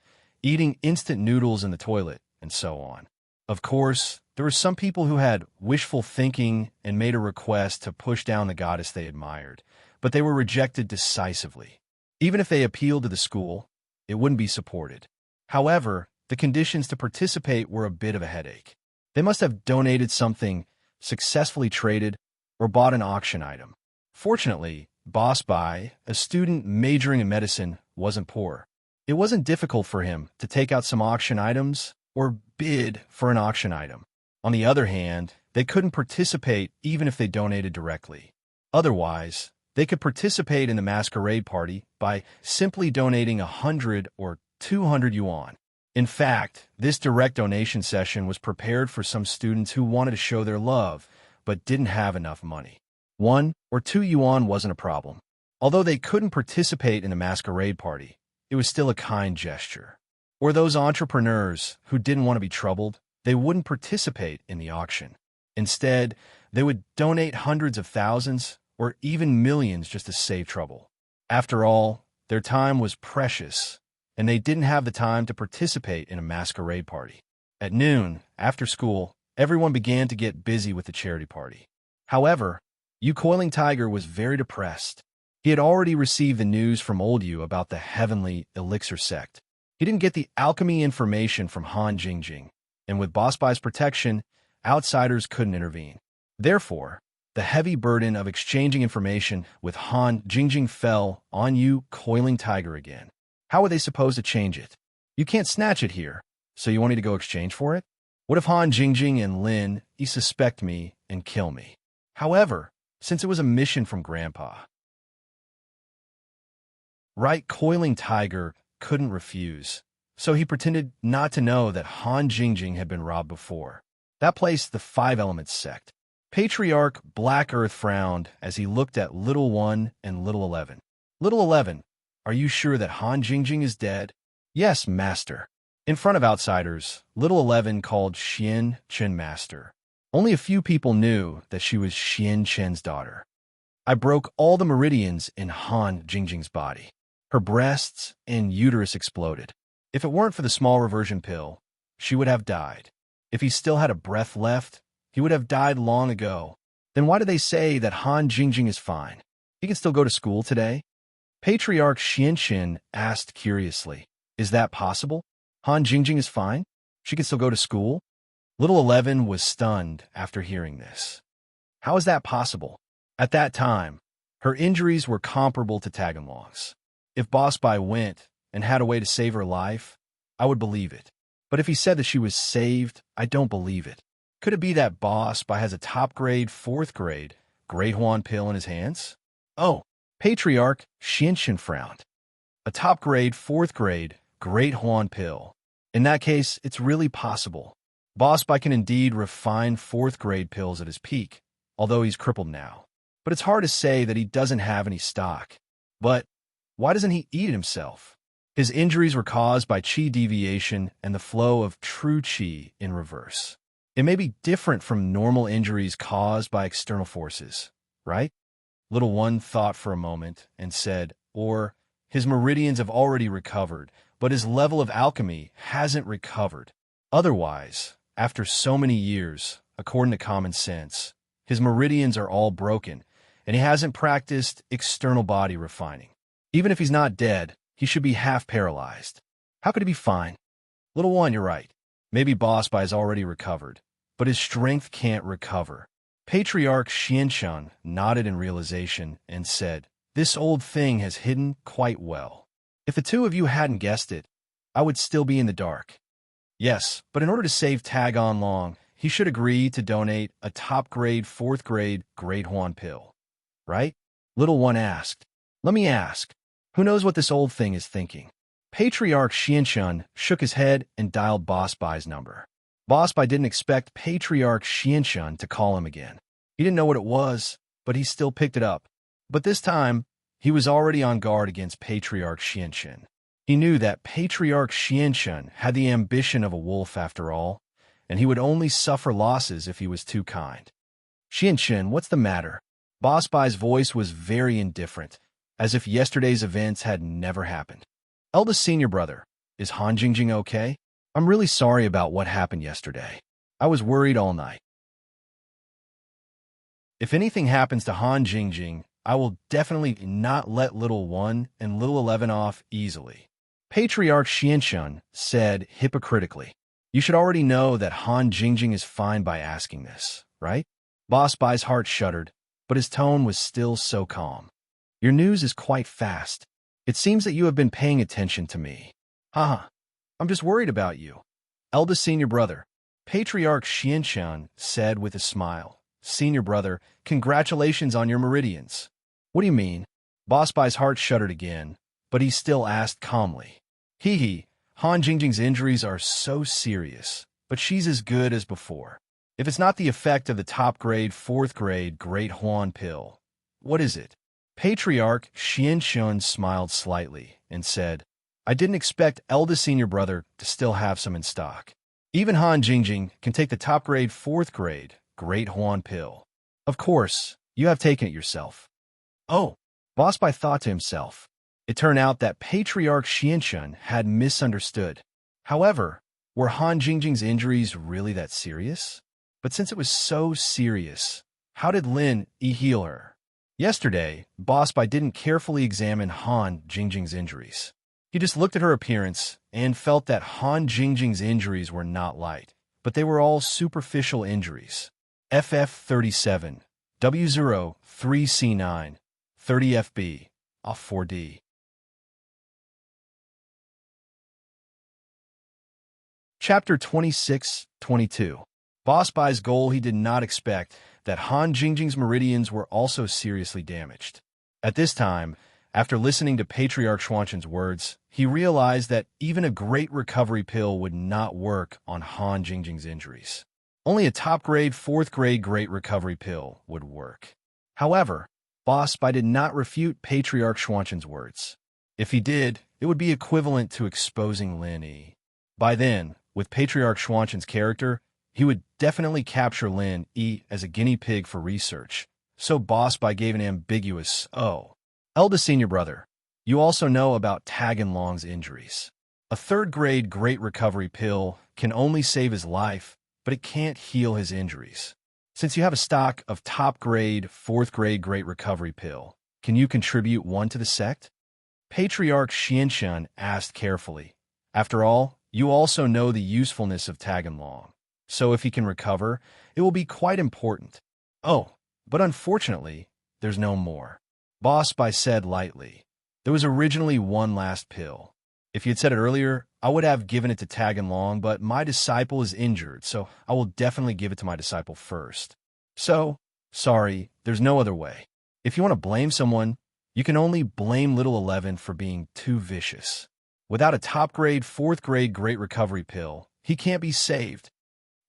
eating instant noodles in the toilet, and so on. Of course, there were some people who had wishful thinking and made a request to push down the goddess they admired, but they were rejected decisively. Even if they appealed to the school, it wouldn't be supported. However, the conditions to participate were a bit of a headache. They must have donated something, successfully traded, or bought an auction item. Fortunately, Boss Bai, a student majoring in medicine, wasn't poor. It wasn't difficult for him to take out some auction items or bid for an auction item. On the other hand, they couldn't participate even if they donated directly. Otherwise, they could participate in the masquerade party by simply donating 100 or 200 yuan. In fact, this direct donation session was prepared for some students who wanted to show their love, but didn't have enough money. 1 or 2 yuan wasn't a problem. Although they couldn't participate in the masquerade party, it was still a kind gesture. Or those entrepreneurs who didn't want to be troubled, they wouldn't participate in the auction. Instead, they would donate hundreds of thousands or even millions just to save trouble. After all, their time was precious, and they didn't have the time to participate in a masquerade party. At noon, after school, everyone began to get busy with the charity party. However, Yu Coiling Tiger was very depressed. He had already received the news from old Yu about the heavenly elixir sect. He didn't get the alchemy information from Han Jingjing, and with Boss Bai's protection, outsiders couldn't intervene. Therefore, the heavy burden of exchanging information with Han Jingjing fell on Yu Coiling Tiger again. How were they supposed to change it? You can't snatch it here, so you want me to go exchange for it? What if Han Jingjing and Lin suspect me and kill me? However, since it was a mission from Grandpa, right, Coiling Tiger couldn't refuse, so he pretended not to know that Han Jingjing had been robbed before. That placed the Five Elements sect. Patriarch Black Earth frowned as he looked at Little One and Little 11. Little 11, are you sure that Han Jingjing is dead? Yes, Master. In front of outsiders, Little 11 called Xian Chen Master. Only a few people knew that she was Xian Chen's daughter. I broke all the meridians in Han Jingjing's body. Her breasts and uterus exploded. If it weren't for the small reversion pill, she would have died. If he still had a breath left, he would have died long ago. Then why do they say that Han Jingjing is fine? He can still go to school today? Patriarch Xianxin asked curiously, is that possible? Han Jingjing is fine? She can still go to school? Little 11 was stunned after hearing this. How is that possible? At that time, her injuries were comparable to Taganlong's. If Boss Bai went and had a way to save her life, I would believe it. But if he said that she was saved, I don't believe it. Could it be that Boss Bai has a top-grade, 4th grade, Great Huan pill in his hands? Oh, Patriarch Xianxin frowned. A top-grade, 4th grade, Great Huan pill. In that case, it's really possible. Boss Bai can indeed refine 4th grade pills at his peak, although he's crippled now. But it's hard to say that he doesn't have any stock. But why doesn't he eat it himself? His injuries were caused by qi deviation and the flow of true qi in reverse. It may be different from normal injuries caused by external forces, right? Little One thought for a moment and said, or his meridians have already recovered, but his level of alchemy hasn't recovered. Otherwise, after so many years, according to common sense, his meridians are all broken, and he hasn't practiced external body refining. Even if he's not dead, he should be half paralyzed. How could he be fine? Little One, you're right. Maybe Boss Bai has already recovered, but his strength can't recover. Patriarch Xianxun nodded in realization and said, this old thing has hidden quite well. If the two of you hadn't guessed it, I would still be in the dark. Yes, but in order to save Tag On Long, he should agree to donate a top-grade, 4th grade Great Huan pill. Right? Little One asked. Let me ask, who knows what this old thing is thinking? Patriarch Xianxun shook his head and dialed Boss Bai's number. Boss Bai didn't expect Patriarch Xianxun to call him again. He didn't know what it was, but he still picked it up. But this time, he was already on guard against Patriarch Xianxun. He knew that Patriarch Xianxun had the ambition of a wolf after all, and he would only suffer losses if he was too kind. Xianxun, what's the matter? Boss Bai's voice was very indifferent, as if yesterday's events had never happened. Eldest senior brother, is Han Jingjing okay? I'm really sorry about what happened yesterday. I was worried all night. If anything happens to Han Jingjing, I will definitely not let Little One and Little 11 off easily. Patriarch Xianxun said hypocritically. You should already know that Han Jingjing is fine by asking this, right? Boss Bai's heart shuddered, but his tone was still so calm. Your news is quite fast. It seems that you have been paying attention to me. Haha, I'm just worried about you. Eldest senior brother, Patriarch Xianxun said with a smile. Senior brother, congratulations on your meridians. What do you mean? Boss Bai's heart shuddered again, but he still asked calmly. Hee, Han Jingjing's injuries are so serious, but she's as good as before. If it's not the effect of the top-grade, 4th grade Great Huan pill, what is it? Patriarch Xianxun smiled slightly and said, I didn't expect eldest senior brother to still have some in stock. Even Han Jingjing can take the top-grade, 4th grade Great Huan pill. Of course, you have taken it yourself. Oh, Boss Bai thought to himself. It turned out that Patriarch Xianxun had misunderstood. However, Were Han Jingjing's injuries really that serious? But since it was so serious, how did Lin Yi heal her? Yesterday, Boss Bai didn't carefully examine Han Jingjing's injuries. He just looked at her appearance and felt that Han Jingjing's injuries were not light, but they were all superficial injuries. FF37, W03C9, 30FB, off 4D. Chapter 26-22. Boss Bai's goal. He did not expect that Han Jingjing's meridians were also seriously damaged. At this time, after listening to Patriarch Xuanzhen's words, he realized that even a great recovery pill would not work on Han Jingjing's injuries. Only a top-grade, 4th-grade great recovery pill would work. However, Boss Bai did not refute Patriarch Xuanzhen's words. If he did, it would be equivalent to exposing Lin Yi. By then, with Patriarch Xuanzhen's character, he would definitely capture Lin Yi as a guinea pig for research, so Boss Bai gave an ambiguous, "Oh, eldest senior brother, you also know about Tag and Long's injuries. A 3rd-grade great recovery pill can only save his life, but it can't heal his injuries. Since you have a stock of top-grade, 4th-grade great recovery pill, can you contribute one to the sect?" Patriarch Xianshan asked carefully. After all, you also know the usefulness of Tag and Long. So if he can recover, it will be quite important. "Oh, but unfortunately, there's no more," Boss Bai said lightly. "There was originally one last pill. If you had said it earlier, I would have given it to Tag and Long, but my disciple is injured, so I will definitely give it to my disciple first. So, sorry, there's no other way. If you want to blame someone, you can only blame Little 11 for being too vicious. Without a top-grade, 4th-grade great recovery pill, he can't be saved."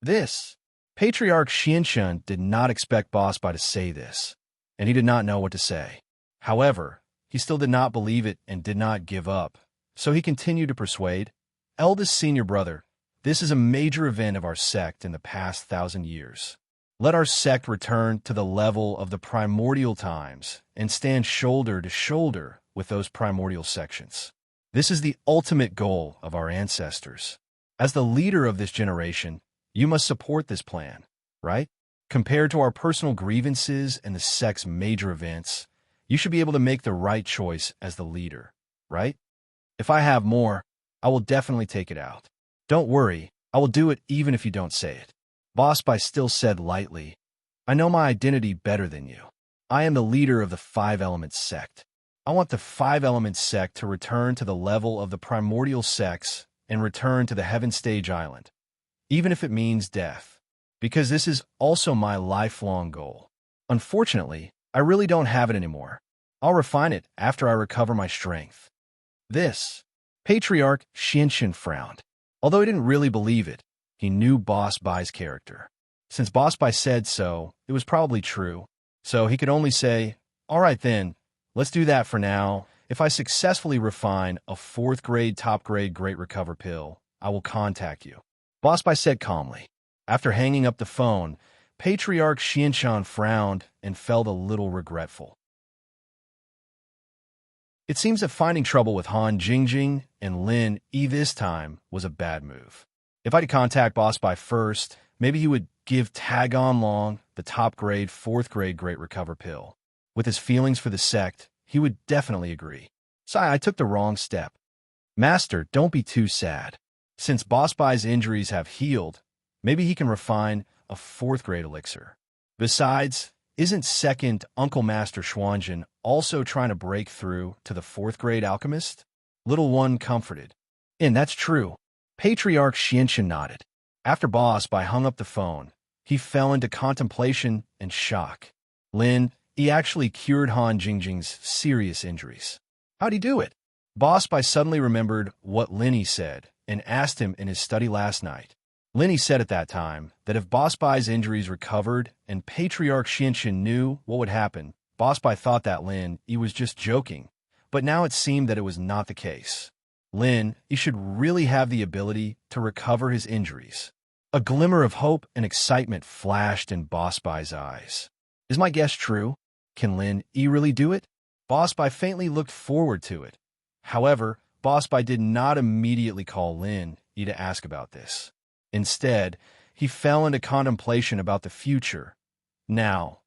This. Patriarch Xianshan did not expect Boss Bai to say this, and he did not know what to say. However, he still did not believe it and did not give up, so he continued to persuade. "Eldest senior brother, this is a major event of our sect in the past 1,000 years. Let our sect return to the level of the primordial times and stand shoulder to shoulder with those primordial sections. This is the ultimate goal of our ancestors. As the leader of this generation, you must support this plan, right? Compared to our personal grievances and the sect's major events, you should be able to make the right choice as the leader, right? If I have more, I will definitely take it out. Don't worry, I will do it even if you don't say it." Boss Bai still said lightly, "I know my identity better than you. I am the leader of the 5 Elements sect. I want the 5 Elements sect to return to the level of the primordial sects and return to the Heaven Stage Island, even if it means death, because this is also my lifelong goal. Unfortunately, I really don't have it anymore. I'll refine it after I recover my strength." This. Patriarch Xianshan frowned. Although he didn't really believe it, he knew Boss Bai's character. Since Boss Bai said so, it was probably true, so he could only say, "All right then, let's do that for now. If I successfully refine a 4th-grade top-grade great recover pill, I will contact you," Boss Bai said calmly. After hanging up the phone, Patriarch Xianshan frowned and felt a little regretful. It seems that finding trouble with Han Jingjing and Lin Yi this time was a bad move. If I could contact Boss Bai first, maybe he would give Tag On Long the top-grade, 4th-grade great recover pill. With his feelings for the sect, he would definitely agree. Sorry, I took the wrong step. Master, don't be too sad. Since Boss Bai's injuries have healed, maybe he can refine a 4th-grade elixir. Besides, isn't second Uncle Master Xuanzhen also trying to break through to the 4th-grade alchemist? Little one comforted. And that's true. Patriarch Xianshan nodded. After Boss Bai hung up the phone, he fell into contemplation and shock. Lin, he actually cured Han Jingjing's serious injuries. How'd he do it? Boss Bai suddenly remembered what Lin Yi said and asked him in his study last night. Lin Yi said at that time that if Boss Bai's injuries recovered and Patriarch Xianshan knew what would happen, Boss Bai thought that Lin Yi was just joking, but now it seemed that it was not the case. Lin Yi should really have the ability to recover his injuries. A glimmer of hope and excitement flashed in Boss Bai's eyes. Is my guess true? Can Lin Yi really do it? Boss Bai faintly looked forward to it. However, Boss Bai did not immediately call Lin Yi to ask about this. Instead, he fell into contemplation about the future. Now,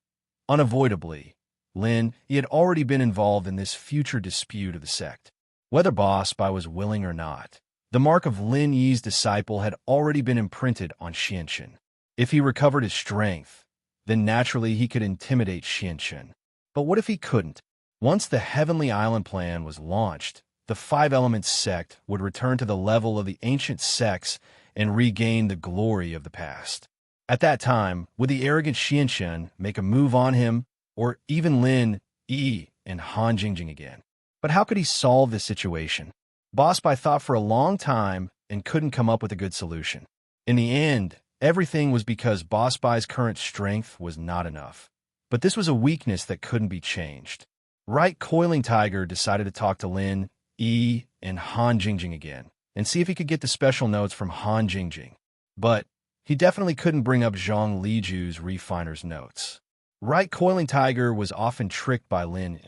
unavoidably, Lin Yi had already been involved in this future dispute of the sect. Whether Boss Bai was willing or not, the mark of Lin Yi's disciple had already been imprinted on Xianxun. If he recovered his strength, then naturally he could intimidate Xianxun. But what if he couldn't? Once the Heavenly Island plan was launched, the Five Elements sect would return to the level of the ancient sects and regain the glory of the past. At that time, would the arrogant Xianxun make a move on him, or even Lin Yi and Han Jingjing again? But how could he solve this situation? Boss Bai thought for a long time and couldn't come up with a good solution. In the end, everything was because Boss Bai's current strength was not enough. But this was a weakness that couldn't be changed. Right Coiling Tiger decided to talk to Lin Yi and Han Jingjing again, and see if he could get the special notes from Han Jingjing. But he definitely couldn't bring up Zhang Liju's refiner's notes. Right Coiling Tiger was often tricked by Lin,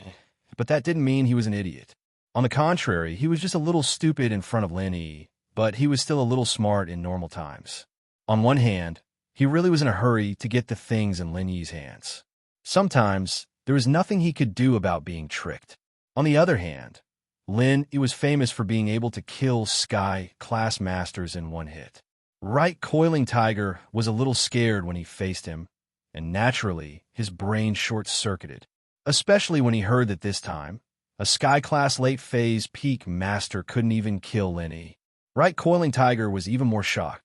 but that didn't mean he was an idiot. On the contrary, he was just a little stupid in front of Lin Yi, but he was still a little smart in normal times. On one hand, he really was in a hurry to get the things in Lin Yi's hands. Sometimes, there was nothing he could do about being tricked. On the other hand, Lin Yi was famous for being able to kill Sky-class masters in one hit. Right Coiling Tiger was a little scared when he faced him, and naturally, his brain short-circuited, especially when he heard that this time, a Sky-class late-phase peak master couldn't even kill Lin Yi. Right Coiling Tiger was even more shocked.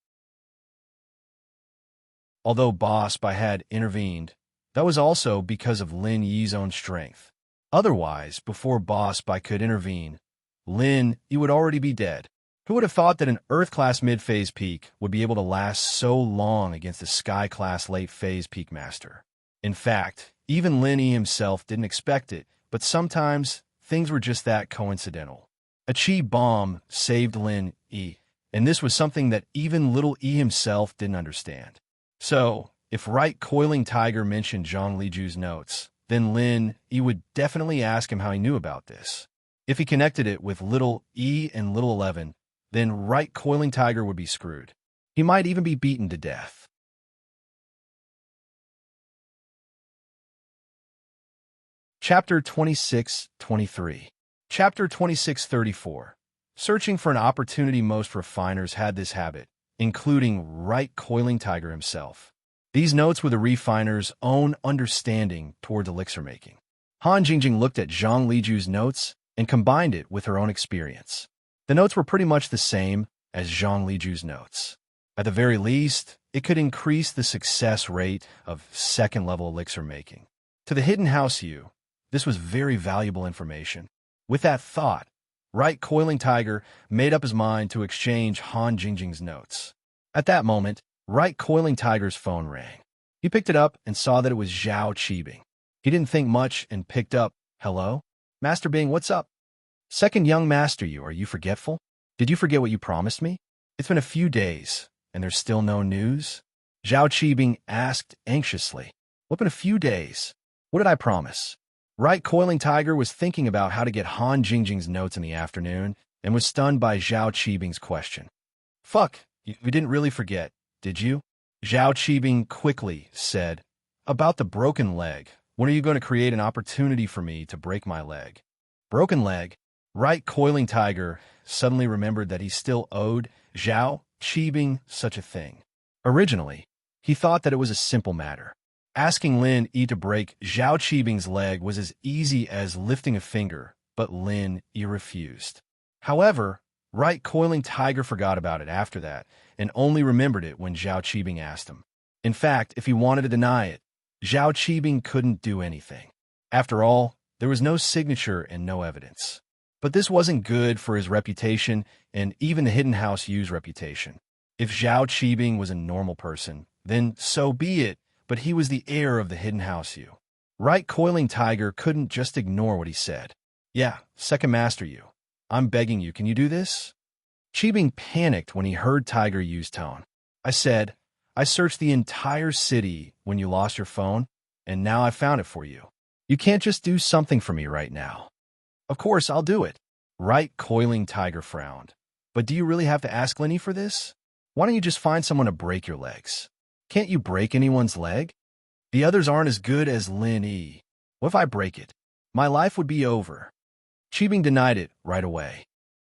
Although Boss Bai had intervened, that was also because of Lin Yi's own strength. Otherwise, before Boss Bai could intervene, Lin Yi would already be dead. Who would have thought that an Earth-class mid-phase peak would be able to last so long against a Sky-class late-phase peak master? In fact, even Lin Yi himself didn't expect it, but sometimes things were just that coincidental. A chi bomb saved Lin Yi, and this was something that even little Yi himself didn't understand. So, if Right Coiling Tiger mentioned Zhang Liju's notes, then Lin Yi would definitely ask him how he knew about this. If he connected it with little E and little 11, then Right Coiling Tiger would be screwed. He might even be beaten to death. Chapter 26-23. Chapter 26-34. Searching for an opportunity. Most refiners had this habit, including Right Coiling Tiger himself. These notes were the refiner's own understanding toward elixir making. Han Jingjing looked at Zhang Liju's notes and combined it with her own experience. The notes were pretty much the same as Zhang Liju's notes. At the very least, it could increase the success rate of second-level elixir making. To the Hidden House Yu, this was very valuable information. With that thought, Right Coiling Tiger made up his mind to exchange Han Jingjing's notes. At that moment, Right Coiling Tiger's phone rang. He picked it up and saw that it was Zhao Qibing. He didn't think much and picked up, "Hello? Master Bing, what's up?" "Second young master Yu, are you forgetful? Did you forget what you promised me? It's been a few days, and there's still no news?" Zhao Qibing asked anxiously. "What been a few days? What did I promise?" Right Coiling Tiger was thinking about how to get Han Jingjing's notes in the afternoon and was stunned by Zhao Qibing's question. "Fuck, you didn't really forget, did you?" Zhao Qibing quickly said, "About the broken leg. When are you going to create an opportunity for me to break my leg?" Broken leg? Right Coiling Tiger suddenly remembered that he still owed Zhao Qibing such a thing. Originally, he thought that it was a simple matter. Asking Lin Yi to break Zhao Qibing's leg was as easy as lifting a finger, but Lin Yi refused. However, Right Coiling Tiger forgot about it after that, and only remembered it when Zhao Qibing asked him. In fact, if he wanted to deny it, Zhao Qibing couldn't do anything. After all, there was no signature and no evidence. But this wasn't good for his reputation and even the Hidden House Yu's reputation. If Zhao Qibing was a normal person, then so be it, but he was the heir of the Hidden House Yu. Right Coiling Tiger couldn't just ignore what he said. "Yeah, Second Master Yu. I'm begging you, can you do this?" Qibing panicked when he heard Tiger Yu's tone. "I said, I searched the entire city when you lost your phone, and now I found it for you. You can't just do something for me right now." "Of course, I'll do it." Right Coiling Tiger frowned. But do you really have to ask Lenny for this? Why don't you just find someone to break your legs? Can't you break anyone's leg? The others aren't as good as Lin E. What if I break it? My life would be over. Cheebing denied it right away.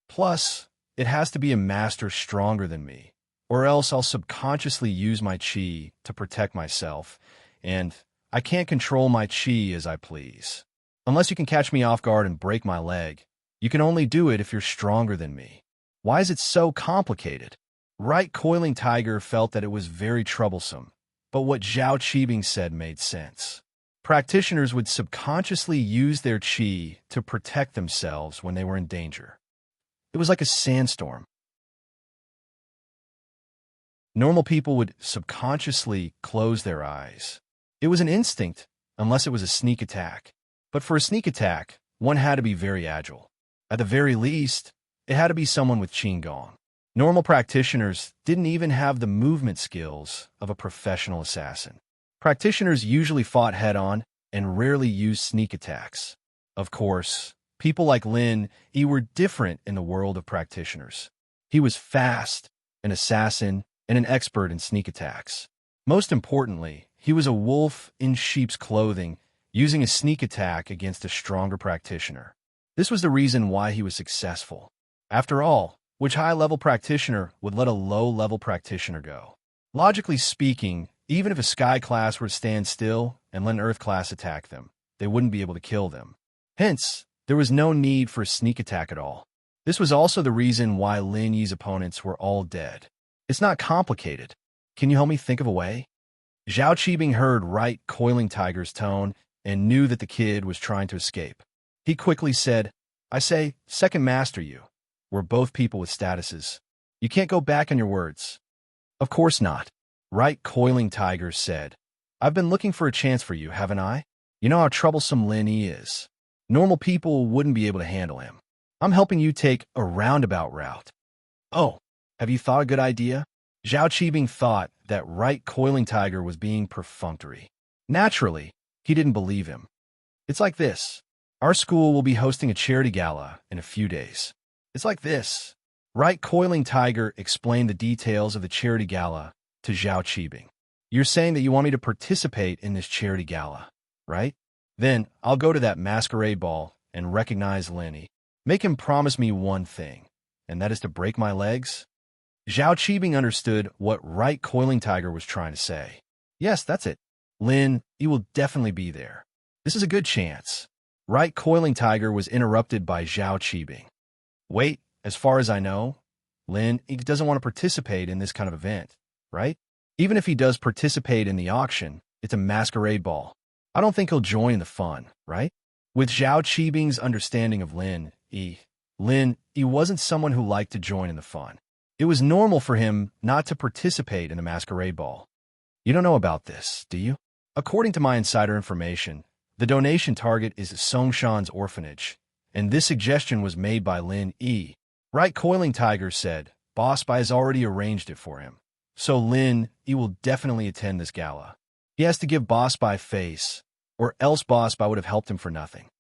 Plus, it has to be a master stronger than me, or else I'll subconsciously use my chi to protect myself, and I can't control my chi as I please. Unless you can catch me off guard and break my leg, you can only do it if you're stronger than me. Why is it so complicated? Right Coiling Tiger felt that it was very troublesome, but what Zhao Qibing said made sense. Practitioners would subconsciously use their chi to protect themselves when they were in danger. It was like a sandstorm. Normal people would subconsciously close their eyes. It was an instinct, unless it was a sneak attack. But for a sneak attack, one had to be very agile. At the very least, it had to be someone with Qigong. Normal practitioners didn't even have the movement skills of a professional assassin. Practitioners usually fought head-on and rarely used sneak attacks. Of course, people like Lin Yi were different in the world of practitioners. He was fast, an assassin, and an expert in sneak attacks. Most importantly, he was a wolf in sheep's clothing, using a sneak attack against a stronger practitioner. This was the reason why he was successful. After all, which high-level practitioner would let a low-level practitioner go? Logically speaking, even if a Sky class were to stand still and let an Earth class attack them, they wouldn't be able to kill them. Hence, there was no need for a sneak attack at all. This was also the reason why Lin Yi's opponents were all dead. It's not complicated. Can you help me think of a way? Zhao Qibing heard Right Coiling Tiger's tone and knew that the kid was trying to escape. He quickly said, I say, second master you. We're both people with statuses. You can't go back on your words. Of course not. Right Coiling Tiger said, I've been looking for a chance for you, haven't I? You know how troublesome Lin Yi is. Normal people wouldn't be able to handle him. I'm helping you take a roundabout route. Oh, have you thought a good idea? Zhao Qibing thought that Right Coiling Tiger was being perfunctory. Naturally, he didn't believe him. It's like this. Our school will be hosting a charity gala in a few days. It's like this. Right Coiling Tiger explained the details of the charity gala to Zhao Qibing. You're saying that you want me to participate in this charity gala, right? Then I'll go to that masquerade ball and recognize Lenny. Make him promise me one thing, and that is to break my legs. Zhao Qibing understood what Right Coiling Tiger was trying to say. Yes, that's it. Lin, you will definitely be there. This is a good chance. Right Coiling Tiger was interrupted by Zhao Qibing. Wait, as far as I know, Lin, he doesn't want to participate in this kind of event, right? Even if he does participate in the auction, it's a masquerade ball. I don't think he'll join the fun, right? With Zhao Qibing's understanding of Lin Yi wasn't someone who liked to join in the fun. It was normal for him not to participate in the masquerade ball. You don't know about this, do you? According to my insider information, the donation target is Songshan's orphanage, and this suggestion was made by Lin Yi. Right Coiling Tiger said, Boss Bai has already arranged it for him. So Lin Yi will definitely attend this gala. He has to give Boss Bai face, or else Boss Bai would have helped him for nothing.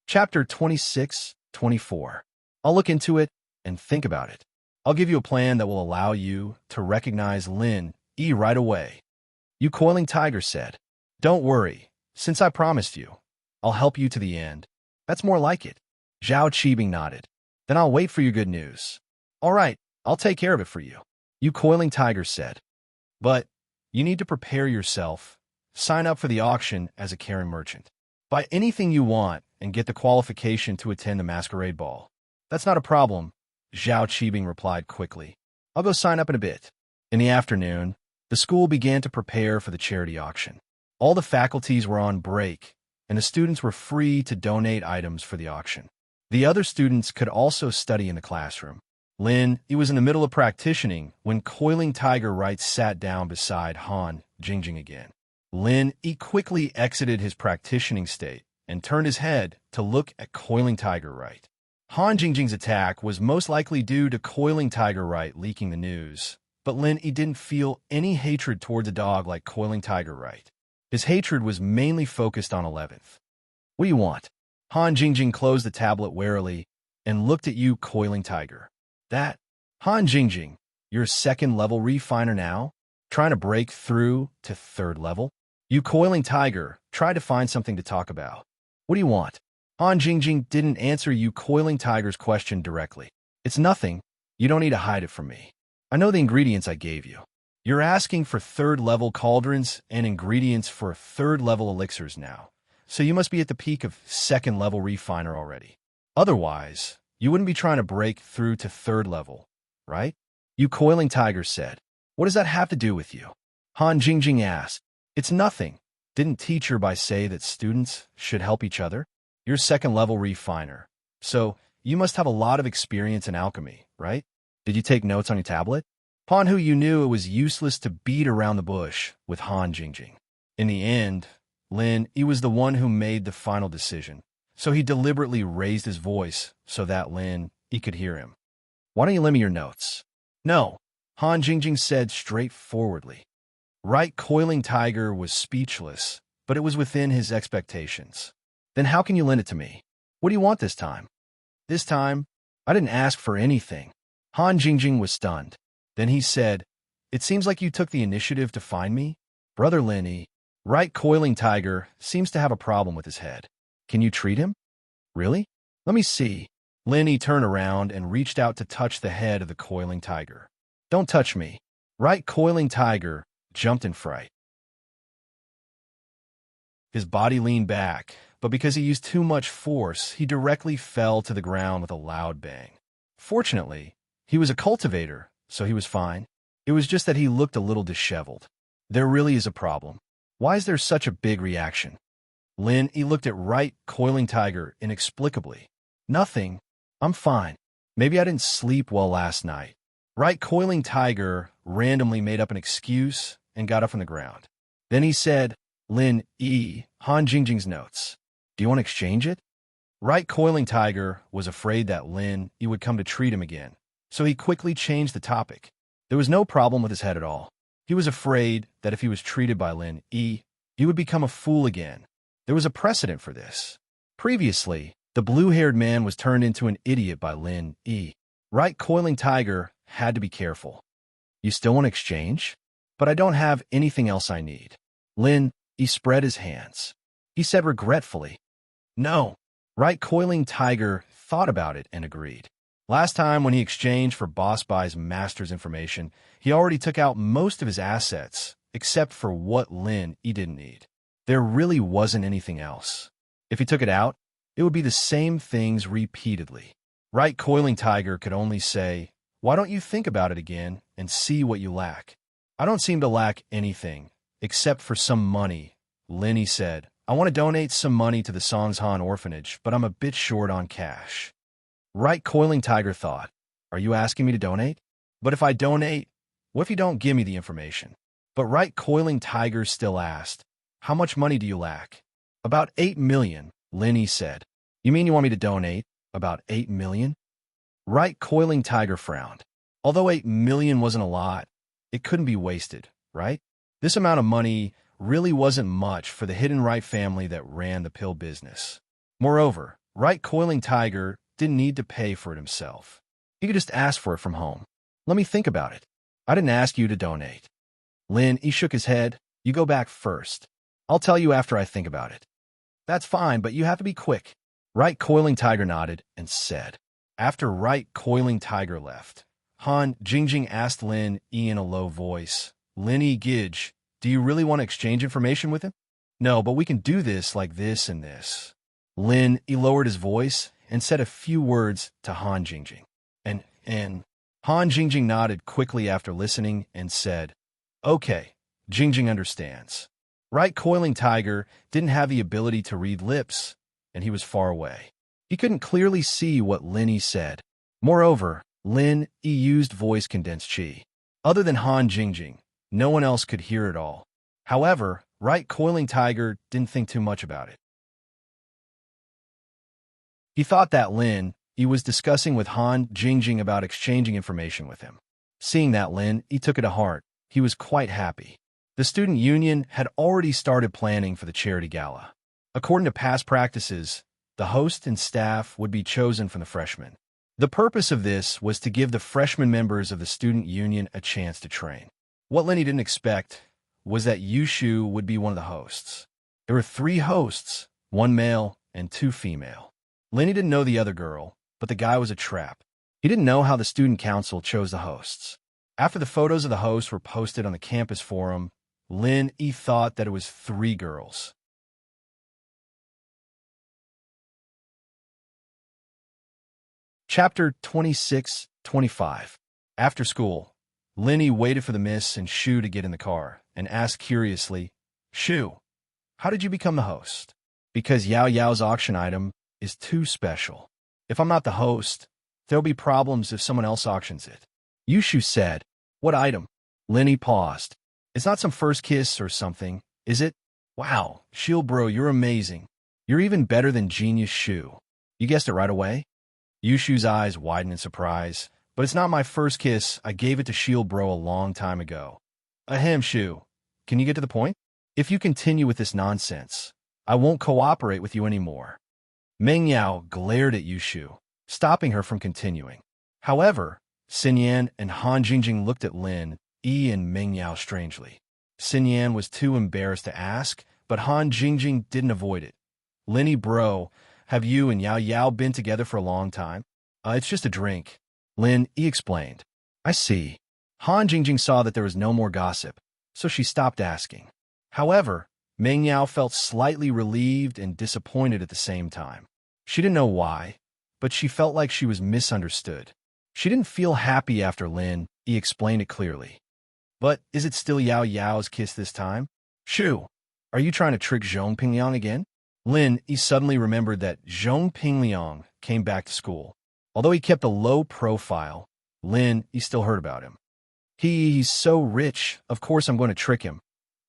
Chapter 26-24. I'll look into it and think about it. I'll give you a plan that will allow you to recognize Lin Yi right away. You Coiling Tiger said, Don't worry, since I promised you, I'll help you to the end. That's more like it. Zhao Qibing nodded. Then I'll wait for your good news. All right, I'll take care of it for you. You Coiling Tiger said. But you need to prepare yourself. Sign up for the auction as a Karen merchant. Buy anything you want and get the qualification to attend the masquerade ball. That's not a problem, Zhao Qibing replied quickly. I'll go sign up in a bit. In the afternoon, the school began to prepare for the charity auction. All the faculties were on break, and the students were free to donate items for the auction. The other students could also study in the classroom. Lin, he was in the middle of practicing when Coiling Tiger Right sat down beside Han Jingjing again. Lin, he quickly exited his practicing state and turned his head to look at Coiling Tiger Right. Han Jingjing's attack was most likely due to Coiling Tiger Right leaking the news, but Lin he didn't feel any hatred towards a dog like Coiling Tiger Right. His hatred was mainly focused on 11th. What do you want? Han Jingjing closed the tablet warily and looked at you, coiling tiger. That, Han Jingjing, you're a second-level refiner now? Trying to break through to third level? You coiling tiger tried to find something to talk about. What do you want? Han Jingjing didn't answer you coiling tiger's question directly. It's nothing. You don't need to hide it from me. I know the ingredients I gave you. You're asking for third-level cauldrons and ingredients for third-level elixirs now, so you must be at the peak of second-level refiner already. Otherwise, you wouldn't be trying to break through to third level, right? You coiling tiger said. What does that have to do with you? Han Jingjing asked. It's nothing. Didn't teacher by say that students should help each other? You're second-level refiner, so you must have a lot of experience in alchemy, right? Did you take notes on your tablet? Upon who you knew it was useless to beat around the bush with Han Jingjing. In the end, Lin, he was the one who made the final decision, so he deliberately raised his voice so that Lin, he could hear him. Why don't you lend me your notes? No, Han Jingjing said straightforwardly. Right, coiling tiger was speechless, but it was within his expectations. Then how can you lend it to me? What do you want this time? This time, I didn't ask for anything. Han Jingjing was stunned. Then he said, It seems like you took the initiative to find me? Brother Linny, right coiling tiger seems to have a problem with his head. Can you treat him? Really? Let me see. Linny turned around and reached out to touch the head of the coiling tiger. Don't touch me. Right coiling tiger jumped in fright. His body leaned back, but because he used too much force, he directly fell to the ground with a loud bang. Fortunately, he was a cultivator, so he was fine. It was just that he looked a little disheveled. There really is a problem. Why is there such a big reaction? Lin, he looked at right coiling tiger inexplicably. Nothing. I'm fine. Maybe I didn't sleep well last night. Right coiling tiger randomly made up an excuse and got up from the ground. Then he said, Lin, Han Jingjing's notes. Do you want to exchange it? Right coiling tiger was afraid that Lin, he would come to treat him again, so he quickly changed the topic. There was no problem with his head at all. He was afraid that if he was treated by Lin, he would become a fool again. There was a precedent for this. Previously, the blue-haired man was turned into an idiot by Lin. Right coiling tiger had to be careful. You still want to exchange? But I don't have anything else I need. Lin, he spread his hands. He said regretfully, No. Right coiling tiger thought about it and agreed. Last time when he exchanged for Boss Bai's master's information, he already took out most of his assets, except for what Lin he didn't need. There really wasn't anything else. If he took it out, it would be the same things repeatedly. Right coiling tiger could only say, Why don't you think about it again and see what you lack? I don't seem to lack anything, except for some money, Linny said. I want to donate some money to the Songshan orphanage, but I'm a bit short on cash. Right coiling tiger thought, Are you asking me to donate? But if I donate, what if you don't give me the information? But right coiling tiger still asked, How much money do you lack? About 8 million, Linny said. You mean you want me to donate about 8 million? Right coiling tiger frowned. Although 8 million wasn't a lot, it couldn't be wasted, right? This amount of money really wasn't much for the hidden right family that ran the pill business. Moreover, right coiling tiger didn't need to pay for it himself. He could just ask for it from home. Let me think about it. I didn't ask you to donate. Lin, he shook his head. You go back first. I'll tell you after I think about it. That's fine, but you have to be quick. Right coiling tiger nodded and said. After right coiling tiger left, Han Jingjing asked Lin in a low voice, Linny Gidge, do you really want to exchange information with him? No, but we can do this like this and this. Lin, he lowered his voice and said a few words to Han Jingjing. And Han Jingjing nodded quickly after listening and said, Okay, Jingjing understands. Right coiling tiger didn't have the ability to read lips, and he was far away. He couldn't clearly see what Linny said. Moreover, Lin he used voice condensed chi. Other than Han Jingjing, no one else could hear it all. However, right coiling tiger didn't think too much about it. He thought that Lin he was discussing with Han Jingjing about exchanging information with him. Seeing that Lin he took it to heart, he was quite happy. The student union had already started planning for the charity gala. According to past practices, The host and staff would be chosen from the freshmen. The purpose of this was to give the freshman members of the student union a chance to train. What Lenny didn't expect was that Yushu would be one of the hosts. There were 3 hosts, 1 male and 2 female. Lenny didn't know the other girl, but the guy was a trap. He didn't know how the student council chose the hosts. After the photos of the hosts were posted on the campus forum, Lenny thought that it was 3 girls. Chapter 26-25. After school, Lenny waited for the Miss and Shu to get in the car and asked curiously, "Shu, how did you become the host?" "Because Yao Yao's auction item is too special. If I'm not the host, there'll be problems if someone else auctions it." Yushu said, "What item?" Lenny paused. "It's not some first kiss or something, is it?" "Wow, Shield bro, you're amazing. You're even better than Genius Shu. You guessed it right away?" Yushu's eyes widened in surprise. "But it's not my first kiss. I gave it to Shield bro a long time ago." "Ahem, Shu. Can you get to the point? If you continue with this nonsense, I won't cooperate with you anymore." Meng Yao glared at Yushu, stopping her from continuing. However, Xinyan and Han Jingjing looked at Lin Yi and Meng Yao strangely. Xinyan was too embarrassed to ask, but Han Jingjing didn't avoid it. "Lenny bro, have you and Yao Yao been together for a long time?" It's just a drink," Lin Yi explained. "I see." Han Jingjing saw that there was no more gossip, so she stopped asking. However, Meng Yao felt slightly relieved and disappointed at the same time. She didn't know why, but she felt like she was misunderstood. She didn't feel happy after Lin Yi explained it clearly. "But is it still Yao Yao's kiss this time? Shu, are you trying to trick Zhong Pingliang again?" Lin Yi suddenly remembered that Zhong Pingliang came back to school. Although he kept a low profile, Lin Yi still heard about him. He's so rich, of course I'm going to trick him,"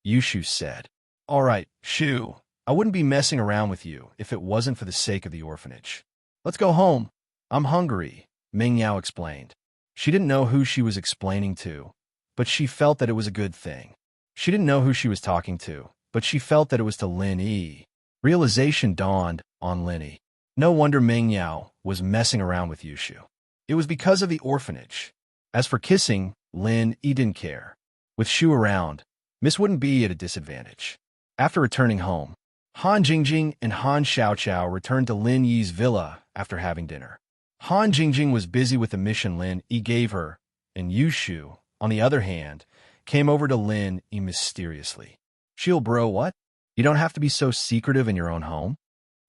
Yushu said. "All right, Shu, I wouldn't be messing around with you if it wasn't for the sake of the orphanage. Let's go home. I'm hungry," Meng Yao explained. She didn't know who she was explaining to, but she felt that it was a good thing. She didn't know who she was talking to, but she felt that it was to Lin Yi. Realization dawned on Lin Yi. No wonder Meng Yao was messing around with Yushu. It was because of the orphanage. As for kissing, Lin Yi didn't care. With Shu around, Miss wouldn't be at a disadvantage. After returning home, Han Jingjing and Han Xiaoqiao returned to Lin Yi's villa after having dinner. Han Jingjing was busy with the mission Lin Yi gave her, and Yushu, on the other hand, came over to Lin Yi mysteriously. "Shield bro, what? You don't have to be so secretive in your own home."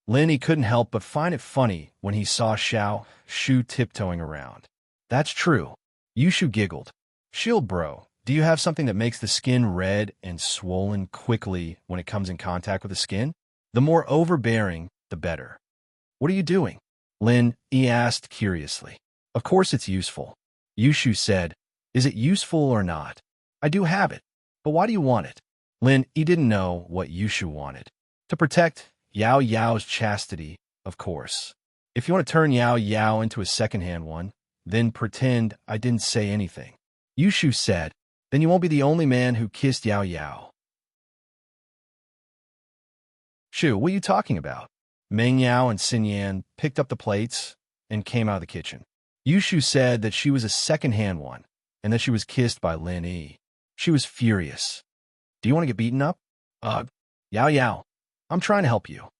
Lin Yi couldn't help but find it funny when he saw Shu tiptoeing around. "That's true." Yushu giggled. "Shield bro, do you have something that makes the skin red and swollen quickly when it comes in contact with the skin? The more overbearing, the better." "What are you doing?" Lin Yi asked curiously. "Of course it's useful." Yushu said. "Is it useful or not?" "I do have it. But why do you want it?" Lin Yi didn't know what Yushu wanted. "To protect Yao Yao's chastity, of course. If you want to turn Yao Yao into a second-hand one, then pretend I didn't say anything." Yushu said. "Then you won't be the only man who kissed Yao Yao." "Shu, what are you talking about?" Meng Yao and Xinyan picked up the plates and came out of the kitchen. Yushu said that she was a second-hand one and that she was kissed by Lin Yi. She was furious. "Do you want to get beaten up?" Yao Yao, I'm trying to help you."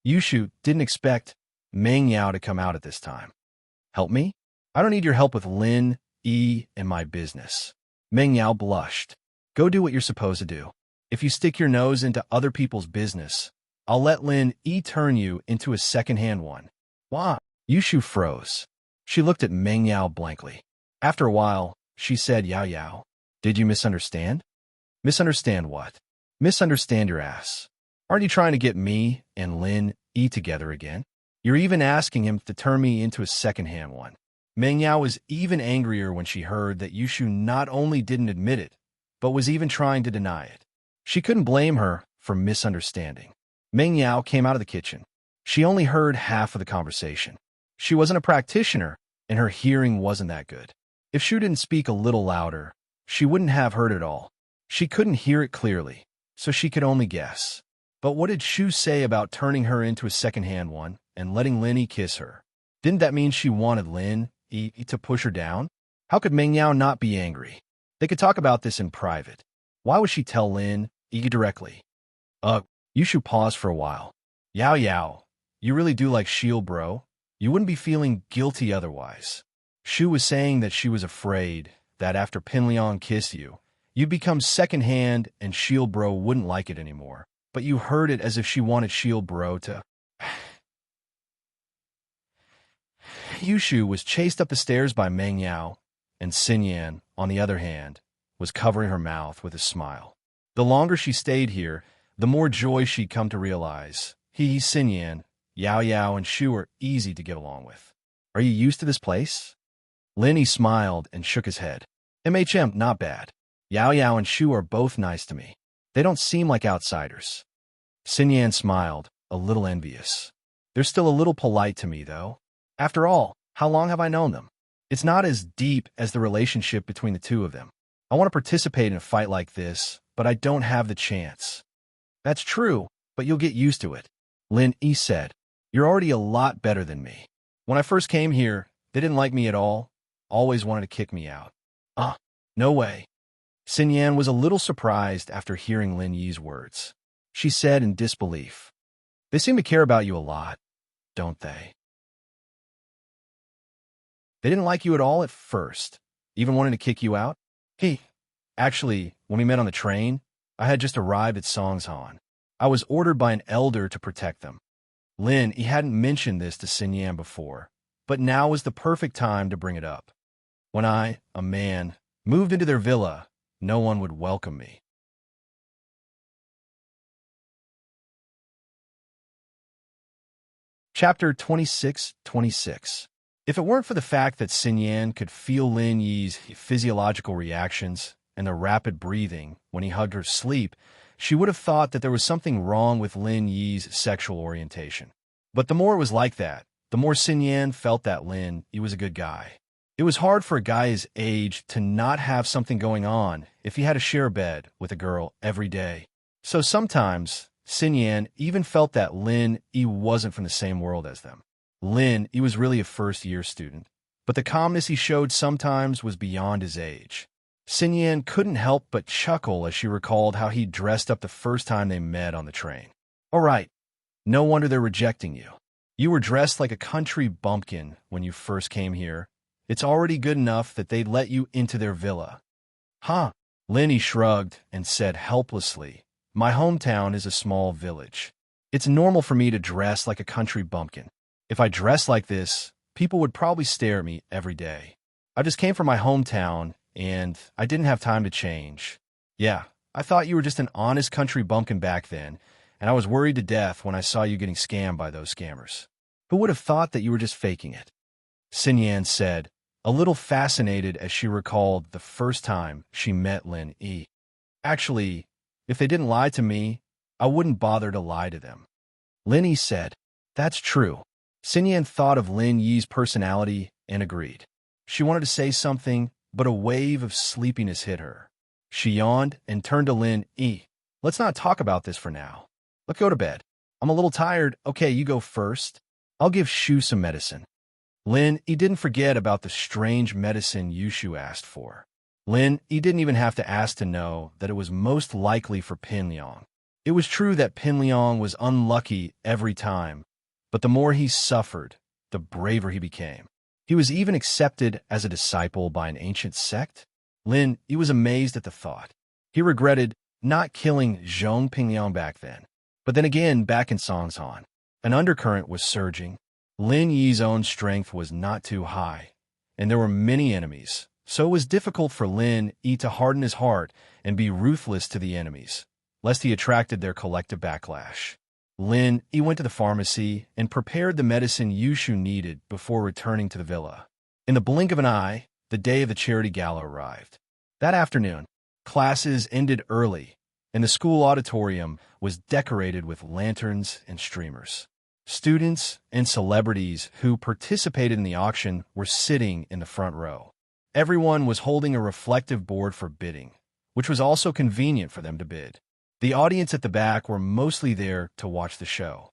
Yushu didn't expect Meng Yao to come out at this time. "Help me? I don't need your help with Lin Yi and my business." Meng Yao blushed. "Go do what you're supposed to do. If you stick your nose into other people's business, I'll let Lin Yi turn you into a second-hand one." "Why?" Yushu froze. She looked at Meng Yao blankly. After a while, she said, "Yao Yao, did you misunderstand?" "Misunderstand what?" "Misunderstand your ass. Aren't you trying to get me and Lin Yi together again? You're even asking him to turn me into a second-hand one." Meng Yao was even angrier when she heard that Yushu not only didn't admit it, but was even trying to deny it. She couldn't blame her for misunderstanding. Meng Yao came out of the kitchen. She only heard half of the conversation. She wasn't a practitioner, and her hearing wasn't that good. If Shu didn't speak a little louder, she wouldn't have heard it all. She couldn't hear it clearly, so she could only guess. But what did Shu say about turning her into a second-hand one and letting Lin Yi kiss her? Didn't that mean she wanted Lin Yi to push her down? How could Meng Yao not be angry? They could talk about this in private. Why would she tell Lin Yi directly? Yushu paused for a while. Yao Yao, you really do like Shield, bro? You wouldn't be feeling guilty otherwise. Shu was saying that she was afraid that after Pinliang kissed you, you'd become second-hand and Shield bro wouldn't like it anymore. But you heard it as if she wanted Shield bro to... Yushu was chased up the stairs by Meng Yao, and Xinyan, on the other hand, was covering her mouth with a smile. The longer she stayed here, the more joy she'd come to realize. Xinyan, Yao Yao, and Shu are easy to get along with. Are you used to this place? Lin Yi smiled and shook his head. Not bad. Yao Yao and Shu are both nice to me. They don't seem like outsiders. Xinyan smiled, a little envious. They're still a little polite to me, though. After all, how long have I known them? It's not as deep as the relationship between the two of them. I want to participate in a fight like this, but I don't have the chance. That's true, but you'll get used to it. Lin Yi said, You're already a lot better than me. When I first came here, they didn't like me at all. Always wanted to kick me out. No way. Xinyan was a little surprised after hearing Lin Yi's words. She said in disbelief, They seem to care about you a lot, don't they? They didn't like you at all at first, even wanting to kick you out? Actually, when we met on the train, I had just arrived at Songshan. I was ordered by an elder to protect them. Lin, he hadn't mentioned this to Xinyan before, but now was the perfect time to bring it up. When I, a man, moved into their villa, no one would welcome me. Chapter 26:26. If it weren't for the fact that Xinyan could feel Lin Yi's physiological reactions and the rapid breathing when he hugged her sleep, she would have thought that there was something wrong with Lin Yi's sexual orientation. But the more it was like that, the more Xinyan felt that Lin Yi was a good guy. It was hard for a guy his age to not have something going on if he had to share a bed with a girl every day. So sometimes, Xinyan even felt that Lin Yi wasn't from the same world as them. Lin Yi was really a first-year student, but the calmness he showed sometimes was beyond his age. Xinyan couldn't help but chuckle as she recalled how he dressed up the first time they met on the train. All right, no wonder they're rejecting you. You were dressed like a country bumpkin when you first came here. It's already good enough that they'd let you into their villa. Lin Yi shrugged and said helplessly, My hometown is a small village. It's normal for me to dress like a country bumpkin. If I dressed like this, people would probably stare at me every day. I just came from my hometown, and I didn't have time to change. Yeah, I thought you were just an honest country bumpkin back then, and I was worried to death when I saw you getting scammed by those scammers. Who would have thought that you were just faking it? Xinyan said, a little fascinated as she recalled the first time she met Lin Yi. Actually, if they didn't lie to me, I wouldn't bother to lie to them. Lin Yi said, That's true. Xinyan thought of Lin Yi's personality and agreed. She wanted to say something, but a wave of sleepiness hit her. She yawned and turned to Lin Yi. Let's not talk about this for now. Let's go to bed. I'm a little tired. Okay, you go first. I'll give Shu some medicine. Lin Yi didn't forget about the strange medicine Yushu asked for. Lin Yi didn't even have to ask to know that it was most likely for Pinliang. It was true that Pinliang was unlucky every time, but the more he suffered, the braver he became. He was even accepted as a disciple by an ancient sect. Lin Yi was amazed at the thought. He regretted not killing Zhong Pinliang back then. But then again, back in Songshan, an undercurrent was surging. Lin Yi's own strength was not too high, and there were many enemies, so it was difficult for Lin Yi to harden his heart and be ruthless to the enemies, lest he attracted their collective backlash. Lin Yi went to the pharmacy and prepared the medicine Yushu needed before returning to the villa. In the blink of an eye, the day of the charity gala arrived. That afternoon, classes ended early, and the school auditorium was decorated with lanterns and streamers. Students and celebrities who participated in the auction were sitting in the front row. Everyone was holding a reflective board for bidding, which was also convenient for them to bid. The audience at the back were mostly there to watch the show.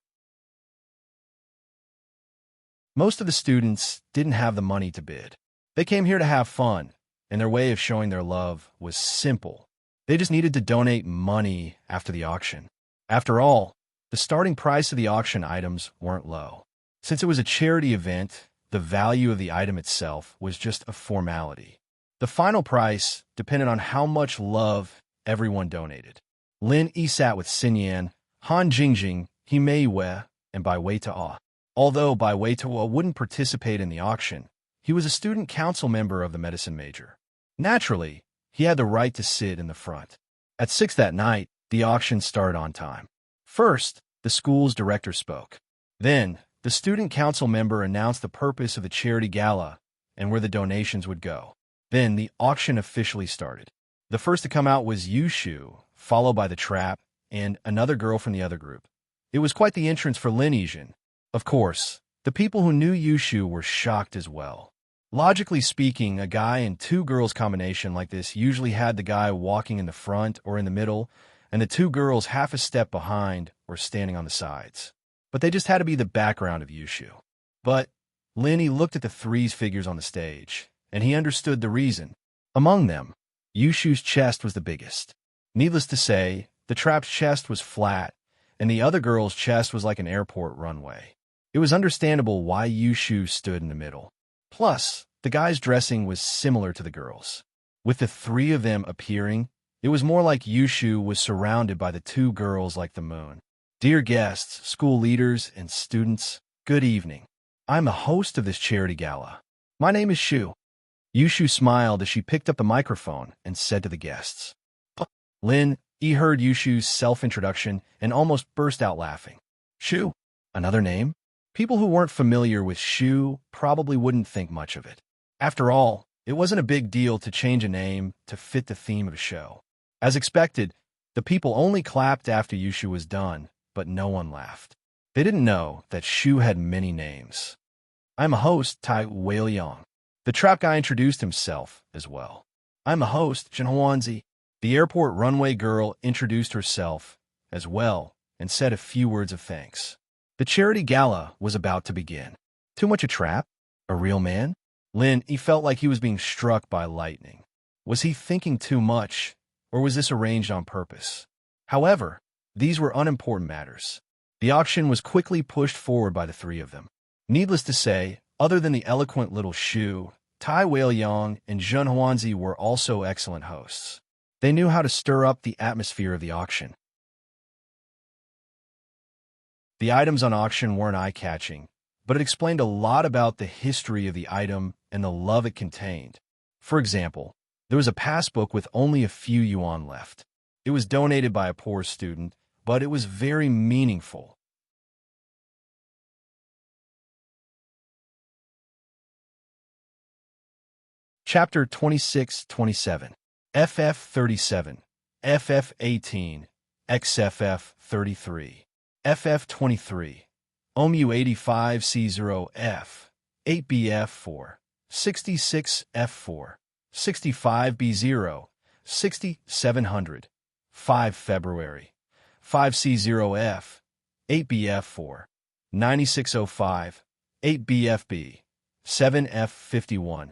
Most of the students didn't have the money to bid. They came here to have fun, and their way of showing their love was simple. They just needed to donate money after the auction. After all, the starting price of the auction items weren't low. Since it was a charity event, the value of the item itself was just a formality. The final price depended on how much love everyone donated. Lin Yi sat with Xinyan, Han Jingjing, He Mei Wei, and Bai Wei Ta'a. Although Bai Wei Ta'a wouldn't participate in the auction, he was a student council member of the medicine major. Naturally, he had the right to sit in the front. At 6 that night, the auction started on time. First, the school's director spoke. Then, the student council member announced the purpose of the charity gala and where the donations would go. Then, the auction officially started. The first to come out was Yushu, followed by the trap and another girl from the other group. It was quite the entrance for Lin Yijin. Of course, the people who knew Yushu were shocked as well. Logically speaking, a guy and two girls combination like this usually had the guy walking in the front or in the middle, and the two girls half a step behind or standing on the sides. But they just had to be the background of Yushu. But Linny looked at the three figures on the stage, and he understood the reason. Among them, Yushu's chest was the biggest. Needless to say, the trap's chest was flat, and the other girl's chest was like an airport runway. It was understandable why Yushu stood in the middle. Plus, the guy's dressing was similar to the girls. With the three of them appearing, it was more like Yushu was surrounded by the two girls like the moon. Dear guests, school leaders, and students, good evening. I'm the host of this charity gala. My name is Shu. Yushu smiled as she picked up the microphone and said to the guests. Lin Yi heard Yushu's self-introduction and almost burst out laughing. Shu? Another name? People who weren't familiar with Shu probably wouldn't think much of it. After all, it wasn't a big deal to change a name to fit the theme of a show. As expected, the people only clapped after Yushu was done, but no one laughed. They didn't know that Shu had many names. I'm a host, Tai Weiliang. The trap guy introduced himself as well. I'm a host, Jinhuanzi. The airport runway girl introduced herself as well and said a few words of thanks. The charity gala was about to begin. Too much a trap? A real man? Lin, he felt like he was being struck by lightning. Was he thinking too much, or was this arranged on purpose? However, these were unimportant matters. The auction was quickly pushed forward by the three of them. Needless to say, other than the eloquent little Shu, Tai Weiliang and Zhen Huanzi were also excellent hosts. They knew how to stir up the atmosphere of the auction. The items on auction weren't eye-catching, but it explained a lot about the history of the item and the love it contained. For example, there was a passbook with only a few yuan left. It was donated by a poor student, but it was very meaningful. Chapter 26-27 FF37, FF18, XFF 33, FF23, OMU85C0F, 8BF4, 66F4, 65B0, 6700, 5 February, 5C0F, 8BF4, 9605, 8BFB, 7F51.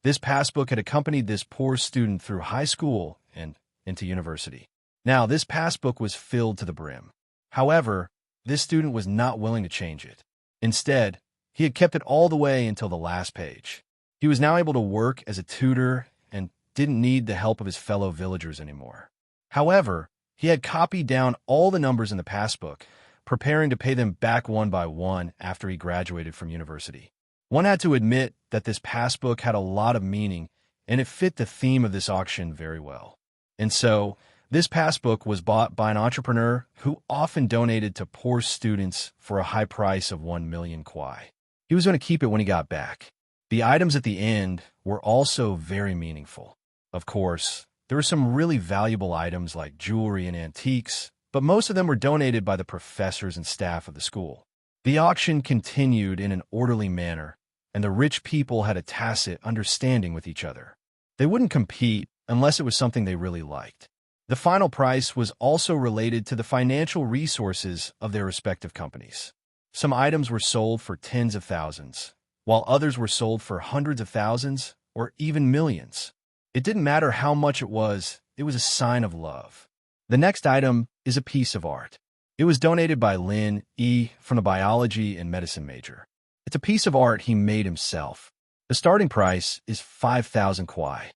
This passbook had accompanied this poor student through high school and into university. Now, this passbook was filled to the brim. However, this student was not willing to change it. Instead, he had kept it all the way until the last page. He was now able to work as a tutor and didn't need the help of his fellow villagers anymore. However, he had copied down all the numbers in the passbook, preparing to pay them back one by one after he graduated from university. One had to admit that this passbook had a lot of meaning, and it fit the theme of this auction very well. And so, this passbook was bought by an entrepreneur who often donated to poor students for a high price of 1 million kwai. He was going to keep it when he got back. The items at the end were also very meaningful. Of course, there were some really valuable items like jewelry and antiques, but most of them were donated by the professors and staff of the school. The auction continued in an orderly manner, and the rich people had a tacit understanding with each other. They wouldn't compete unless it was something they really liked. The final price was also related to the financial resources of their respective companies. Some items were sold for tens of thousands, while others were sold for hundreds of thousands or even millions. It didn't matter how much it was a sign of love. The next item is a piece of art. It was donated by Lin E. from the biology and medicine major. It's a piece of art he made himself. The starting price is 5,000 kwai.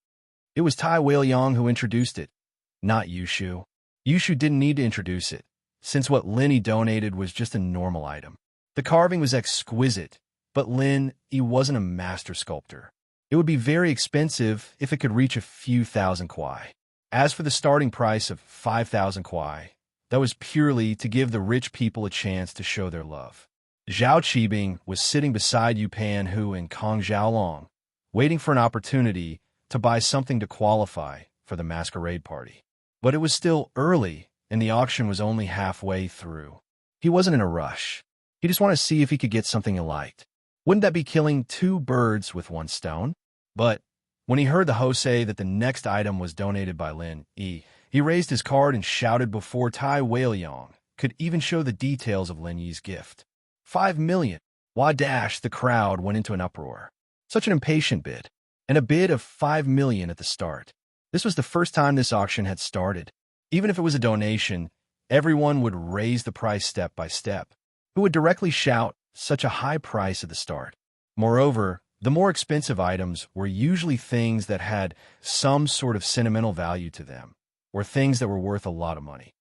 It was Tai Weilyong who introduced it, not Yushu. Yushu didn't need to introduce it, since what Lin E donated was just a normal item. The carving was exquisite, but Lin E wasn't a master sculptor. It would be very expensive if it could reach a few thousand kwai. As for the starting price of 5,000 kwai, that was purely to give the rich people a chance to show their love. Zhao Qibing was sitting beside Yu Panhu and Kong Xiaolong, waiting for an opportunity to buy something to qualify for the masquerade party. But it was still early, and the auction was only halfway through. He wasn't in a rush. He just wanted to see if he could get something he liked. Wouldn't that be killing two birds with one stone? But when he heard the host say that the next item was donated by Lin E, he raised his card and shouted before Tai Weilyong could even show the details of Lin Yi's gift. 5 million. Wah dash, the crowd went into an uproar. Such an impatient bid. And a bid of 5 million at the start. This was the first time this auction had started. Even if it was a donation, everyone would raise the price step by step. Who would directly shout such a high price at the start? Moreover, the more expensive items were usually things that had some sort of sentimental value to them, or things that were worth a lot of money.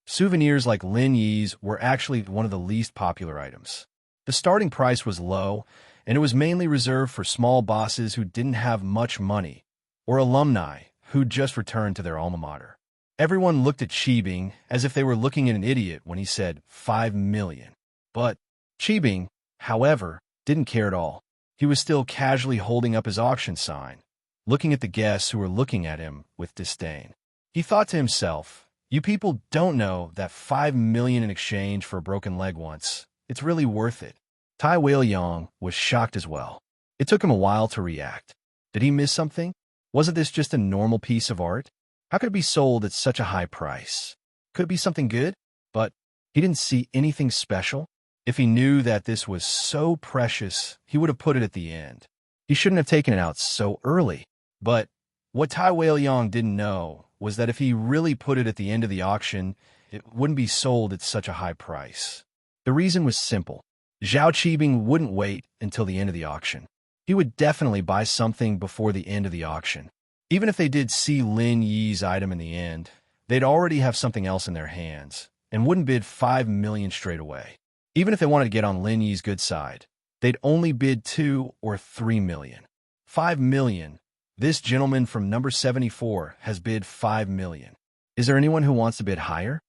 Souvenirs like Lin Yi's were actually one of the least popular items. The starting price was low, and it was mainly reserved for small bosses who didn't have much money, or alumni who'd just returned to their alma mater. Everyone looked at Qibing as if they were looking at an idiot when he said 5 million. But Qibing, however, didn't care at all. He was still casually holding up his auction sign, looking at the guests who were looking at him with disdain. He thought to himself, "You people don't know that 5 million in exchange for a broken leg once. It's really worth it." Tai Weilyong was shocked as well. It took him a while to react. Did he miss something? Wasn't this just a normal piece of art? How could it be sold at such a high price? Could it be something good? But he didn't see anything special. If he knew that this was so precious, he would have put it at the end. He shouldn't have taken it out so early. But what Tai Weilyong didn't know was that if he really put it at the end of the auction, it wouldn't be sold at such a high price. The reason was simple. Zhao Qibing wouldn't wait until the end of the auction. He would definitely buy something before the end of the auction. Even if they did see Lin Yi's item in the end, they'd already have something else in their hands and wouldn't bid 5 million straight away. Even if they wanted to get on Lin Yi's good side, they'd only bid 2 or 3 million. 5 million. This gentleman from number 74 has bid 5 million. Is there anyone who wants to bid higher?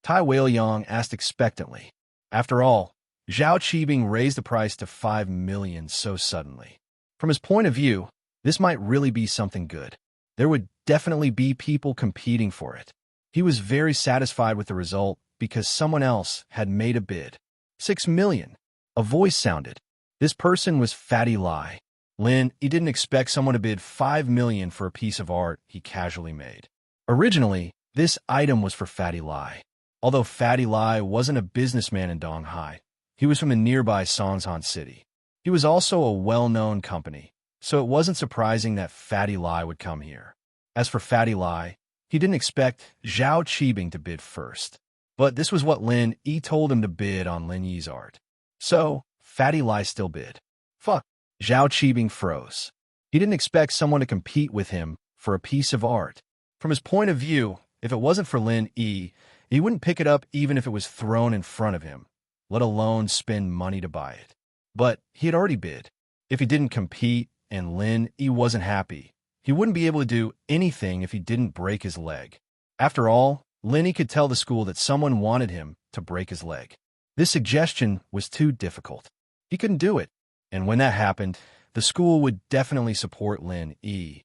Tai Weilyong asked expectantly. After all, Zhao Qibing raised the price to 5 million so suddenly. From his point of view, this might really be something good. There would definitely be people competing for it. He was very satisfied with the result because someone else had made a bid. 6 million. A voice sounded. This person was Fatty Lai. Lin, he didn't expect someone to bid 5 million for a piece of art he casually made. Originally, this item was for Fatty Lai. Although Fatty Lai wasn't a businessman in Donghai, he was from the nearby Songshan city. He was also a well-known company, so it wasn't surprising that Fatty Lai would come here. As for Fatty Lai, he didn't expect Zhao Qibing to bid first. But this was what Lin Yi told him to bid on Lin Yi's art. So, Fatty Lai still bid. Fuck. Zhao Qibing froze. He didn't expect someone to compete with him for a piece of art. From his point of view, if it wasn't for Lin Yi, he wouldn't pick it up even if it was thrown in front of him, let alone spend money to buy it. But he had already bid. If he didn't compete and Lin Yi wasn't happy, he wouldn't be able to do anything if he didn't break his leg. After all, Lin Yi could tell the school that someone wanted him to break his leg. This suggestion was too difficult. He couldn't do it. And when that happened, the school would definitely support Lin Yi.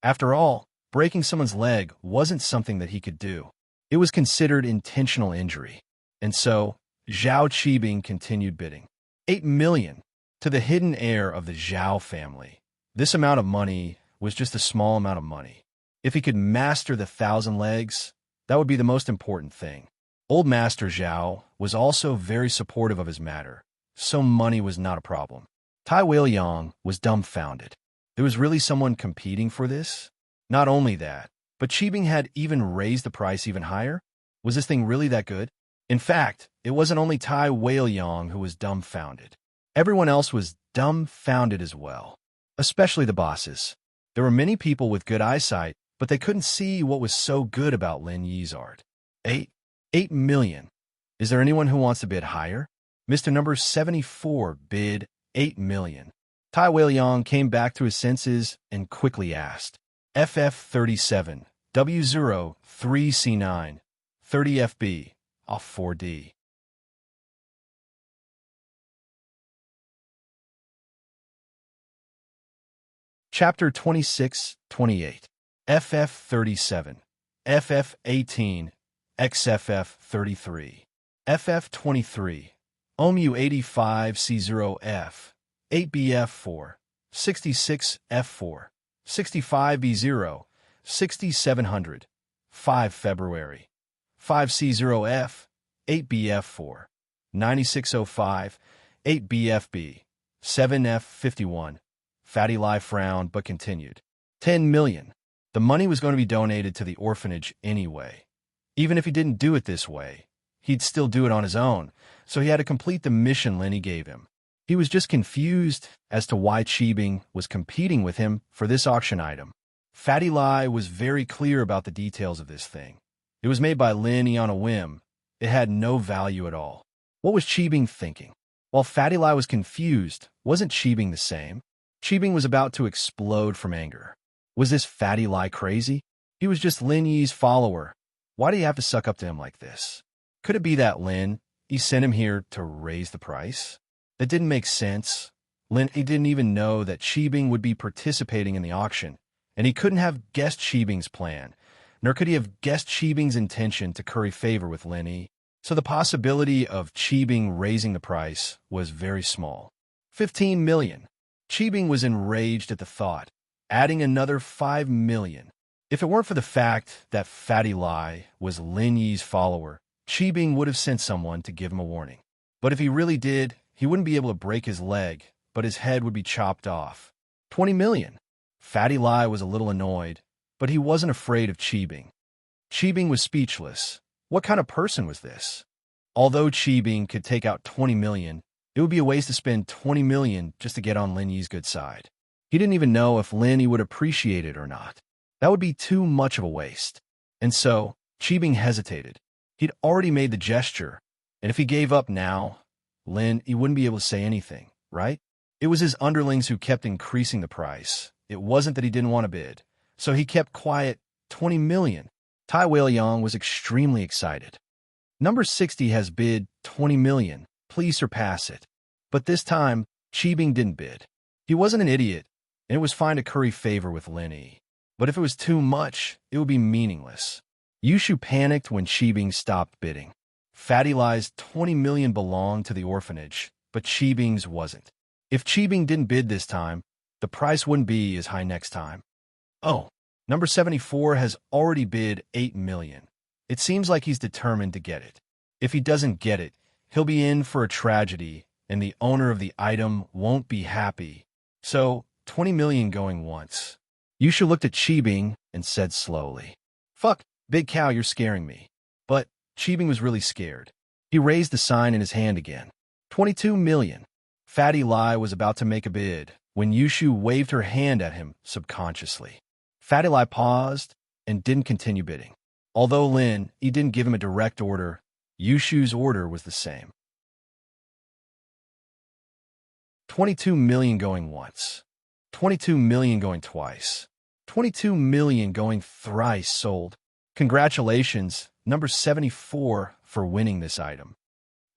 After all, breaking someone's leg wasn't something that he could do. It was considered intentional injury. And so, Zhao Qibing continued bidding. 8 million. To the hidden heir of the Zhao family, this amount of money was just a small amount of money. If he could master the 1,000 legs, that would be the most important thing. Old Master Zhao was also very supportive of his matter, so money was not a problem. Tai Weiliang was dumbfounded. There was really someone competing for this? Not only that, but Qibing had even raised the price even higher? Was this thing really that good? In fact, it wasn't only Tai Weiliang who was dumbfounded. Everyone else was dumbfounded as well, especially the bosses. There were many people with good eyesight, but they couldn't see what was so good about Lin Yi's art. 8 million. Is there anyone who wants to bid higher? Mr. Number 74 bid 8 million. Tai Weiliang came back to his senses and quickly asked, FF37, W03C9, 30 FB, off 4D. Chapter 26-28. FF37, FF18, XFF33, FF23, OMU85C0F, 8BF4, 66F4, 65B0, 6700, 5 February, 5C0F, 8BF4, 9605, 8BFB, 7F51. Fatty Lai frowned but continued. 10 million. The money was going to be donated to the orphanage anyway. Even if he didn't do it this way, he'd still do it on his own, so he had to complete the mission Lenny gave him. He was just confused as to why Qibing was competing with him for this auction item. Fatty Lai was very clear about the details of this thing. It was made by Lin Yi on a whim. It had no value at all. What was Qibing thinking? While Fatty Lai was confused, wasn't Qibing the same? Qibing was about to explode from anger. Was this Fatty Lai crazy? He was just Lin Yi's follower. Why do you have to suck up to him like this? Could it be that Lin Yi sent him here to raise the price? That didn't make sense. Lin Yi didn't even know that Qibing would be participating in the auction, and he couldn't have guessed Qibing's plan, nor could he have guessed Qibing's intention to curry favor with Lin Yi. So the possibility of Qibing raising the price was very small. 15 million. Qibing was enraged at the thought, adding another 5 million. If it weren't for the fact that Fatty Lai was Lin Yi's follower, Qibing would have sent someone to give him a warning. But if he really did, he wouldn't be able to break his leg, but his head would be chopped off. 20 million. Fatty Lai was a little annoyed, but he wasn't afraid of Qibing. Qibing was speechless. What kind of person was this? Although Qibing could take out 20 million, it would be a waste to spend 20 million just to get on Lin Yi's good side. He didn't even know if Lin Yi would appreciate it or not. That would be too much of a waste. And so, Qibing hesitated. He'd already made the gesture, and if he gave up now, Lin Yi wouldn't be able to say anything, right? It was his underlings who kept increasing the price. It wasn't that he didn't want to bid. So he kept quiet. 20 million. Tai Weiliang was extremely excited. Number 60 has bid 20 million. Please surpass it. But this time, Qibing didn't bid. He wasn't an idiot, and it was fine to curry favor with Lin Yi. But if it was too much, it would be meaningless. Yushu panicked when Qibing stopped bidding. Fatty Lai's 20 million belonged to the orphanage, but Qibing's wasn't. If Qibing didn't bid this time, the price wouldn't be as high next time. Oh, number 74 has already bid 8 million. It seems like he's determined to get it. If he doesn't get it, he'll be in for a tragedy, and the owner of the item won't be happy. So, 20 million going once. Yusha looked at Qibing and said slowly, "Fuck, big cow, you're scaring me." But Qibing was really scared. He raised the sign in his hand again. 22 million. Fatty Lai was about to make a bid when Yushu waved her hand at him subconsciously. Fatty Lai paused and didn't continue bidding. Although Lin Yi didn't give him a direct order, Yushu's order was the same. 22 million going once. 22 million going twice. 22 million going thrice sold. Congratulations, number 74, for winning this item.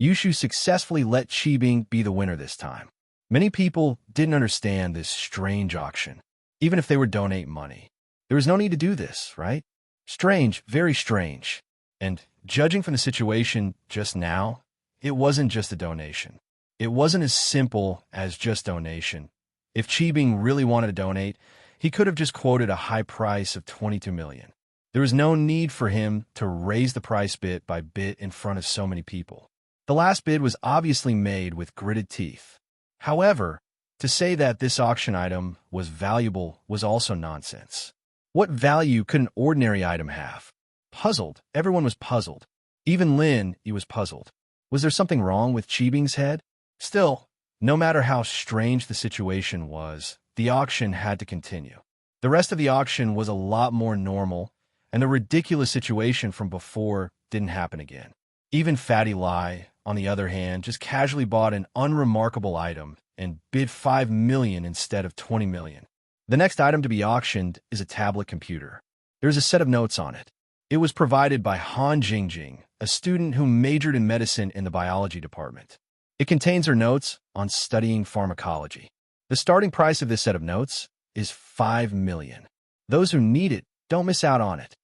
Yushu successfully let Qibing be the winner this time. Many people didn't understand this strange auction, even if they would donate money. There was no need to do this, right? Strange, very strange. And judging from the situation just now, it wasn't just a donation. It wasn't as simple as just donation. If Cheebing really wanted to donate, he could have just quoted a high price of 22 million. There was no need for him to raise the price bit by bit in front of so many people. The last bid was obviously made with gritted teeth. However, to say that this auction item was valuable was also nonsense. What value could an ordinary item have? Puzzled, everyone was puzzled. Even Lin, he was puzzled. Was there something wrong with Cheebing's head? Still, no matter how strange the situation was, the auction had to continue. The rest of the auction was a lot more normal, and the ridiculous situation from before didn't happen again. Even Fatty Lai, on the other hand, just casually bought an unremarkable item and bid 5 million instead of 20 million. The next item to be auctioned is a tablet computer. There's a set of notes on it. It was provided by Han Jingjing, a student who majored in medicine in the biology department. It contains her notes on studying pharmacology. The starting price of this set of notes is 5 million. Those who need it don't miss out on it.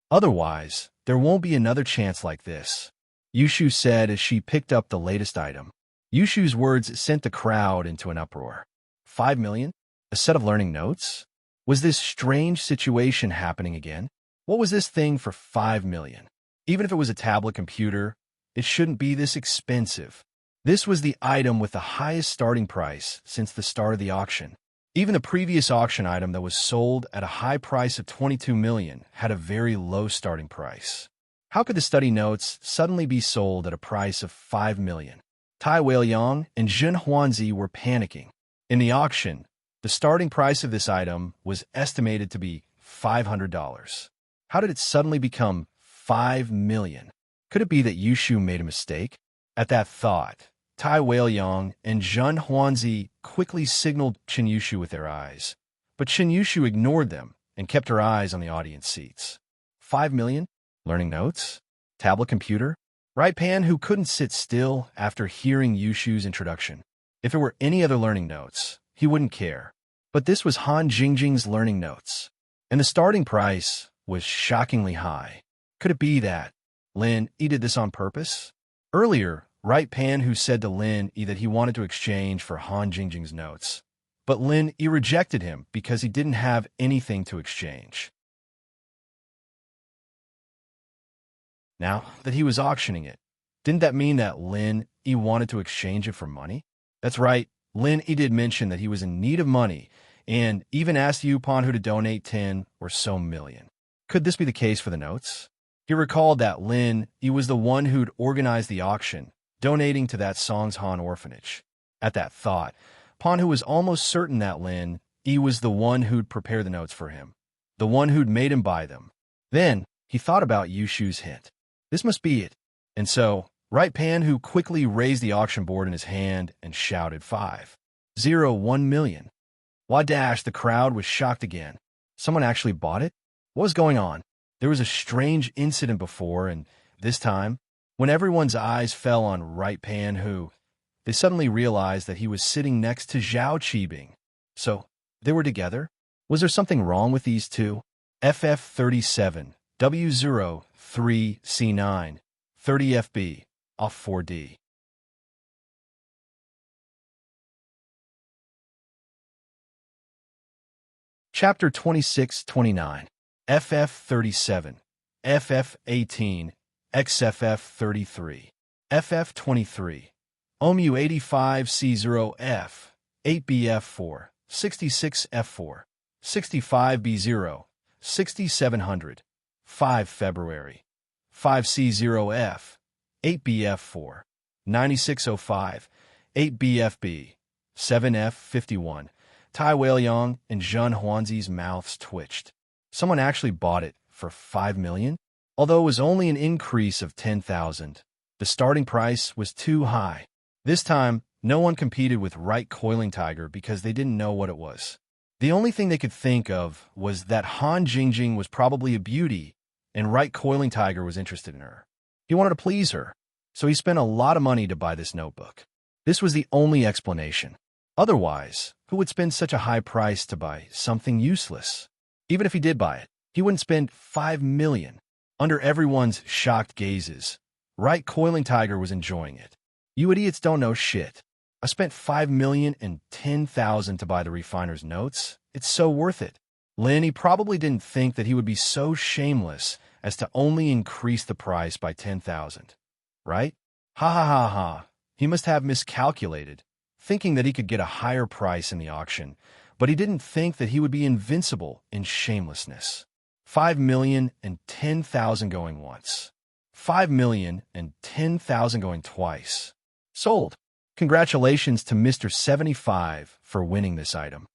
Otherwise, there won't be another chance like this, Yushu said as she picked up the latest item. Yushu's words sent the crowd into an uproar. 5 million? A set of learning notes? Was this strange situation happening again? What was this thing for 5 million? Even if it was a tablet computer, it shouldn't be this expensive. This was the item with the highest starting price since the start of the auction. Even the previous auction item that was sold at a high price of 22 million had a very low starting price. How could the study notes suddenly be sold at a price of 5 million? Tai Weiliang and Zhen Huanzi were panicking. In the auction, the starting price of this item was estimated to be $500. How did it suddenly become 5 million? Could it be that Yushu made a mistake? At that thought, Tai Weiliang and Zhen Huanzi quickly signaled Qin Yushu with their eyes, but Qin Yushu ignored them and kept her eyes on the audience seats. 5 million? Learning notes? Tablet computer? Right Pan, who couldn't sit still after hearing Yushu's introduction. If it were any other learning notes, he wouldn't care. But this was Han Jingjing's learning notes, and the starting price was shockingly high. Could it be that Lin Yi did this on purpose? Earlier, Right Pan, who said to Lin Yi that he wanted to exchange for Han Jingjing's notes, but Lin Yi rejected him because he didn't have anything to exchange. Now that he was auctioning it, didn't that mean that Lin Yi wanted to exchange it for money? That's right, Lin Yi did mention that he was in need of money and even asked Yu Panhu to donate 10 or so million. Could this be the case for the notes? He recalled that Lin Yi was the one who'd organized the auction, donating to that Songshan orphanage. At that thought, Panhu was almost certain that Lin Yi was the one who'd prepared the notes for him, the one who'd made him buy them. Then he thought about Yushu's hint. This must be it. And so, Right Pan, who quickly raised the auction board in his hand and shouted 501 million. Wadash, the crowd was shocked again. Someone actually bought it? What was going on? There was a strange incident before, and this time, when everyone's eyes fell on Right Pan, they suddenly realized that he was sitting next to Zhao Qibing. So, they were together? Was there something wrong with these two? FF37, W03C9, 30FB, off 4D. Chapter 26-29, FF37, FF18, XFF33, FF23, OMU85C0F, 8BF4, 66F4, 65B0, 6700, 5 February, 5C0F, 8BF4, 9605, 8BFB, 7F51. Tai Weiliang and Zhen Huanzi's mouths twitched. Someone actually bought it for 5 million? Although it was only an increase of 10,000, the starting price was too high. This time, no one competed with Right Coiling Tiger because they didn't know what it was. The only thing they could think of was that Han Jingjing was probably a beauty, and Right Coiling Tiger was interested in her. He wanted to please her, so he spent a lot of money to buy this notebook. This was the only explanation. Otherwise, who would spend such a high price to buy something useless? Even if he did buy it, he wouldn't spend 5 million. Under everyone's shocked gazes, Right Coiling Tiger was enjoying it. You idiots don't know shit. I spent 5,010,000 to buy the refiner's notes. It's so worth it. Lin, he probably didn't think that he would be so shameless as to only increase the price by 10,000. Right? Ha ha ha ha. He must have miscalculated, thinking that he could get a higher price in the auction, but he didn't think that he would be invincible in shamelessness. 5,010,000 going once. 5,010,000 going twice. Sold. Congratulations to Mr. 75 for winning this item.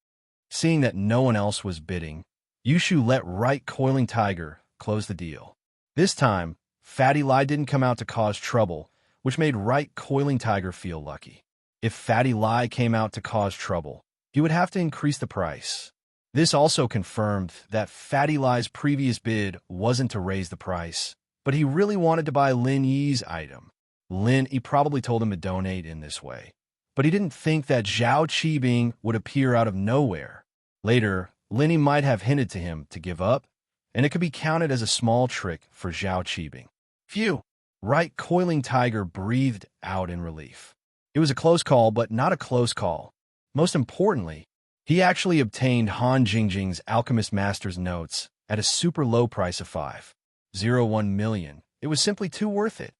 Seeing that no one else was bidding, Yushu let Right Coiling Tiger close the deal. This time, Fatty Lie didn't come out to cause trouble, which made Right Coiling Tiger feel lucky. If Fatty Lie came out to cause trouble, he would have to increase the price. This also confirmed that Fatty Lie's previous bid wasn't to raise the price, but he really wanted to buy Lin Yi's item. Lin Yi probably told him to donate in this way, but he didn't think that Zhao Qibing would appear out of nowhere. Later, Lin Yi might have hinted to him to give up, and it could be counted as a small trick for Zhao Qibing. Phew! Right Coiling Tiger breathed out in relief. It was a close call, but not a close call. Most importantly, he actually obtained Han Jingjing's Alchemist Master's notes at a super low price of 5.01 million. It was simply too worth it.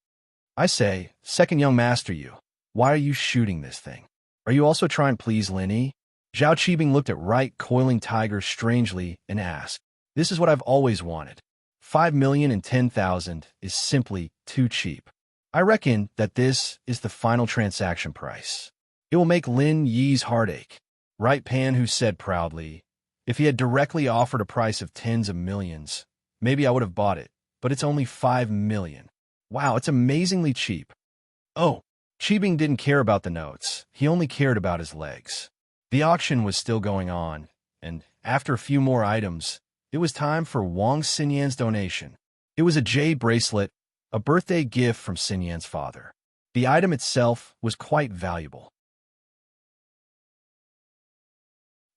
I say, second young master you, why are you shooting this thing? Are you also trying to please Lin Yi? Zhao Qibing looked at Right Coiling Tiger strangely and asked, "This is what I've always wanted. 5,010,000 is simply too cheap. I reckon that this is the final transaction price. It will make Lin Yi's heart ache." Right Pan Hu said proudly, "If he had directly offered a price of tens of millions, maybe I would have bought it, but it's only 5 million. Wow, it's amazingly cheap." Oh, Qibing didn't care about the notes. He only cared about his legs. The auction was still going on, and after a few more items, it was time for Wang Xinyan's donation. It was a jade bracelet, a birthday gift from Xinyan's father. The item itself was quite valuable.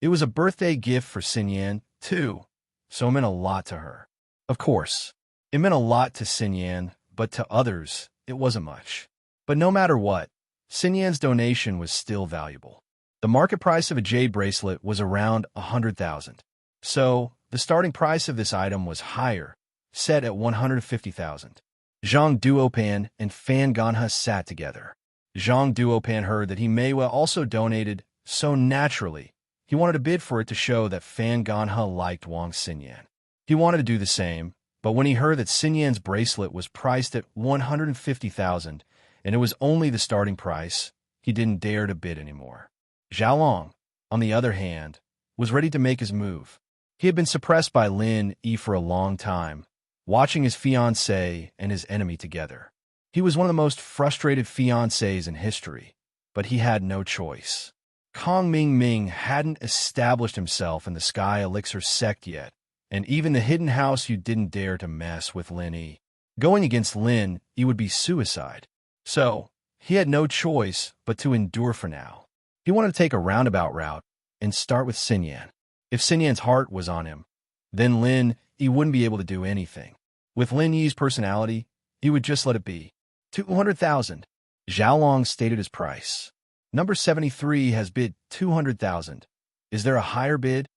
It was a birthday gift for Xinyan, too, so it meant a lot to her. Of course, it meant a lot to Xinyan, but to others, it wasn't much. But no matter what, Xinyan's donation was still valuable. The market price of a jade bracelet was around 100,000. So, the starting price of this item was higher, set at 150,000. Zhang Duopan and Fan Ganha sat together. Zhang Duopan heard that he may well also donated, so naturally, he wanted to bid for it to show that Fan Ganha liked Wang Xinyan. He wanted to do the same, but when he heard that Xinyan's bracelet was priced at 150,000, and it was only the starting price, he didn't dare to bid anymore. Xiaolong, on the other hand, was ready to make his move. He had been suppressed by Lin Yi for a long time, watching his fiancée and his enemy together. He was one of the most frustrated fiancés in history, but he had no choice. Kong Ming Ming hadn't established himself in the Sky Elixir sect yet, and even the hidden house you didn't dare to mess with Lin Yi. Going against Lin Yi would be suicide. So, he had no choice but to endure for now. He wanted to take a roundabout route and start with Xinyan. If Xinyan's heart was on him, then Lin Yi wouldn't be able to do anything. With Lin Yi's personality, he would just let it be. 200,000. Xiaolong stated his price. Number 73 has bid 200,000. Is there a higher bid?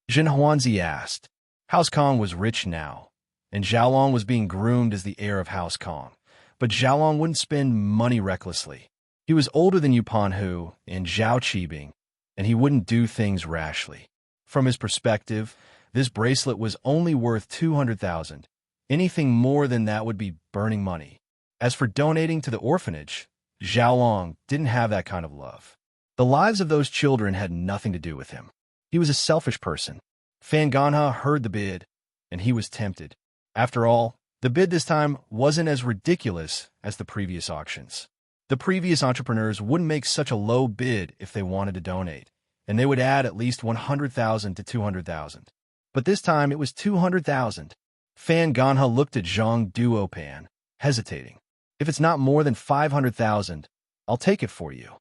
Jin Huanzi asked. House Kong was rich now, and Xiaolong was being groomed as the heir of House Kong. But Xiaolong wouldn't spend money recklessly. He was older than Yupan Hu and Zhao Qibing, and he wouldn't do things rashly. From his perspective, this bracelet was only worth 200,000. Anything more than that would be burning money. As for donating to the orphanage, Xiaolong didn't have that kind of love. The lives of those children had nothing to do with him. He was a selfish person. Fan Ganha heard the bid, and he was tempted. After all, the bid this time wasn't as ridiculous as the previous auctions. The previous entrepreneurs wouldn't make such a low bid if they wanted to donate, and they would add at least 100,000 to 200,000. But this time it was 200,000. Fan Ganha looked at Zhang Duopan, hesitating. If it's not more than 500,000, I'll take it for you.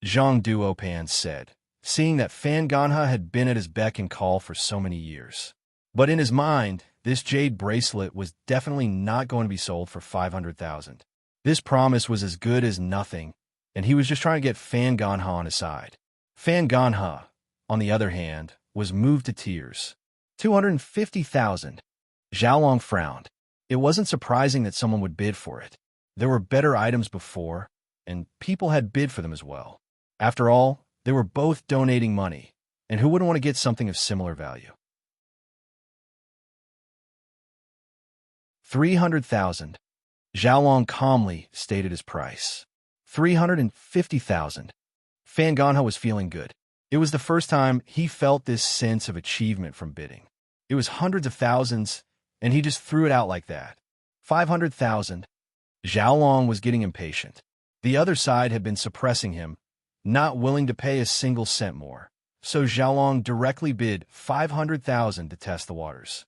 Zhang Duopan said, seeing that Fan Ganha had been at his beck and call for so many years. But in his mind, this jade bracelet was definitely not going to be sold for 500,000. This promise was as good as nothing, and he was just trying to get Fan Ganha on his side. Fan Ganha, on the other hand, was moved to tears. 250,000. Xiaolong frowned. It wasn't surprising that someone would bid for it. There were better items before, and people had bid for them as well. After all, they were both donating money, and who wouldn't want to get something of similar value? 300,000. Xiaolong calmly stated his price. 350,000. Fan Ganha was feeling good. It was the first time he felt this sense of achievement from bidding. It was hundreds of thousands, and he just threw it out like that. 500,000. Xiaolong was getting impatient. The other side had been suppressing him, not willing to pay a single cent more. So Xiaolong directly bid 500,000 to test the waters.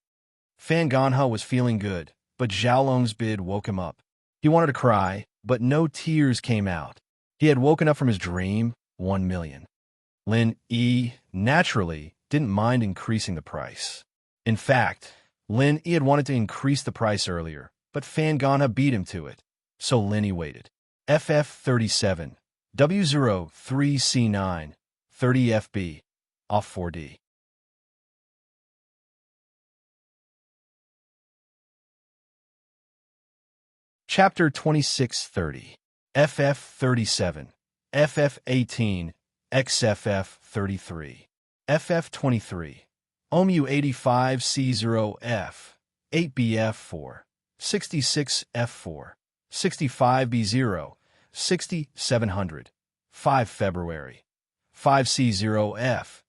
Fan Ganha was feeling good, but Xiaolong's bid woke him up. He wanted to cry, but no tears came out. He had woken up from his dream, 1 million. Lin Yi, naturally, didn't mind increasing the price. In fact, Lin Yi had wanted to increase the price earlier, but Fan Ganha beat him to it. So Lin Yi waited. FF37, W03C9, 30 FB, off 4D. Chapter 2630. FF37, FF18, XFF33, FF23, OMU85C0F, 8BF4, 66F4, 65B0, 6700, 5 February, 5C0F,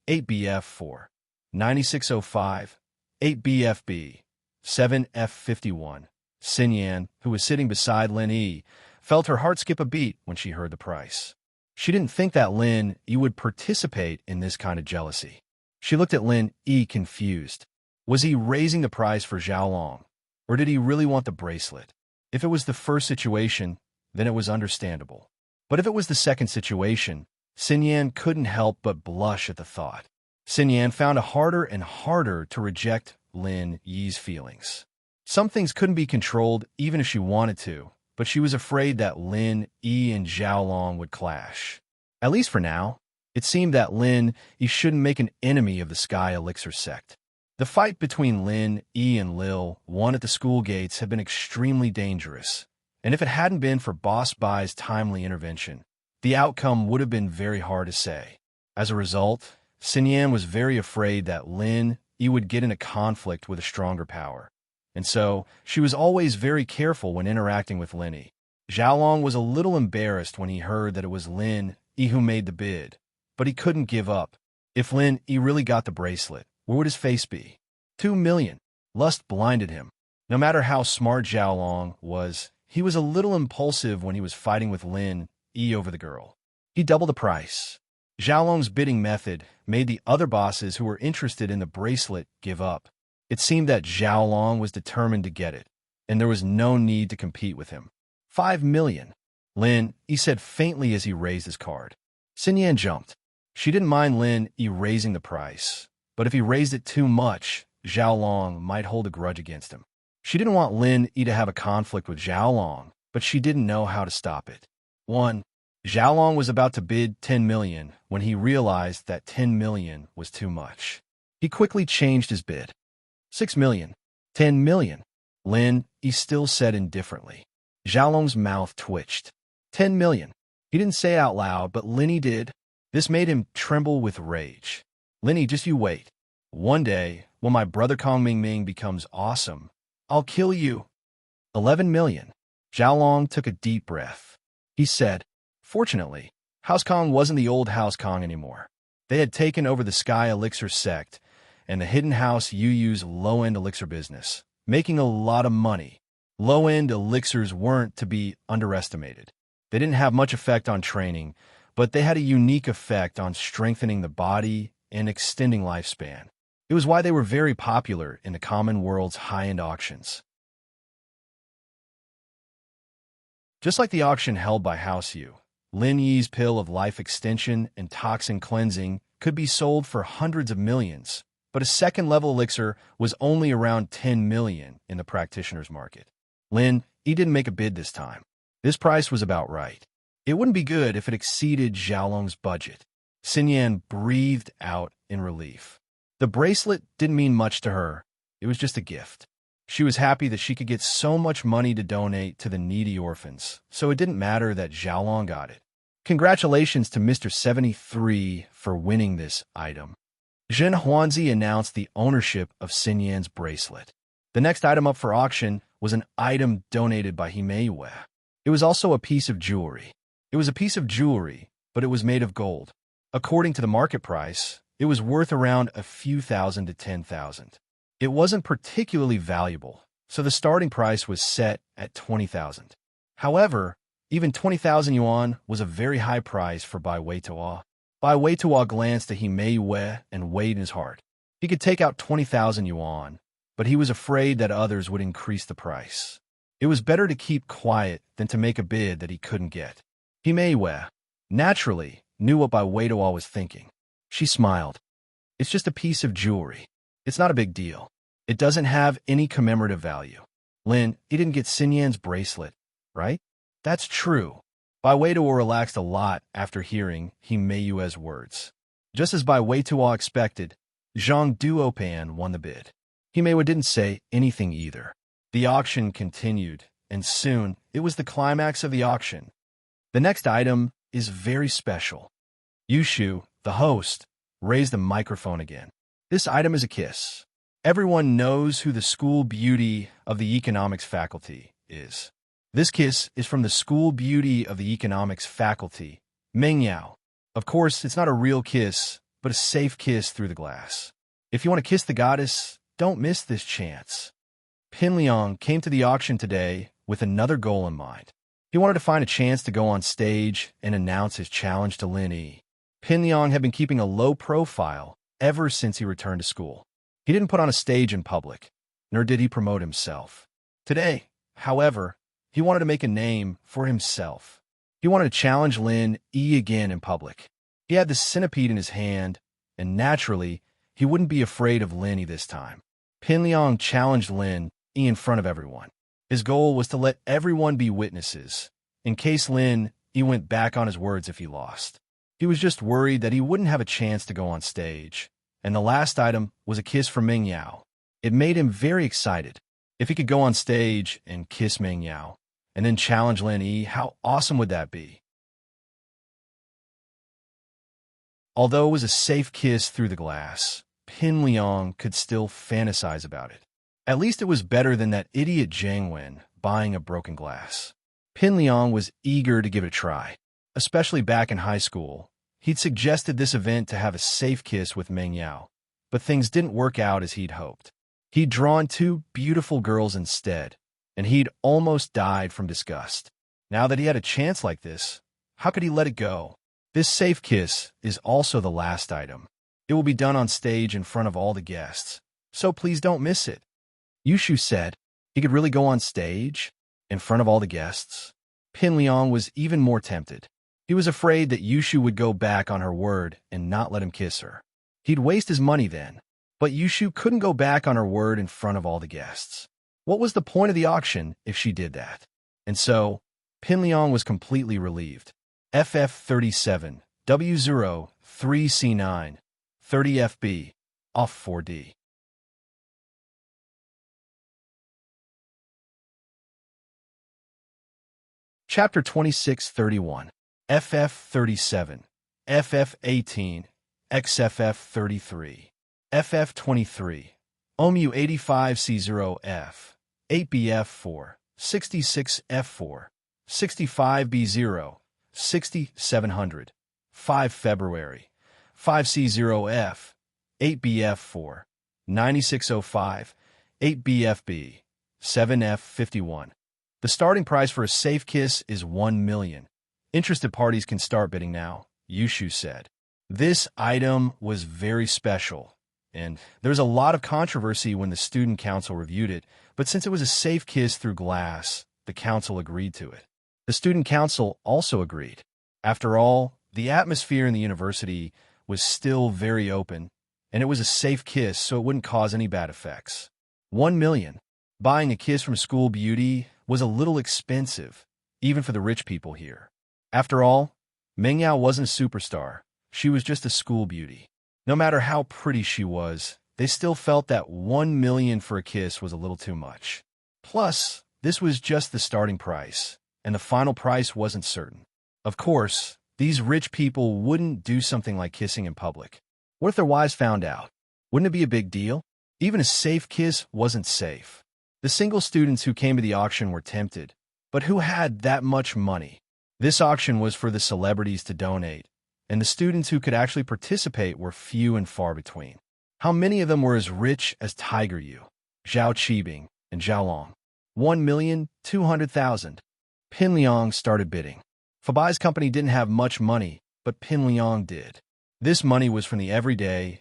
8BF4, 9605, 8BFB, 7F51. Xinyan, who was sitting beside Lin Yi, felt her heart skip a beat when she heard the price. She didn't think that Lin Yi would participate in this kind of jealousy. She looked at Lin Yi confused. Was he raising the price for Xiaolong, or did he really want the bracelet? If it was the first situation, then it was understandable. But if it was the second situation, Xinyan couldn't help but blush at the thought. Xinyan found it harder and harder to reject Lin Yi's feelings. Some things couldn't be controlled even if she wanted to, but she was afraid that Lin Yi and Xiaolong would clash. At least for now, it seemed that Lin Yi shouldn't make an enemy of the Sky Elixir sect. The fight between Lin Yi and Lil, won at the school gates, had been extremely dangerous, and if it hadn't been for Boss Bai's timely intervention, the outcome would have been very hard to say. As a result, Xinyan was very afraid that Lin Yi would get in a conflict with a stronger power. And so, she was always very careful when interacting with Lin Yi. Xiaolong was a little embarrassed when he heard that it was Lin Yi who made the bid, but he couldn't give up. If Lin Yi really got the bracelet, where would his face be? 2 million. Lust blinded him. No matter how smart Xiaolong was, he was a little impulsive when he was fighting with Lin Yi over the girl. He doubled the price. Xiaolong's bidding method made the other bosses who were interested in the bracelet give up. It seemed that Xiaolong was determined to get it, and there was no need to compete with him. 5 million. Lin Yi said faintly as he raised his card. Xinyan jumped. She didn't mind Lin Yi raising the price, but if he raised it too much, Xiaolong might hold a grudge against him. She didn't want Lin Yi to have a conflict with Xiaolong, but she didn't know how to stop it. 1. Xiaolong was about to bid 10 million when he realized that 10 million was too much. He quickly changed his bid. 6 million. 10 million. Lin Yi still said indifferently. Xiaolong's mouth twitched. 10 million. He didn't say it out loud, but Lin Yi did. This made him tremble with rage. Lin Yi, just you wait. One day, when my brother Kong Ming Ming becomes awesome, I'll kill you. 11 million. Xiaolong took a deep breath. He said, fortunately, House Kong wasn't the old House Kong anymore. They had taken over the Sky Elixir sect and the Hidden House Yu's low-end elixir business, making a lot of money. Low-end elixirs weren't to be underestimated. They didn't have much effect on training, but they had a unique effect on strengthening the body and extending lifespan. It was why they were very popular in the common world's high-end auctions. Just like the auction held by House Yu, Lin Yi's pill of life extension and toxin cleansing could be sold for hundreds of millions, but a second-level elixir was only around 10 million in the practitioner's market. Lin Yi didn't make a bid this time. This price was about right. It wouldn't be good if it exceeded Xiaolong's budget. Xinyan breathed out in relief. The bracelet didn't mean much to her. It was just a gift. She was happy that she could get so much money to donate to the needy orphans, so it didn't matter that Xiaolong got it. Congratulations to Mr. 73 for winning this item. Zhen Huanzi announced the ownership of Xinyan's bracelet. The next item up for auction was an item donated by Himei. It was also a piece of jewelry. It was a piece of jewelry, but it was made of gold. According to the market price, it was worth around a few thousand to 10,000. It wasn't particularly valuable, so the starting price was set at 20,000. However, even 20,000 yuan was a very high price for Bai Weituo. Bai Weituo glanced at Himei and weighed in his heart. He could take out 20,000 yuan, but he was afraid that others would increase the price. It was better to keep quiet than to make a bid that he couldn't get. Himei, naturally, knew what Bai Weituo was thinking. She smiled. It's just a piece of jewelry. It's not a big deal. It doesn't have any commemorative value. Lin, he didn't get Xinyan's bracelet, right? That's true. Bai Weituo relaxed a lot after hearing Himei's words. Just as Bai Weituo expected, Zhang Duopan won the bid. Himei didn't say anything either. The auction continued, and soon it was the climax of the auction. The next item is very special. Yushu, the host, raised the microphone again. This item is a kiss. Everyone knows who the school beauty of the economics faculty is. This kiss is from the school beauty of the economics faculty, Meng Yao. Of course, it's not a real kiss, but a safe kiss through the glass. If you want to kiss the goddess, don't miss this chance. Pin Liang came to the auction today with another goal in mind. He wanted to find a chance to go on stage and announce his challenge to Lin Yi. Pin Liang had been keeping a low profile ever since he returned to school. He didn't put on a stage in public, nor did he promote himself. Today, however, he wanted to make a name for himself. He wanted to challenge Lin Yi again in public. He had the centipede in his hand, and naturally, he wouldn't be afraid of Lin Yi this time. Pin Liang challenged Lin Yi in front of everyone. His goal was to let everyone be witnesses, in case Lin Yi went back on his words if he lost. He was just worried that he wouldn't have a chance to go on stage, and the last item was a kiss from Meng Yao. It made him very excited. If he could go on stage and kiss Meng Yao, and then challenge Lin Yi, how awesome would that be? Although it was a safe kiss through the glass, Pin Liang could still fantasize about it. At least it was better than that idiot Zhang Wen buying a broken glass. Pin Liang was eager to give it a try, especially back in high school. He'd suggested this event to have a safe kiss with Meng Yao, but things didn't work out as he'd hoped. He'd drawn two beautiful girls instead, and he'd almost died from disgust. Now that he had a chance like this, how could he let it go? This safe kiss is also the last item. It will be done on stage in front of all the guests, so please don't miss it. Yushu said he could really go on stage in front of all the guests. Pin Liang was even more tempted. He was afraid that Yushu would go back on her word and not let him kiss her. He'd waste his money then, but Yushu couldn't go back on her word in front of all the guests. What was the point of the auction if she did that? And so, Pin Liang was completely relieved. FF37, W0, 3C9, 30FB, off 4D. Chapter 2631. FF37, FF18, XFF33, FF23, OMU85C0F, 8BF4, 66F4, 65B0, 6700, 5 February, 5C0F, 8BF4, 9605, 8BFB, 7F51. The starting price for a safe kiss is 1 million. Interested parties can start bidding now, Yushu said. This item was very special, and there was a lot of controversy when the student council reviewed it, but since it was a safe kiss through glass, the council agreed to it. The student council also agreed. After all, the atmosphere in the university was still very open, and it was a safe kiss so it wouldn't cause any bad effects. 1 million. Buying a kiss from school beauty was a little expensive, even for the rich people here. After all, Meng Yao wasn't a superstar. She was just a school beauty. No matter how pretty she was, they still felt that 1 million for a kiss was a little too much. Plus, this was just the starting price, and the final price wasn't certain. Of course, these rich people wouldn't do something like kissing in public. What if their wives found out? Wouldn't it be a big deal? Even a safe kiss wasn't safe. The single students who came to the auction were tempted, but who had that much money? This auction was for the celebrities to donate, and the students who could actually participate were few and far between. How many of them were as rich as Tiger Yu, Zhao Qibing, and Zhao Long? 1,200,000. Pin Liang started bidding. Fabai's company didn't have much money, but Pin Liang did. This money was from the everyday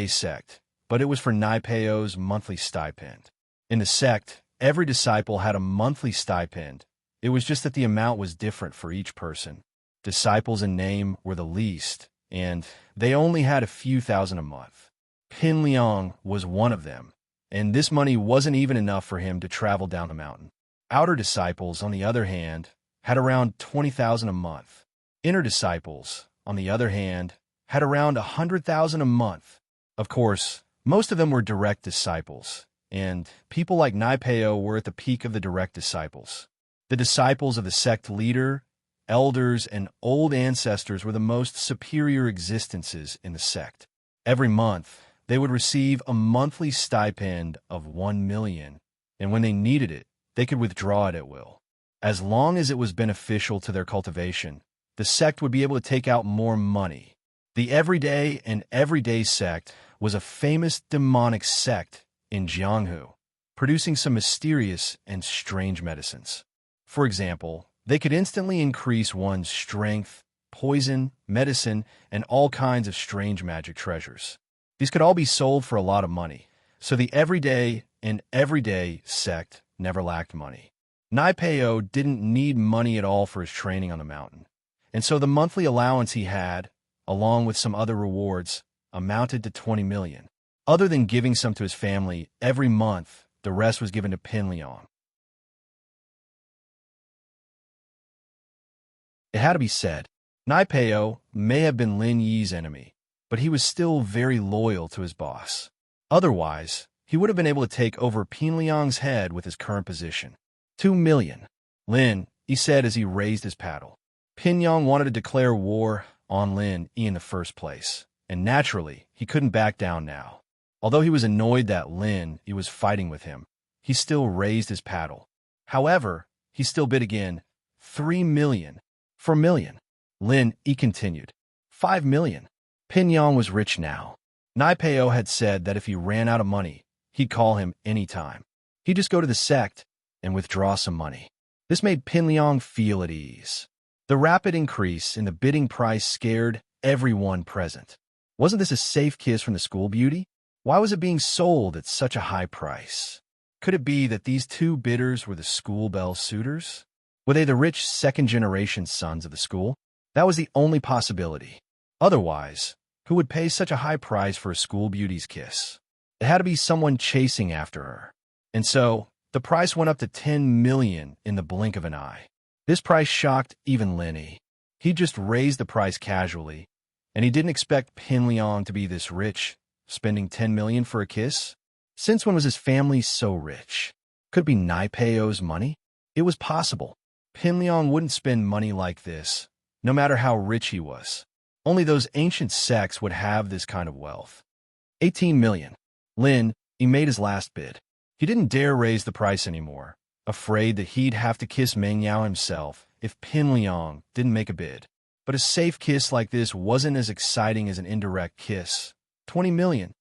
sect, but it was for Nai Peio's monthly stipend. In the sect, every disciple had a monthly stipend. It was just that the amount was different for each person. Disciples in name were the least, and they only had a few thousand a month. Pin Liang was one of them, and this money wasn't even enough for him to travel down the mountain. Outer disciples, on the other hand, had around 20,000 a month. Inner disciples, on the other hand, had around 100,000 a month. Of course, most of them were direct disciples, and people like Nai Peio were at the peak of the direct disciples. The disciples of the sect leader, elders, and old ancestors were the most superior existences in the sect. Every month, they would receive a monthly stipend of 1 million, and when they needed it, they could withdraw it at will. As long as it was beneficial to their cultivation, the sect would be able to take out more money. The everyday sect was a famous demonic sect in Jianghu, producing some mysterious and strange medicines. For example, they could instantly increase one's strength, poison, medicine, and all kinds of strange magic treasures. These could all be sold for a lot of money, so the everyday sect never lacked money. Nai Peio didn't need money at all for his training on the mountain, and so the monthly allowance he had, along with some other rewards, amounted to 20 million. Other than giving some to his family every month, the rest was given to Pin Liang. It had to be said, Nai Peio may have been Lin Yi's enemy, but he was still very loyal to his boss. Otherwise, he would have been able to take over Pin Liang's head with his current position. 2 million. Lin, he said as he raised his paddle. Pin Liang wanted to declare war on Lin Yi in the first place, and naturally, he couldn't back down now. Although he was annoyed that Lin Yi was fighting with him, he still raised his paddle. However, he still bid again, 3 million. 4 million. Lin Yi continued. 5 million. Pin Liang was rich now. Nai Peio had said that if he ran out of money, he'd call him any time. He'd just go to the sect and withdraw some money. This made Pin Liang feel at ease. The rapid increase in the bidding price scared everyone present. Wasn't this a safe kiss from the school beauty? Why was it being sold at such a high price? Could it be that these two bidders were the school belle suitors? Were they the rich second-generation sons of the school? That was the only possibility. Otherwise, who would pay such a high price for a school beauty's kiss? It had to be someone chasing after her. And so, the price went up to 10 million in the blink of an eye. This price shocked even Lin Yi. He just raised the price casually, and he didn't expect Pin Liang to be this rich, spending 10 million for a kiss. Since when was his family so rich? Could it be Nai Peio's money? It was possible. Pin Liang wouldn't spend money like this, no matter how rich he was. Only those ancient sects would have this kind of wealth. 18 million. Lin Yi made his last bid. He didn't dare raise the price anymore, afraid that he'd have to kiss Meng Yao himself if Pin Liang didn't make a bid. But a safe kiss like this wasn't as exciting as an indirect kiss. 20 million.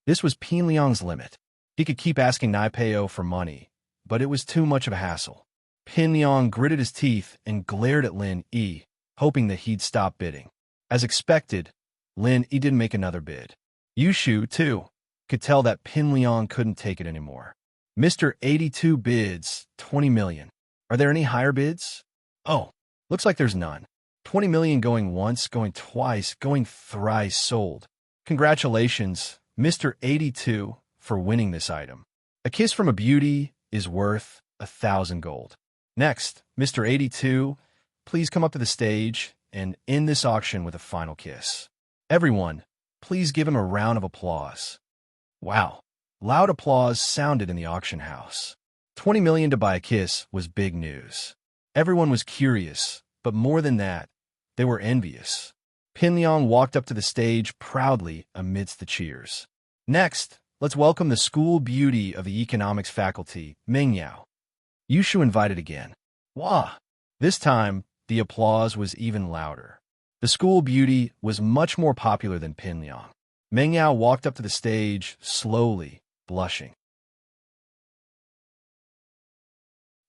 This was Pin Liang's limit. He could keep asking Nai Peio for money, but it was too much of a hassle. Pin Liang gritted his teeth and glared at Lin Yi, hoping that he'd stop bidding. As expected, Lin Yi didn't make another bid. Yushu, too, could tell that Pin Liang couldn't take it anymore. Mr. 82 bids, 20 million. Are there any higher bids? Oh, looks like there's none. 20 million going once, going twice, going thrice sold. Congratulations, Mr. 82, for winning this item. A kiss from a beauty is worth 1,000 gold. Next, Mr. 82, please come up to the stage and end this auction with a final kiss. Everyone, please give him a round of applause. Wow. Loud applause sounded in the auction house. 20 million to buy a kiss was big news. Everyone was curious, but more than that, they were envious. Pinliang walked up to the stage proudly amidst the cheers. Next, let's welcome the school beauty of the economics faculty, Mingyao. Yushu invited again. Wah! This time, the applause was even louder. The school beauty was much more popular than Pinliang. Mingyao walked up to the stage, slowly, blushing.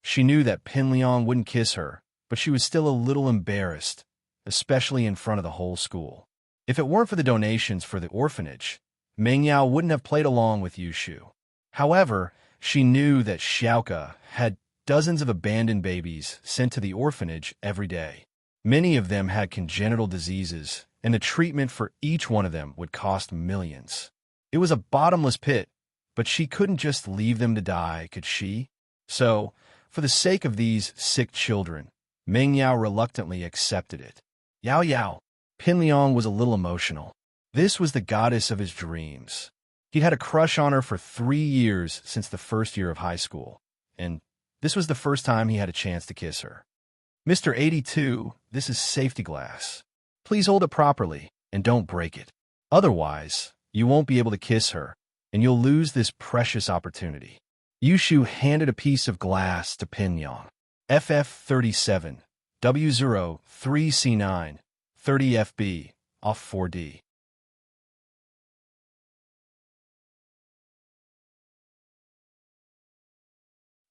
She knew that Pinliang wouldn't kiss her, but she was still a little embarrassed, especially in front of the whole school. If it weren't for the donations for the orphanage, Mingyao wouldn't have played along with Yushu. However, she knew that Xiaoka had dozens of abandoned babies sent to the orphanage every day. Many of them had congenital diseases, and the treatment for each one of them would cost millions. It was a bottomless pit, but she couldn't just leave them to die, could she? So, for the sake of these sick children, Mingyao reluctantly accepted it. Yao Yao. Pinliang was a little emotional. This was the goddess of his dreams. He'd had a crush on her for 3 years since the first year of high school, and this was the first time he had a chance to kiss her. Mr. 82, this is safety glass. Please hold it properly and don't break it. Otherwise, you won't be able to kiss her, and you'll lose this precious opportunity. Yushu handed a piece of glass to Pinliang. FF37, W03C9, 30FB, off 4D.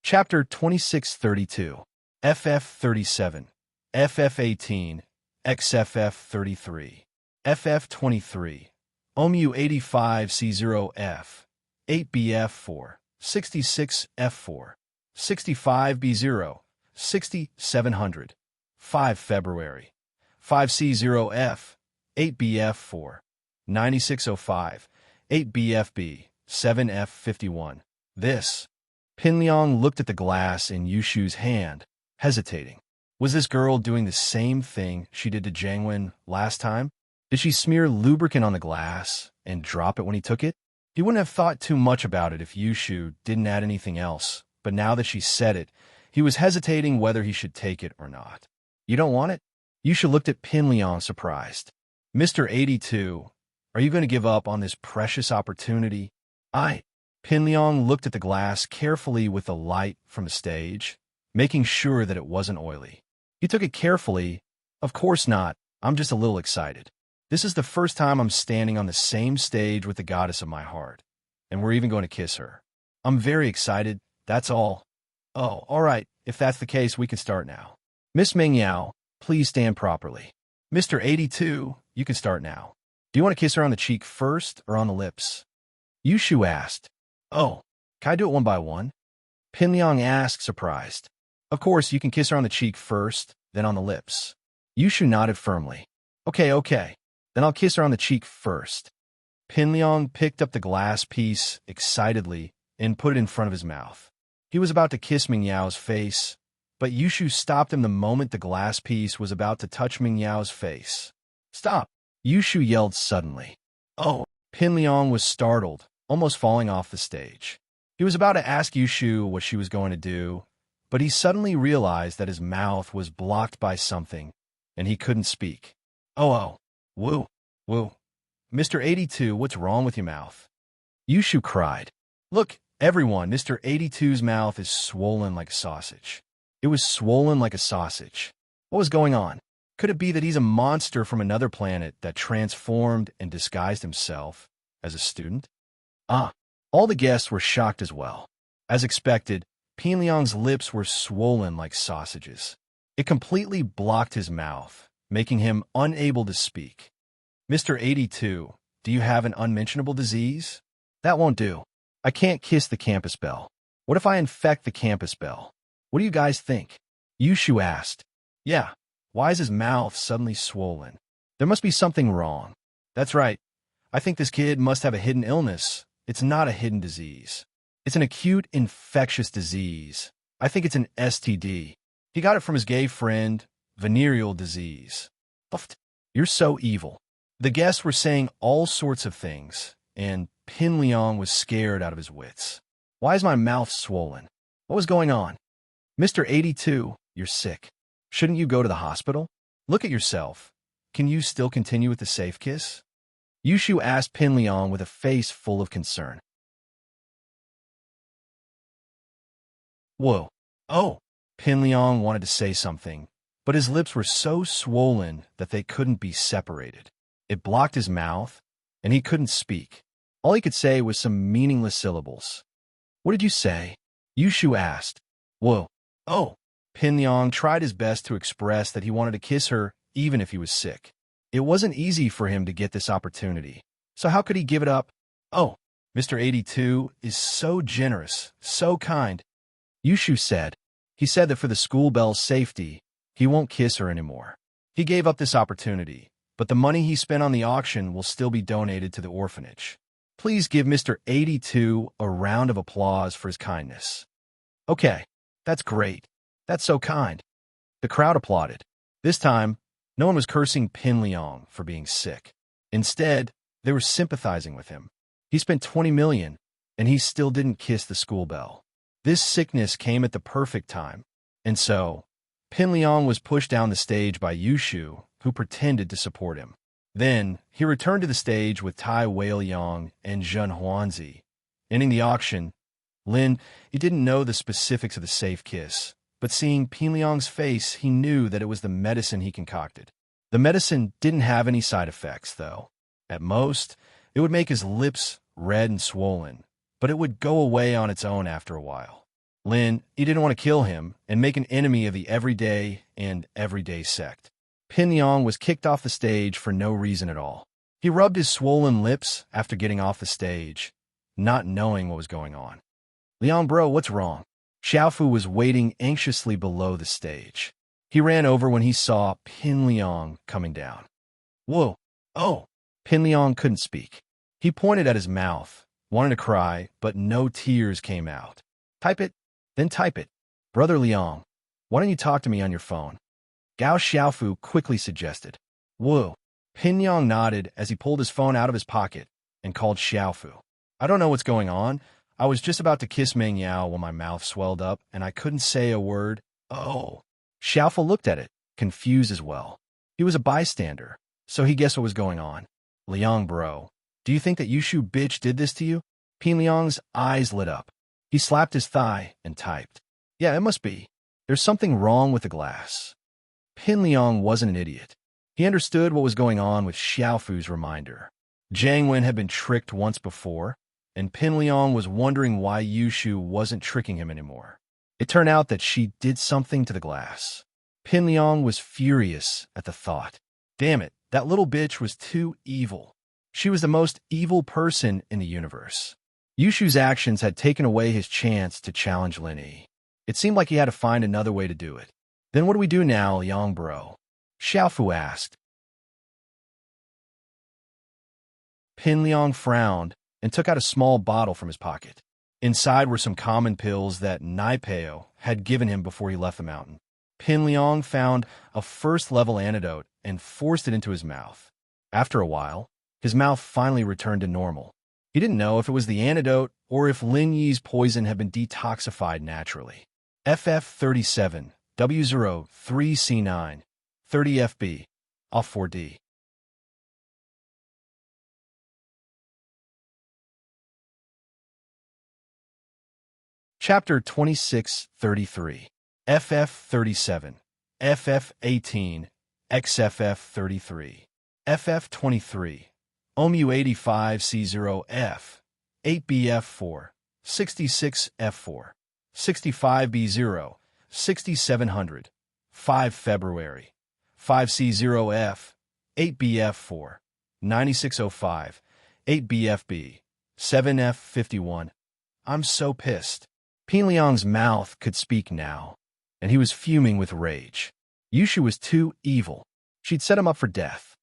Chapter 2632, FF37, FF18, XFF33, FF23, OMU85C0F, 8BF4, 66F4, 65B0, 6700, 5 February, 5C0F, 8BF4, 9605, 8BFB, 7F51. This. Pinliang looked at the glass in Yushu's hand, hesitating. Was this girl doing the same thing she did to Jiangwen last time? Did she smear lubricant on the glass and drop it when he took it? He wouldn't have thought too much about it if Yushu didn't add anything else, but now that she said it, he was hesitating whether he should take it or not. You don't want it? Yushu looked at Pinliang surprised. Mr. 82, are you going to give up on this precious opportunity? Pinliang looked at the glass carefully with the light from the stage, making sure that it wasn't oily. He took it carefully. Of course not. I'm just a little excited. This is the first time I'm standing on the same stage with the goddess of my heart, and we're even going to kiss her. I'm very excited, that's all. Oh, all right, if that's the case, we can start now. Miss Mingyao, please stand properly. Mr. 82, you can start now. Do you want to kiss her on the cheek first or on the lips? Yushu asked. Oh, can I do it one by one? Pinliang asked, surprised. Of course, you can kiss her on the cheek first, then on the lips. Yushu nodded firmly. Okay. Then I'll kiss her on the cheek first. Pinliang picked up the glass piece excitedly and put it in front of his mouth. He was about to kiss Mingyao's face, but Yushu stopped him the moment the glass piece was about to touch Mingyao's face. Stop! Yushu yelled suddenly. Oh! Pinliang was startled, almost falling off the stage. He was about to ask Yushu what she was going to do, but he suddenly realized that his mouth was blocked by something, and he couldn't speak. Oh. Woo. Mr. 82, what's wrong with your mouth? Yushu cried. Look, everyone, Mr. 82's mouth is swollen like a sausage. It was swollen like a sausage. What was going on? Could it be that he's a monster from another planet that transformed and disguised himself as a student? All the guests were shocked as well. As expected, Pinliang's lips were swollen like sausages. It completely blocked his mouth, making him unable to speak. Mr. 82, do you have an unmentionable disease? That won't do. I can't kiss the campus bell. What if I infect the campus bell? What do you guys think? Yushu asked. Yeah, why is his mouth suddenly swollen? There must be something wrong. That's right. I think this kid must have a hidden illness. It's not a hidden disease. It's an acute infectious disease. I think it's an STD. He got it from his gay friend, venereal disease. Uft. You're so evil. The guests were saying all sorts of things, and Pin Liang was scared out of his wits. Why is my mouth swollen? What was going on? Mr. 82, you're sick. Shouldn't you go to the hospital? Look at yourself. Can you still continue with the safe kiss? Yushu asked Pin Liang with a face full of concern. Whoa. Oh. Pin Liang wanted to say something, but his lips were so swollen that they couldn't be separated. It blocked his mouth, and he couldn't speak. All he could say was some meaningless syllables. What did you say? Yushu asked. Whoa. Oh. Pin Liang tried his best to express that he wanted to kiss her even if he was sick. It wasn't easy for him to get this opportunity, so how could he give it up? Oh, Mr. 82 is so generous, so kind. Yushu said. He said that for the school bell's safety, he won't kiss her anymore. He gave up this opportunity, but the money he spent on the auction will still be donated to the orphanage. Please give Mr. 82 a round of applause for his kindness. Okay, that's great. That's so kind. The crowd applauded. This time, no one was cursing Pin Liang for being sick. Instead, they were sympathizing with him. He spent 20 million, and he still didn't kiss the school bell. This sickness came at the perfect time, and so, Pin Liang was pushed down the stage by Yushu, who pretended to support him. Then, he returned to the stage with Tai Weiliang and Zhen Huanzi. Ending the auction, Lin, he didn't know the specifics of the safe kiss, but seeing Pin Liang's face, he knew that it was the medicine he concocted. The medicine didn't have any side effects, though. At most, it would make his lips red and swollen, but it would go away on its own after a while. Lin, he didn't want to kill him and make an enemy of the everyday and everyday sect. Pin Liang was kicked off the stage for no reason at all. He rubbed his swollen lips after getting off the stage, not knowing what was going on. Liang bro, what's wrong? Xiaofu was waiting anxiously below the stage. He ran over when he saw Pin Liang coming down. Whoa. Oh. Pin Liang couldn't speak. He pointed at his mouth, wanted to cry, but no tears came out. Type it, then type it. Brother Liang, why don't you talk to me on your phone? Gao Xiaofu quickly suggested. Whoa. Pin Liang nodded as he pulled his phone out of his pocket and called Xiaofu. I don't know what's going on. I was just about to kiss Meng Yao when my mouth swelled up and I couldn't say a word. Oh. Xiaofu looked at it, confused as well. He was a bystander, so he guessed what was going on. Liang bro, do you think that Yushu bitch did this to you? Pin Liang's eyes lit up. He slapped his thigh and typed. Yeah, it must be. There's something wrong with the glass. Pin Liang wasn't an idiot. He understood what was going on with Xiaofu's reminder. Jiang Wen had been tricked once before, and Pin Liang was wondering why Yushu wasn't tricking him anymore. It turned out that she did something to the glass. Pin Liang was furious at the thought. Damn it, that little bitch was too evil. She was the most evil person in the universe. Yushu's actions had taken away his chance to challenge Lin Yi. It seemed like he had to find another way to do it. Then what do we do now, Liang bro? Xiaofu asked. Pin Liang frowned and took out a small bottle from his pocket. Inside were some common pills that Naipeo had given him before he left the mountain. Pin Liang found a first-level antidote and forced it into his mouth. After a while, his mouth finally returned to normal. He didn't know if it was the antidote or if Lin Yi's poison had been detoxified naturally. FF37, W03C9, 30FB, off 4D. Chapter 2633, FF37, FF18, XFF33, FF23, OMU85C0F, 8BF4, 66F4, 65B0, 6700, 5 February, 5C0F, 8BF4, 9605, 8BFB, 7F51. I'm so pissed. Pin Liang's mouth could speak now, and he was fuming with rage. Yushu was too evil. She'd set him up for death.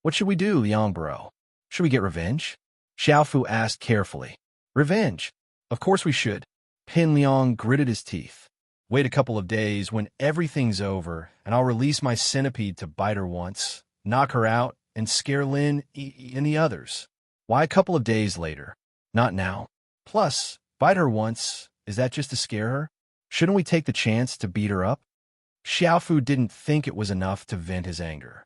What should we do, Liang bro? Should we get revenge? Xiaofu asked carefully. Revenge? Of course we should. Pin Liang gritted his teeth. Wait a couple of days when everything's over, and I'll release my centipede to bite her once, knock her out, and scare Lin and the others. Why a couple of days later? Not now. Plus, bite her once, is that just to scare her? Shouldn't we take the chance to beat her up? Xiaofu didn't think it was enough to vent his anger.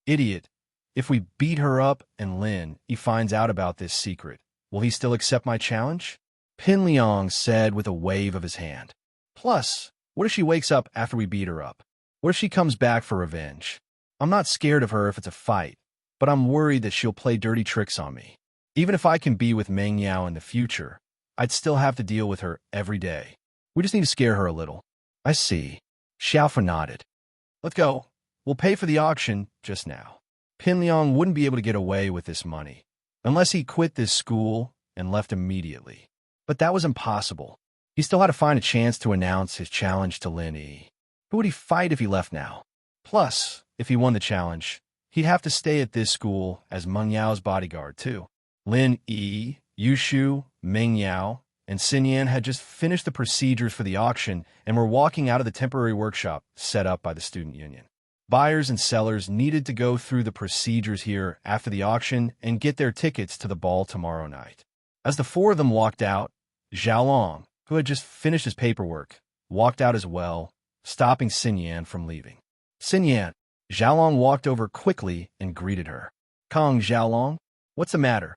Idiot. If we beat her up and Lin, he finds out about this secret, will he still accept my challenge? Pin Liang said with a wave of his hand. Plus, what if she wakes up after we beat her up? What if she comes back for revenge? I'm not scared of her if it's a fight, but I'm worried that she'll play dirty tricks on me. Even if I can be with Meng Yao in the future, I'd still have to deal with her every day. We just need to scare her a little. I see. Xiaofu nodded. Let's go. We'll pay for the auction just now. Pin Liang wouldn't be able to get away with this money, unless he quit this school and left immediately. But that was impossible. He still had to find a chance to announce his challenge to Lin Yi. Who would he fight if he left now? Plus, if he won the challenge, he'd have to stay at this school as Meng Yao's bodyguard, too. Lin Yi, Yushu, Meng Yao, and Xin Yan had just finished the procedures for the auction and were walking out of the temporary workshop set up by the student union. Buyers and sellers needed to go through the procedures here after the auction and get their tickets to the ball tomorrow night. As the four of them walked out, Xiaolong, who had just finished his paperwork, walked out as well, stopping Xin Yan from leaving. Xin Yan, Xiaolong walked over quickly and greeted her. Kong Xiaolong, what's the matter?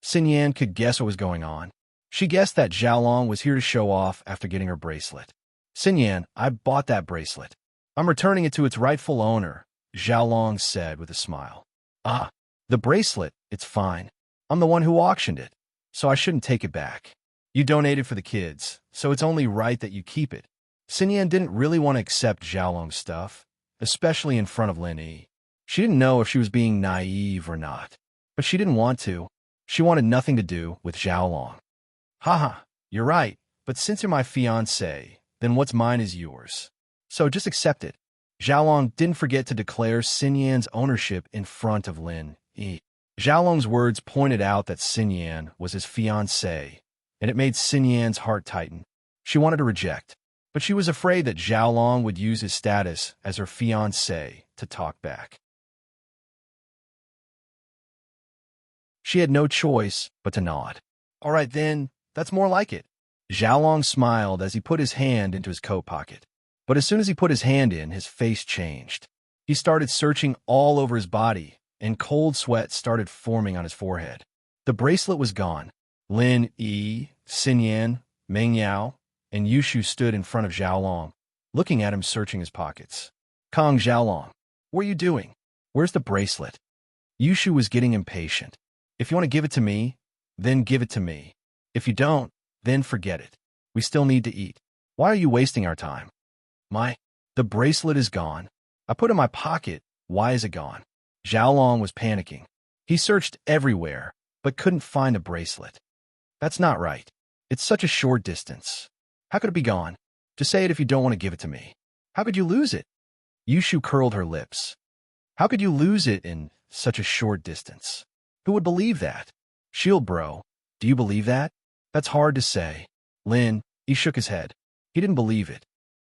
Xin Yan could guess what was going on. She guessed that Xiaolong was here to show off after getting her bracelet. Xin Yan, I bought that bracelet. I'm returning it to its rightful owner, Xiaolong said with a smile. Ah, the bracelet, it's fine. I'm the one who auctioned it, so I shouldn't take it back. You donated for the kids, so it's only right that you keep it. Xin Yan didn't really want to accept Xiaolong's stuff, especially in front of Lin Yi. She didn't know if she was being naive or not, but she didn't want to. She wanted nothing to do with Xiaolong. Haha, you're right, but since you're my fiancé, then what's mine is yours. So just accept it. Xiaolong didn't forget to declare Xin Yan's ownership in front of Lin Yi. Xiaolong's words pointed out that Xin Yan was his fiancé, and it made Xin Yan's heart tighten. She wanted to reject, but she was afraid that Xiaolong would use his status as her fiancé to talk back. She had no choice but to nod. All right then, that's more like it. Xiaolong smiled as he put his hand into his coat pocket. But as soon as he put his hand in, his face changed. He started searching all over his body, and cold sweat started forming on his forehead. The bracelet was gone. Lin Yi, Xin Yan, Meng Yao, and Yushu stood in front of Xiaolong, looking at him searching his pockets. Kong Xiaolong, what are you doing? Where's the bracelet? Yushu was getting impatient. If you want to give it to me, then give it to me. If you don't, then forget it. We still need to eat. Why are you wasting our time? The bracelet is gone. I put it in my pocket. Why is it gone? Xiaolong was panicking. He searched everywhere, but couldn't find the bracelet. That's not right. It's such a short distance. How could it be gone? Just say it if you don't want to give it to me. How could you lose it? Yushu curled her lips. How could you lose it in such a short distance? Who would believe that? Shield bro, do you believe that? That's hard to say. Lin, he shook his head. He didn't believe it.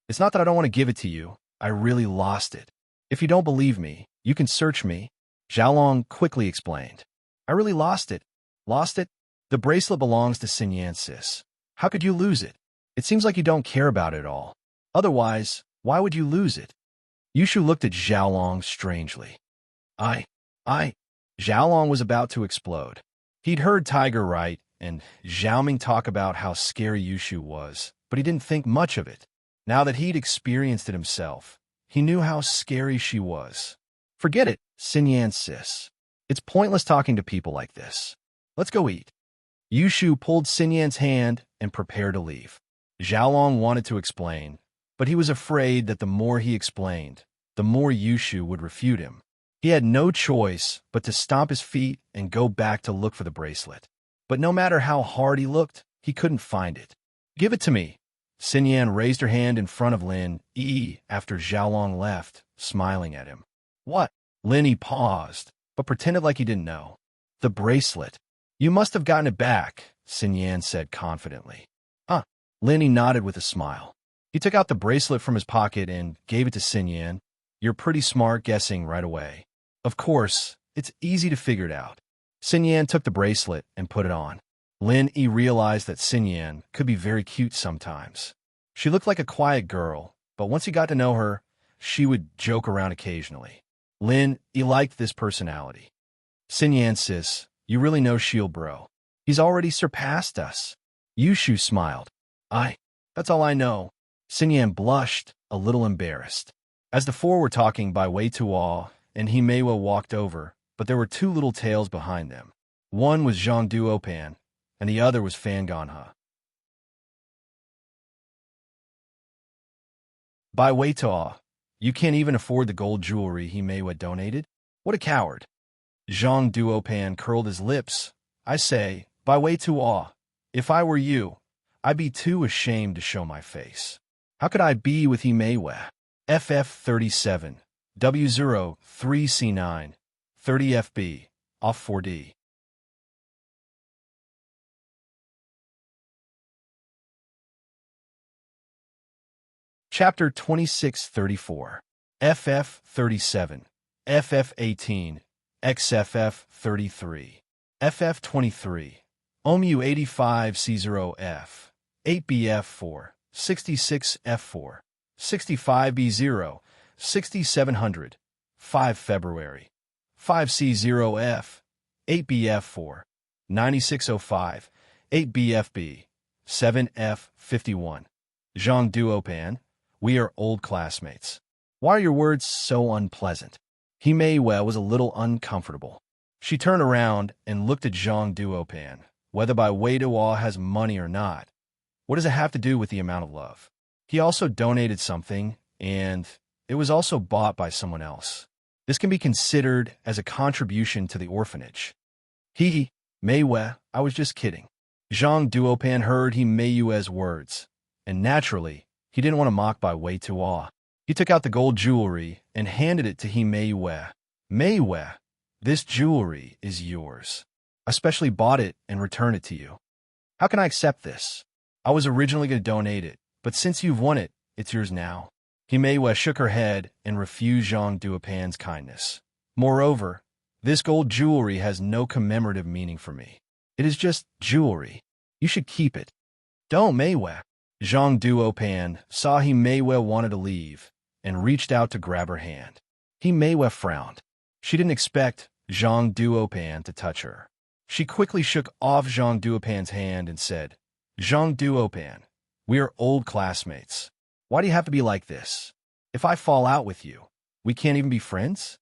It's not that I don't want to give it to you. I really lost it. If you don't believe me, you can search me. Xiaolong quickly explained. I really lost it. Lost it? The bracelet belongs to Xin Yan, sis. How could you lose it? It seems like you don't care about it at all. Otherwise, why would you lose it? Yushu looked at Xiaolong strangely. Xiaolong was about to explode. He'd heard Tiger right and Xiaoming talk about how scary Yushu was, but he didn't think much of it. Now that he'd experienced it himself, he knew how scary she was. Forget it, Xin Yan sis. It's pointless talking to people like this. Let's go eat. Yushu pulled Xin Yan's hand and prepared to leave. Xiaolong wanted to explain, but he was afraid that the more he explained, the more Yushu would refute him. He had no choice but to stomp his feet and go back to look for the bracelet. But no matter how hard he looked, he couldn't find it. Give it to me. Xin Yan raised her hand in front of Lin Yi after Xiaolong left, smiling at him. What? Lin Yi paused, but pretended like he didn't know. The bracelet. You must have gotten it back, Xin Yan said confidently. Lin Yi nodded with a smile. He took out the bracelet from his pocket and gave it to Xin Yan. You're pretty smart guessing right away. Of course, it's easy to figure it out. Xin Yan took the bracelet and put it on. Lin Yi realized that Xin Yan could be very cute sometimes. She looked like a quiet girl, but once he got to know her, she would joke around occasionally. Lin Yi liked this personality. Xin Yan sis, you really know Shield bro. He's already surpassed us. Yushu smiled. That's all I know. Xin Yan blushed, a little embarrassed. As the four were talking by Wei Tuo and Himewa walked over, but there were two little tails behind them. One was Zhang Duopan, and the other was Fan Ganha. By Wei Tuo, you can't even afford the gold jewelry Himewa donated? What a coward. Zhang Duopan curled his lips. I say, by Wei Tuo, if I were you, I'd be too ashamed to show my face. How could I be with Himewa? FF37, W03C9, 30FB, off 4D. Chapter 2634, FF37, FF18, XFF33, FF23, OMU85C0F, 8BF4, 66F4, 65B0, 6700, 5 February, 5C0F, 8BF4, 9605, 8BFB, 7F51. Zhang Duopan, we are old classmates. Why are your words so unpleasant? Himewa was a little uncomfortable. She turned around and looked at Zhang Duopan. Whether by Wei Tuo has money or not, what does it have to do with the amount of love? He also donated something, and it was also bought by someone else. This can be considered as a contribution to the orphanage. Meiwe, I was just kidding. Zhang Duopan heard Himeiwe's words, and naturally, he didn't want to mock by Wei Tuo. He took out the gold jewelry and handed it to Himeiwe. Meiwe, this jewelry is yours. I specially bought it and returned it to you. How can I accept this? I was originally going to donate it, but since you've won it, it's yours now. Himeiwe shook her head and refused Zhang Duopan's kindness. Moreover, this gold jewelry has no commemorative meaning for me. It is just jewelry. You should keep it. Don't, Meiwe. Zhang Duopan saw Himeiwe wanted to leave and reached out to grab her hand. Himeiwe frowned. She didn't expect Zhang Duopan to touch her. She quickly shook off Zhang Duopan's hand and said, Zhang Duopan, we are old classmates. Why do you have to be like this? If I fall out with you, we can't even be friends?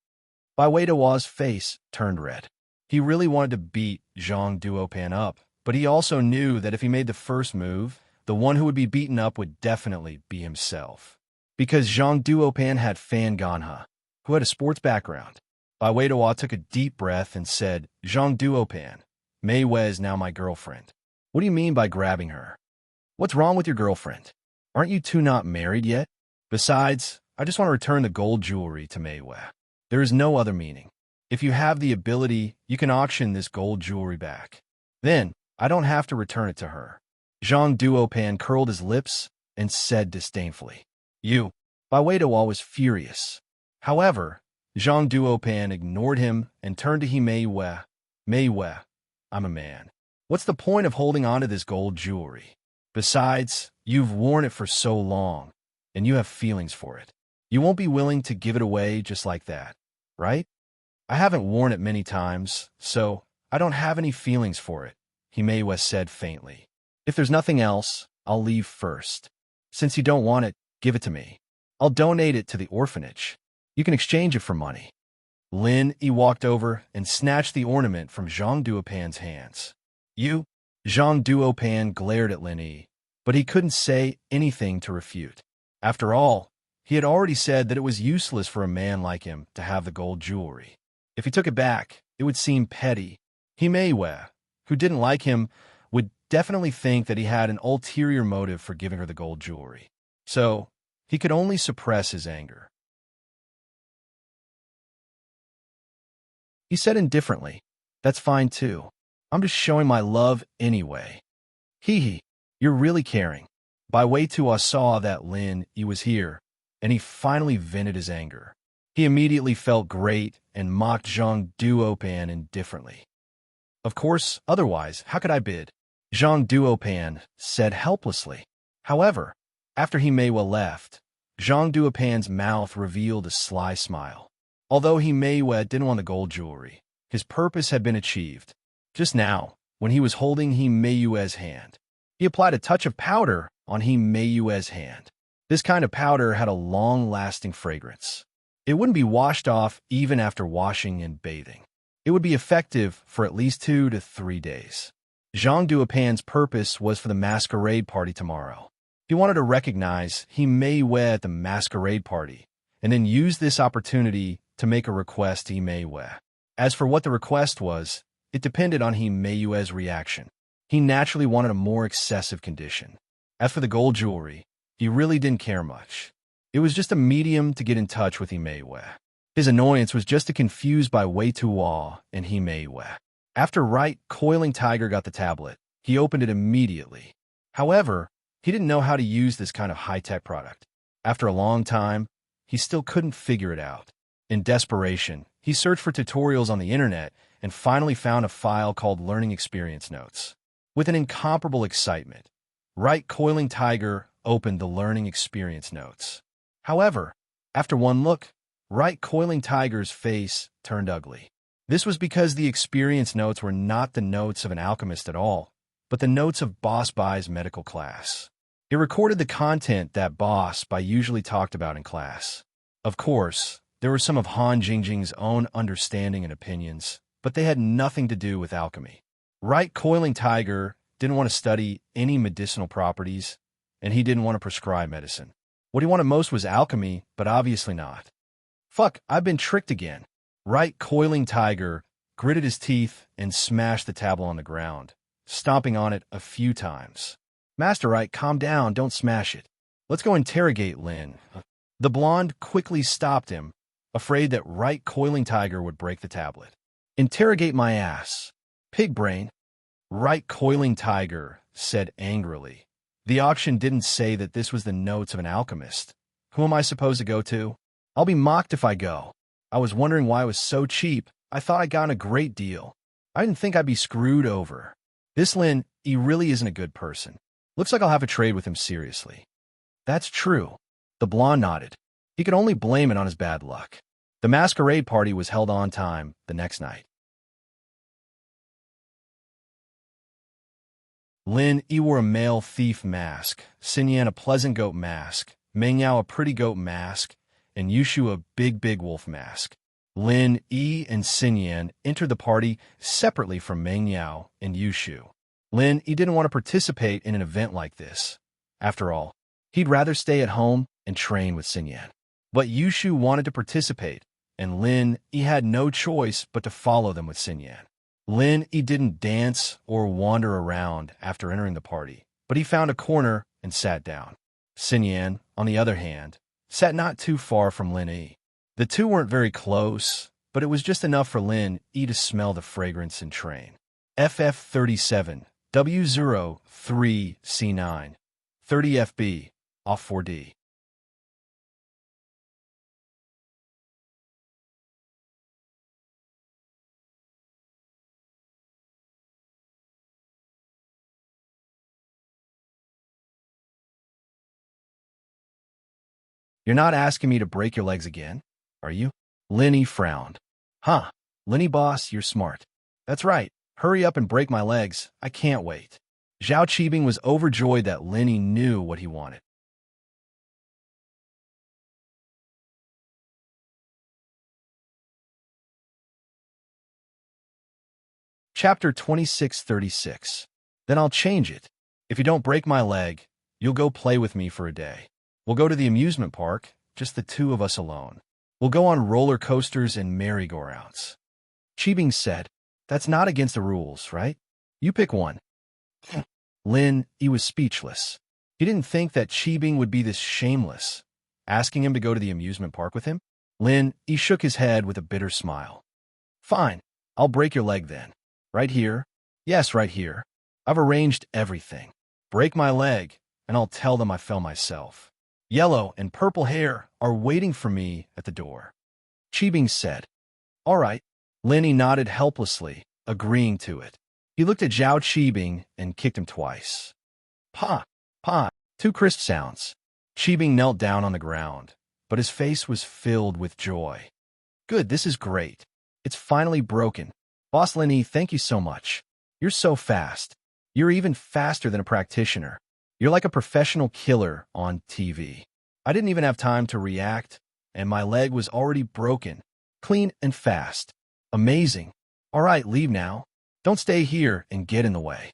Bai Wei Tuo's face turned red. He really wanted to beat Zhang Duopan up, but he also knew that if he made the first move, the one who would be beaten up would definitely be himself. Because Zhang Duopan had Fan Ganha, who had a sports background. Bai Wei Tuo took a deep breath and said, Zhang Duopan, Meiwe is now my girlfriend. What do you mean by grabbing her? What's wrong with your girlfriend? Aren't you two not married yet? Besides, I just want to return the gold jewelry to Meiwe. There is no other meaning. If you have the ability, you can auction this gold jewelry back. Then, I don't have to return it to her. Zhang Duopan curled his lips and said disdainfully, You. Bai Wei Tuo was furious. However, Zhang Duopan ignored him and turned to Himeiwe. Meiwe, I'm a man. What's the point of holding on to this gold jewelry? Besides, you've worn it for so long, and you have feelings for it. You won't be willing to give it away just like that, right? I haven't worn it many times, so I don't have any feelings for it, Himeiwe said faintly. If there's nothing else, I'll leave first. Since you don't want it, give it to me. I'll donate it to the orphanage. You can exchange it for money. Lin Yi walked over and snatched the ornament from Zhang Duopan's hands. You? Zhang Duopan glared at Lin Yi, but he couldn't say anything to refute. After all, he had already said that it was useless for a man like him to have the gold jewelry. If he took it back, it would seem petty. Himeiwe, who didn't like him, would definitely think that he had an ulterior motive for giving her the gold jewelry. So, he could only suppress his anger. He said indifferently, That's fine too. I'm just showing my love anyway. Hee hee, you're really caring. By Wei Tuo saw that Lin Yi was here, and he finally vented his anger. He immediately felt great and mocked Zhang Duopan indifferently. Of course, otherwise, how could I bid? Zhang Duopan said helplessly. However, after Himeiwa left, Zhang Duopan's mouth revealed a sly smile. Although Himeiwa didn't want the gold jewelry, his purpose had been achieved. Just now, when he was holding Himeiwa's hand, he applied a touch of powder on Himeiwa's hand. This kind of powder had a long-lasting fragrance. It wouldn't be washed off even after washing and bathing. It would be effective for at least 2 to 3 days. Zhang Duopan's purpose was for the masquerade party tomorrow. He wanted to recognize Himeiwa at the masquerade party, and then use this opportunity to make a request to Himeiwa. As for what the request was, it depended on Himeiwa's reaction. He naturally wanted a more excessive condition. As for the gold jewelry, he really didn't care much. It was just a medium to get in touch with Himeiwa. His annoyance was just confused by Wei Tuo and Himeiwa. After Right Coiling Tiger got the tablet, he opened it immediately. However, he didn't know how to use this kind of high-tech product. After a long time, he still couldn't figure it out. In desperation, he searched for tutorials on the internet and finally found a file called Learning Experience Notes. With an incomparable excitement, Right Coiling Tiger opened the Learning Experience Notes. However, after one look, Right Coiling Tiger's face turned ugly. This was because the experience notes were not the notes of an alchemist at all, but the notes of Boss Bai's medical class. It recorded the content that Boss Bai usually talked about in class. Of course, there were some of Han Jingjing's own understanding and opinions, but they had nothing to do with alchemy. Right Coiling Tiger didn't want to study any medicinal properties, and he didn't want to prescribe medicine. What he wanted most was alchemy, but obviously not. Fuck, I've been tricked again. Right Coiling Tiger gritted his teeth and smashed the tablet on the ground, stomping on it a few times. Master Right, calm down, don't smash it. Let's go interrogate Lin. The blonde quickly stopped him, afraid that Right Coiling Tiger would break the tablet. Interrogate my ass. Pig brain. Right Coiling Tiger said angrily. The auction didn't say that this was the notes of an alchemist. Who am I supposed to go to? I'll be mocked if I go. I was wondering why it was so cheap. I thought I got a great deal. I didn't think I'd be screwed over. This Lin, he really isn't a good person. Looks like I'll have to trade with him seriously. That's true. The blonde nodded. He could only blame it on his bad luck. The masquerade party was held on time the next night. Lin Yi wore a male thief mask, Xinyan a pleasant goat mask, Mengyao a pretty goat mask, and Yushu a big wolf mask. Lin Yi and Xinyan entered the party separately from Mengyao and Yushu. Lin Yi didn't want to participate in an event like this. After all, he'd rather stay at home and train with Xinyan. But Yushu wanted to participate, and Lin Yi had no choice but to follow them with Xinyan. Lin Yi didn't dance or wander around after entering the party, but he found a corner and sat down. Xinyan, on the other hand, sat not too far from Lin Yi. The two weren't very close, but it was just enough for Lin Yi to smell the fragrance and train. FF37, W03C9, 30 FB, off 4D. You're not asking me to break your legs again, are you? Lin Yi frowned. Huh, Lin Yi boss, you're smart. That's right, hurry up and break my legs, I can't wait. Zhao Qibing was overjoyed that Lin Yi knew what he wanted. Chapter 2636. Then I'll change it. If you don't break my leg, you'll go play with me for a day. We'll go to the amusement park, just the two of us alone. We'll go on roller coasters and merry-go-rounds. Qibing said, that's not against the rules, right? You pick one. Lin Yi was speechless. He didn't think that Qibing would be this shameless, asking him to go to the amusement park with him. Lin Yi shook his head with a bitter smile. Fine, I'll break your leg then. Right here? Yes, right here. I've arranged everything. Break my leg, and I'll tell them I fell myself. Yellow and purple hair are waiting for me at the door. Qibing said. All right. Lenny nodded helplessly, agreeing to it. He looked at Zhao Qibing and kicked him twice. Pa! Pa! Two crisp sounds. Qibing knelt down on the ground, but his face was filled with joy. Good, this is great. It's finally broken. Boss Lenny, thank you so much. You're so fast. You're even faster than a practitioner. You're like a professional killer on TV. I didn't even have time to react, and my leg was already broken. Clean and fast. Amazing. All right, leave now. Don't stay here and get in the way.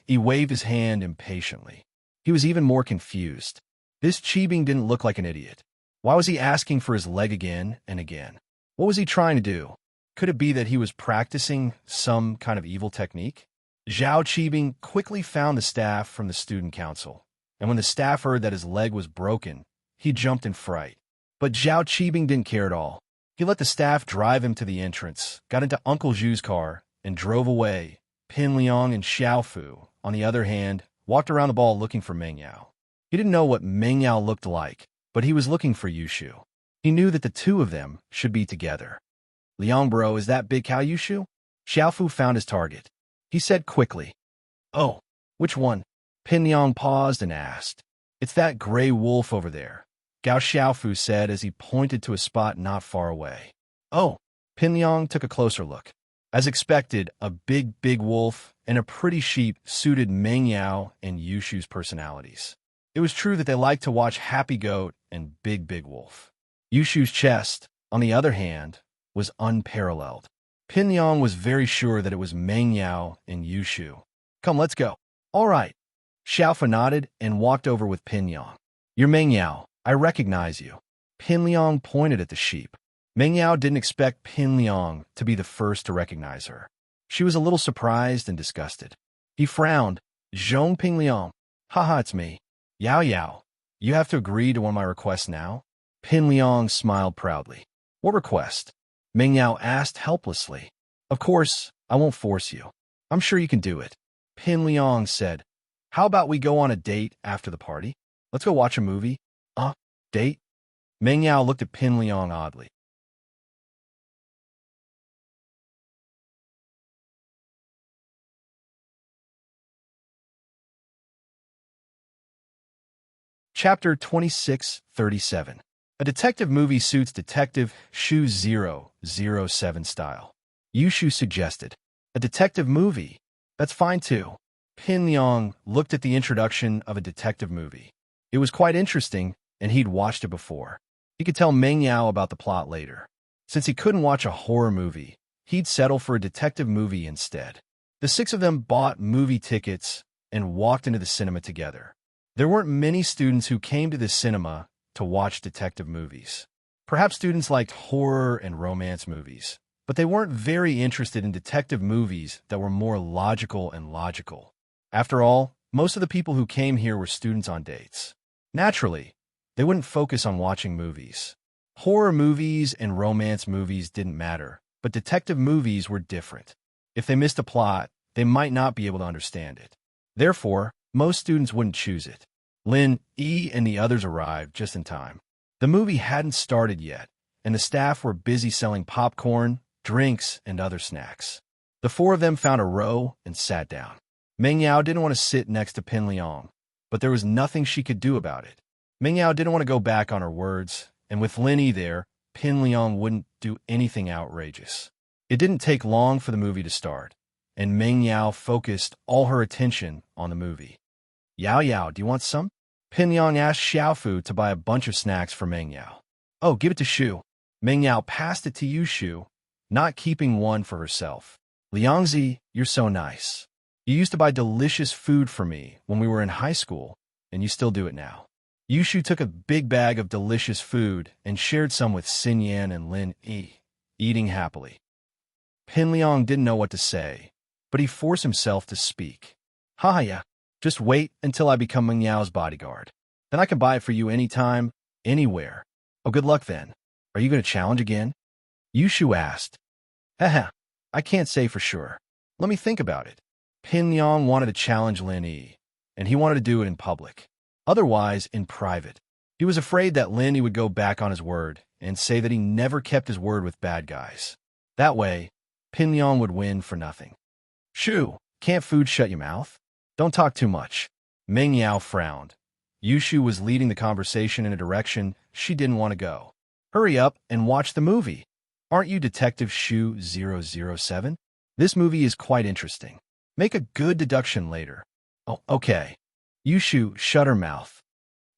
He waved his hand impatiently. He was even more confused. This Qibing didn't look like an idiot. Why was he asking for his leg again and again? What was he trying to do? Could it be that he was practicing some kind of evil technique? Zhao Qibing quickly found the staff from the student council, and when the staff heard that his leg was broken, he jumped in fright. But Zhao Qibing didn't care at all. He let the staff drive him to the entrance, got into Uncle Zhu's car, and drove away. Pin Liang and Xiaofu, on the other hand, walked around the ball looking for Meng Yao. He didn't know what Meng Yao looked like, but he was looking for Yushu. He knew that the two of them should be together. Liang bro, is that big cow Yushu? Xiaofu found his target. He said quickly. Oh, which one? Pin Liang paused and asked. It's that gray wolf over there, Gao Xiaofu said as he pointed to a spot not far away. Oh, Pin Liang took a closer look. As expected, a big wolf and a pretty sheep suited Meng Yao and Yushu's personalities. It was true that they liked to watch Happy Goat and Big Wolf. Yushu's chest, on the other hand, was unparalleled. Pin Liang was very sure that it was Meng Yao and Yushu. Come, let's go. All right. Xiaofu nodded and walked over with Pin Liang. You're Meng Yao. I recognize you. Pin Liang pointed at the sheep. Meng Yao didn't expect Pin Liang to be the first to recognize her. She was a little surprised and disgusted. He frowned. Zhong Ping Liang. Haha, it's me. Yao, you have to agree to one of my requests now? Pin Liang smiled proudly. What request? Meng Yao asked helplessly. Of course, I won't force you. I'm sure you can do it. Pin Liang said. How about we go on a date after the party? Let's go watch a movie. Date? Meng Yao looked at Pin Liang oddly. Chapter 2637. A detective movie suits Detective Shu 007 style. Yushu suggested. A detective movie? That's fine too. Pin Liang looked at the introduction of a detective movie. It was quite interesting, and he'd watched it before. He could tell Meng Yao about the plot later. Since he couldn't watch a horror movie, he'd settle for a detective movie instead. The six of them bought movie tickets and walked into the cinema together. There weren't many students who came to the cinema to watch detective movies. Perhaps students liked horror and romance movies, but they weren't very interested in detective movies that were more logical. After all, most of the people who came here were students on dates. Naturally, they wouldn't focus on watching movies. Horror movies and romance movies didn't matter, but detective movies were different. If they missed a plot, they might not be able to understand it. Therefore, most students wouldn't choose it. Lin, E, and the others arrived just in time. The movie hadn't started yet, and the staff were busy selling popcorn, drinks, and other snacks. The four of them found a row and sat down. Meng Yao didn't want to sit next to Pin Liang, but there was nothing she could do about it. Meng Yao didn't want to go back on her words, and with Lin E there, Pin Liang wouldn't do anything outrageous. It didn't take long for the movie to start, and Meng Yao focused all her attention on the movie. Yao, do you want some? Pin Liang asked Xiaofu to buy a bunch of snacks for Meng Yao. Oh, give it to Shu. Meng Yao passed it to Yushu, not keeping one for herself. Liangzi, you're so nice. You used to buy delicious food for me when we were in high school, and you still do it now. Yushu took a big bag of delicious food and shared some with Xin Yan and Lin E, eating happily. Pin Liang didn't know what to say, but he forced himself to speak. Yeah. Just wait until I become Meng Yao's bodyguard. Then I can buy it for you anytime, anywhere. Oh, good luck then. Are you going to challenge again? Yushu asked. I can't say for sure. Let me think about it. Pin Liang wanted to challenge Lin E, and he wanted to do it in public. Otherwise, in private. He was afraid that Lindy would go back on his word and say that he never kept his word with bad guys. That way, Pin Liang would win for nothing. Shoo, can't food shut your mouth? Don't talk too much. Meng Yao frowned. Yushu was leading the conversation in a direction she didn't want to go. Hurry up and watch the movie. Aren't you Detective Shu 007? This movie is quite interesting. Make a good deduction later. Oh, okay. Yushu, shut her mouth.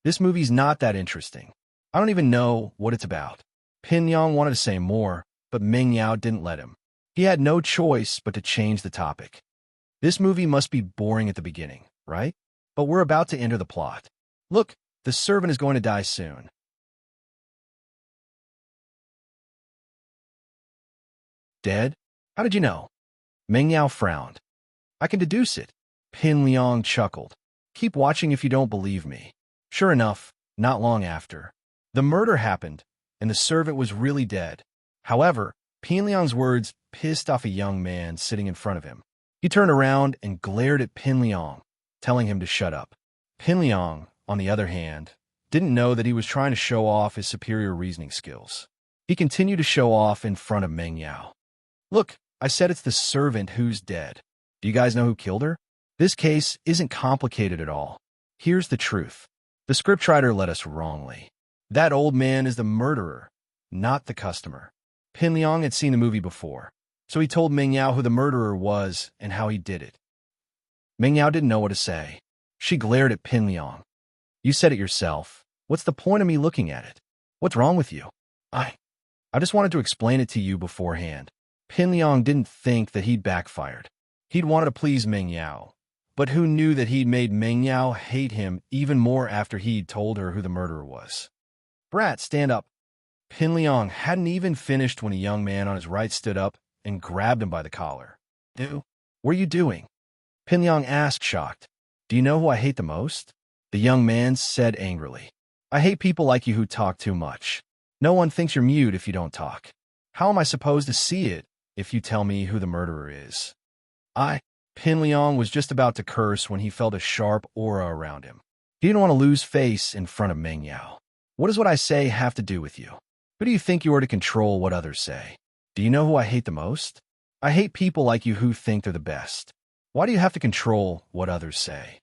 This movie's not that interesting. I don't even know what it's about. Pin Yang wanted to say more, but Meng Yao didn't let him. He had no choice but to change the topic. This movie must be boring at the beginning, right? But we're about to enter the plot. Look, the servant is going to die soon. Dead? How did you know? Meng Yao frowned. I can deduce it. Pin Liang chuckled. Keep watching if you don't believe me. Sure enough, not long after, the murder happened, and the servant was really dead. However, Pin Liang's words pissed off a young man sitting in front of him. He turned around and glared at Pin Liang, telling him to shut up. Pin Liang, on the other hand, didn't know that he was trying to show off his superior reasoning skills. He continued to show off in front of Meng Yao. Look, I said it's the servant who's dead. Do you guys know who killed her? This case isn't complicated at all. Here's the truth. The scriptwriter led us wrongly. That old man is the murderer, not the customer. Pin Liang had seen the movie before, so he told Meng Yao who the murderer was and how he did it. Meng Yao didn't know what to say. She glared at Pin Liang. You said it yourself. What's the point of me looking at it? What's wrong with you? I just wanted to explain it to you beforehand. Pin Liang didn't think that he'd backfired. He'd wanted to please Meng Yao, but who knew that he'd made Meng Yao hate him even more after he'd told her who the murderer was. Brat, stand up. Pin Liang hadn't even finished when a young man on his right stood up and grabbed him by the collar. What are you doing? Pin Liang asked, shocked. Do you know who I hate the most? The young man said angrily. I hate people like you who talk too much. No one thinks you're mute if you don't talk. How am I supposed to see it if you tell me who the murderer is? Pin Liang was just about to curse when he felt a sharp aura around him. He didn't want to lose face in front of Meng Yao. What does what I say have to do with you? Who do you think you are to control what others say? Do you know who I hate the most? I hate people like you who think they're the best. Why do you have to control what others say?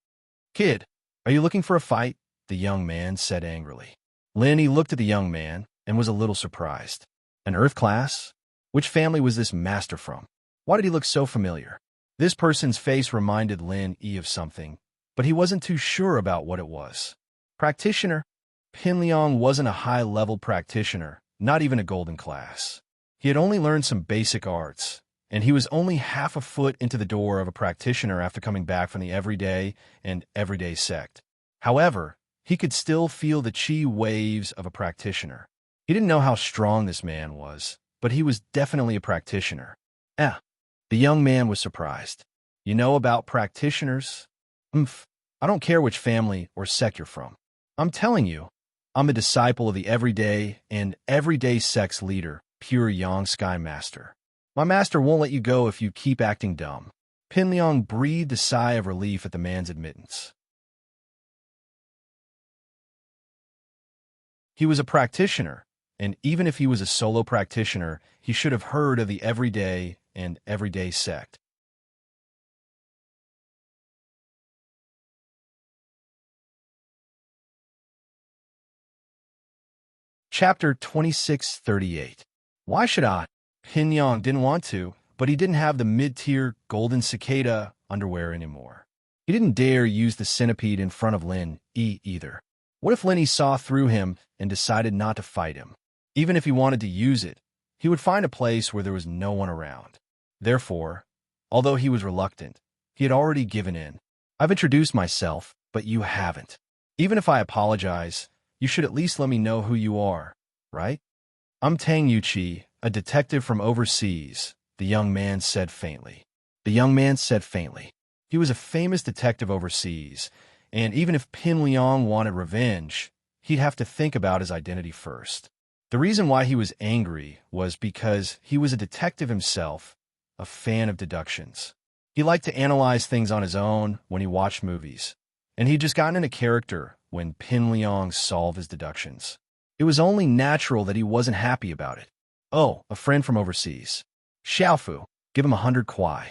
Kid, are you looking for a fight? The young man said angrily. Lenny looked at the young man and was a little surprised. An Earth class? Which family was this master from? Why did he look so familiar? This person's face reminded Lin Yi of something, but he wasn't too sure about what it was. Practitioner? Pin Liang wasn't a high-level practitioner, not even a golden class. He had only learned some basic arts, and he was only half a foot into the door of a practitioner after coming back from the everyday sect. However, he could still feel the chi waves of a practitioner. He didn't know how strong this man was, but he was definitely a practitioner. The young man was surprised. You know about practitioners? I don't care which family or sect you're from. I'm telling you, I'm a disciple of the everyday sect's leader, Pure Yang Sky Master. My master won't let you go if you keep acting dumb. Pin Liang breathed a sigh of relief at the man's admittance. He was a practitioner, and even if he was a solo practitioner, he should have heard of the everyday sect. Chapter 2638. Why should I? Pin Yang didn't want to, but he didn't have the mid-tier golden cicada underwear anymore. He didn't dare use the centipede in front of Lin Yi either. What if Lin Yi saw through him and decided not to fight him? Even if he wanted to use it, he would find a place where there was no one around. Therefore, although he was reluctant, he had already given in. I've introduced myself, but you haven't. Even if I apologize, you should at least let me know who you are, right? I'm Tang Yuqi, a detective from overseas, the young man said faintly. He was a famous detective overseas, and even if Pin Liang wanted revenge, he'd have to think about his identity first. The reason why he was angry was because he was a detective himself, a fan of deductions. He liked to analyze things on his own when he watched movies, and he'd just gotten into character when Pin Liang solved his deductions. It was only natural that he wasn't happy about it. Oh, a friend from overseas. Xiaofu, give him 100 kuai.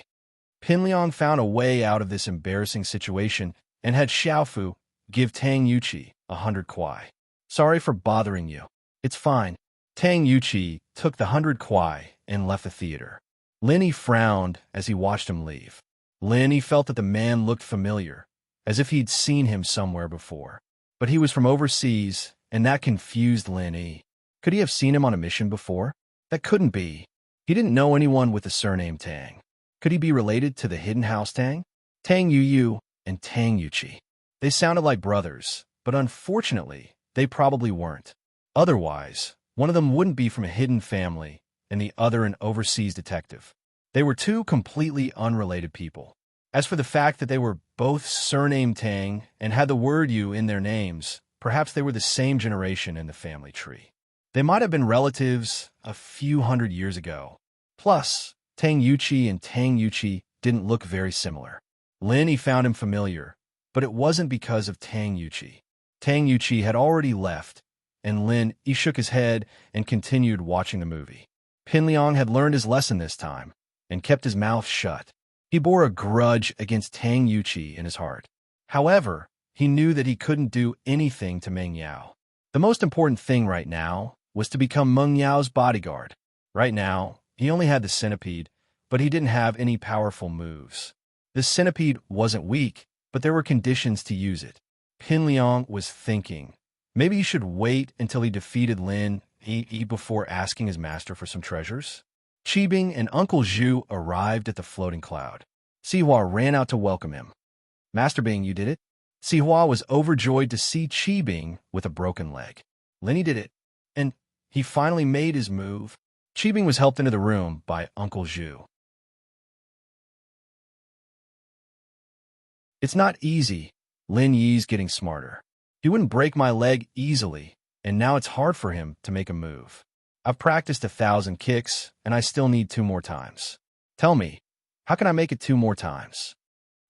Pin Liang found a way out of this embarrassing situation and had Xiaofu give Tang Yuqi 100 kuai. Sorry for bothering you. It's fine. Tang Yuqi took the 100 kuai and left the theater. Lin Yi frowned as he watched him leave. Lin Yi felt that the man looked familiar, as if he'd seen him somewhere before. But he was from overseas, and that confused Lin Yi. Could he have seen him on a mission before? That couldn't be. He didn't know anyone with the surname Tang. Could he be related to the Hidden House Tang? Tang Yu and Tang Yuqi. They sounded like brothers, but unfortunately, they probably weren't. Otherwise, one of them wouldn't be from a hidden family, and the other an overseas detective. They were two completely unrelated people. As for the fact that they were both surnamed Tang and had the word Yu in their names, perhaps they were the same generation in the family tree. They might have been relatives a few hundred years ago. Plus, Tang Yuqi and Tang Yuqi didn't look very similar. Lin Yi found him familiar, but it wasn't because of Tang Yuqi. Tang Yuqi had already left, and Lin Yi shook his head and continued watching the movie. Pin Liang had learned his lesson this time and kept his mouth shut. He bore a grudge against Tang Yuqi in his heart. However, he knew that he couldn't do anything to Meng Yao. The most important thing right now was to become Meng Yao's bodyguard. Right now, he only had the centipede, but he didn't have any powerful moves. The centipede wasn't weak, but there were conditions to use it. Pin Liang was thinking, maybe he should wait until he defeated Lin Yi before asking his master for some treasures. Qibing and Uncle Zhu arrived at the floating cloud. Sihua ran out to welcome him. Master Bing, you did it? Sihua was overjoyed to see Qibing with a broken leg. Lin Yi did it, and he finally made his move. Qibing was helped into the room by Uncle Zhu. It's not easy. Lin Yi's getting smarter. He wouldn't break my leg easily, and now it's hard for him to make a move. I've practiced 1,000 kicks, and I still need 2 more times. Tell me, how can I make it 2 more times?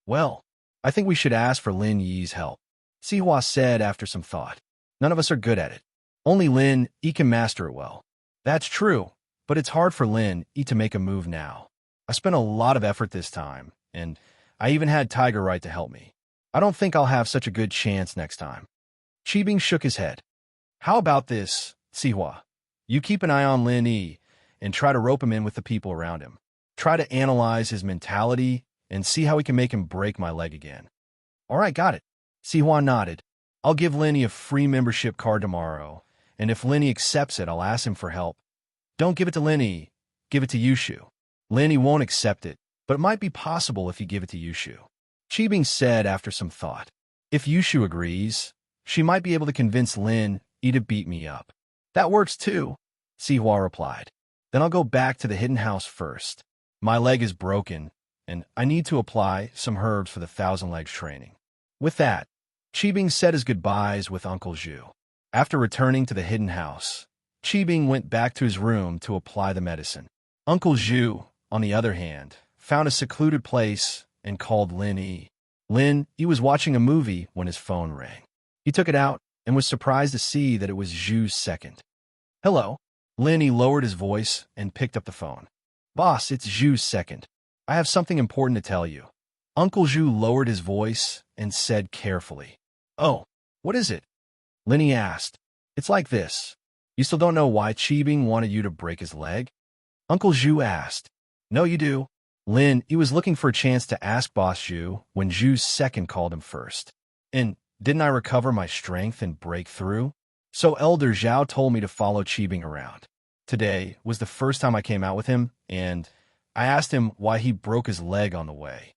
Well, I think we should ask for Lin Yi's help, Sihua said after some thought. None of us are good at it. Only Lin Yi can master it well. That's true, but it's hard for Lin Yi to make a move now. I spent a lot of effort this time, and I even had Tiger Right to help me. I don't think I'll have such a good chance next time. Qibing shook his head. How about this, Sihua? You keep an eye on Lin Yi and try to rope him in with the people around him. Try to analyze his mentality and see how we can make him break my leg again. All right, got it. Sihua nodded. I'll give Lin Yi a free membership card tomorrow, and if Lin Yi accepts it, I'll ask him for help. Don't give it to Lin Yi. Give it to Yushu. Lin Yi won't accept it, but it might be possible if you give it to Yushu. Qibing said after some thought. If Yushu agrees, she might be able to convince Lin Yi to beat me up. That works too, Sihua replied. Then I'll go back to the hidden house first. My leg is broken, and I need to apply some herbs for the 1,000 legs training. With that, Qibing said his goodbyes with Uncle Zhu. After returning to the hidden house, Qibing went back to his room to apply the medicine. Uncle Zhu, on the other hand, found a secluded place and called Lin Yi. Lin Yi was watching a movie when his phone rang. He took it out and was surprised to see that it was Zhu's second. Hello. Lin Yi lowered his voice and picked up the phone. Boss, it's Zhu's second. I have something important to tell you. Uncle Zhu lowered his voice and said carefully. Oh, what is it? Lin Yi asked. It's like this. You still don't know why Qibing wanted you to break his leg? Uncle Zhu asked. No, you do. Lin Yi was looking for a chance to ask Boss Zhu when Zhu's second called him first. And didn't I recover my strength and break through? So Elder Zhao told me to follow Qibing around. Today was the first time I came out with him, and I asked him why he broke his leg on the way.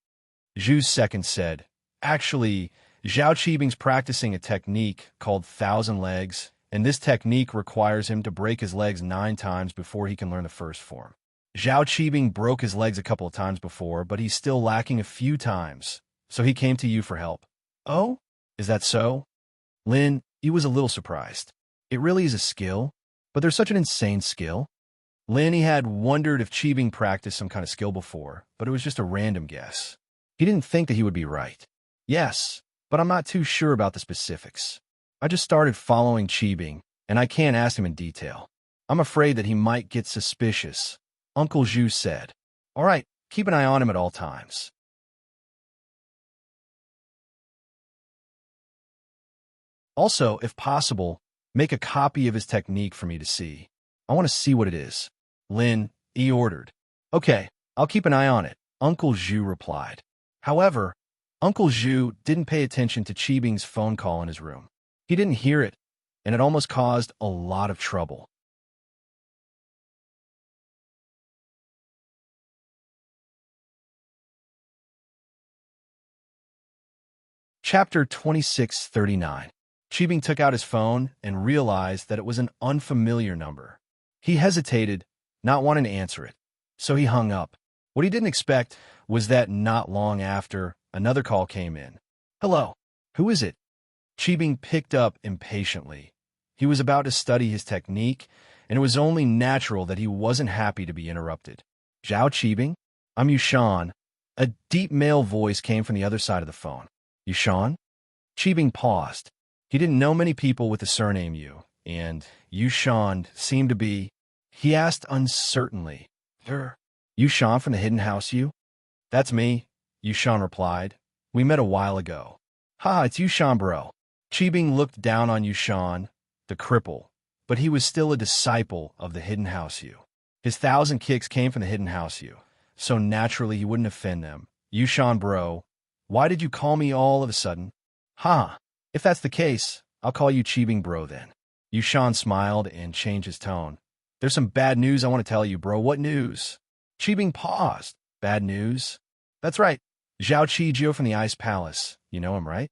Zhu's second said, actually, Zhao Qibing's practicing a technique called 1,000 legs, and this technique requires him to break his legs 9 times before he can learn the first form. Zhao Qibing broke his legs a couple of times before, but he's still lacking a few times, so he came to you for help. Oh? Is that so? Lin Yi was a little surprised. It really is a skill, but there's such an insane skill. Lin Yi had wondered if Qibing practiced some kind of skill before, but it was just a random guess. He didn't think that he would be right. Yes, but I'm not too sure about the specifics. I just started following Qibing, and I can't ask him in detail. I'm afraid that he might get suspicious, Uncle Zhu said. All right, keep an eye on him at all times. Also, if possible, make a copy of his technique for me to see. I want to see what it is. Lin, he ordered. Okay, I'll keep an eye on it, Uncle Zhu replied. However, Uncle Zhu didn't pay attention to Qibing's phone call in his room. He didn't hear it, and it almost caused a lot of trouble. Chapter 2639. Qibing took out his phone and realized that it was an unfamiliar number. He hesitated, not wanting to answer it, so he hung up. What he didn't expect was that not long after, another call came in. Hello, who is it? Qibing picked up impatiently. He was about to study his technique, and it was only natural that he wasn't happy to be interrupted. Zhao Qibing? I'm Yushan. A deep male voice came from the other side of the phone. Yushan? Qibing paused. He didn't know many people with the surname Yu, and Yushan seemed to be. He asked uncertainly, Yushan from the Hidden House Yu? That's me, Yushan replied. We met a while ago. Ha, it's Yushan, bro. Qibing looked down on Yushan, the cripple, but he was still a disciple of the Hidden House Yu. His 1,000 kicks came from the Hidden House Yu, so naturally he wouldn't offend them. Yushan, bro, why did you call me all of a sudden? Ha, if that's the case, I'll call you Qibing, bro, then. Yushan smiled and changed his tone. There's some bad news I want to tell you, bro. What news? Qibing paused. Bad news? That's right. Zhao Qijio from the Ice Palace. You know him, right?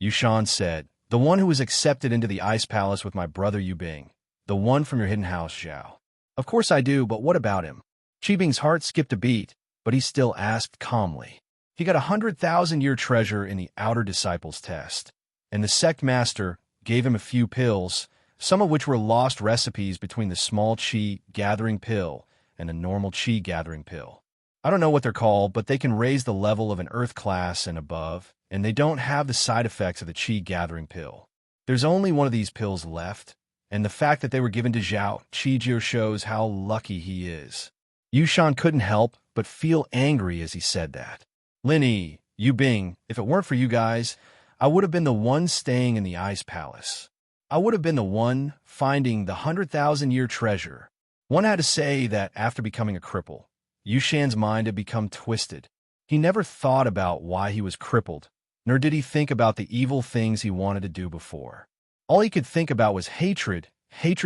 Yushan said, the one who was accepted into the Ice Palace with my brother Yubing. The one from your hidden house, Zhao. Of course I do, but what about him? Qibing's heart skipped a beat, but he still asked calmly. He got 100,000-year treasure in the Outer Disciples test, and the sect master gave him a few pills, some of which were lost recipes between the small qi gathering pill and a normal qi gathering pill. I don't know what they're called, but they can raise the level of an earth class and above, and they don't have the side effects of the qi gathering pill. There's only one of these pills left, and the fact that they were given to Zhao Qijio shows how lucky he is. Yushan couldn't help but feel angry as he said that. Linny, Yubing, if it weren't for you guys, I would have been the one staying in the Ice Palace. I would have been the one finding the 100,000-year treasure. One had to say that after becoming a cripple, Yushan's mind had become twisted. He never thought about why he was crippled, nor did he think about the evil things he wanted to do before. All he could think about was hatred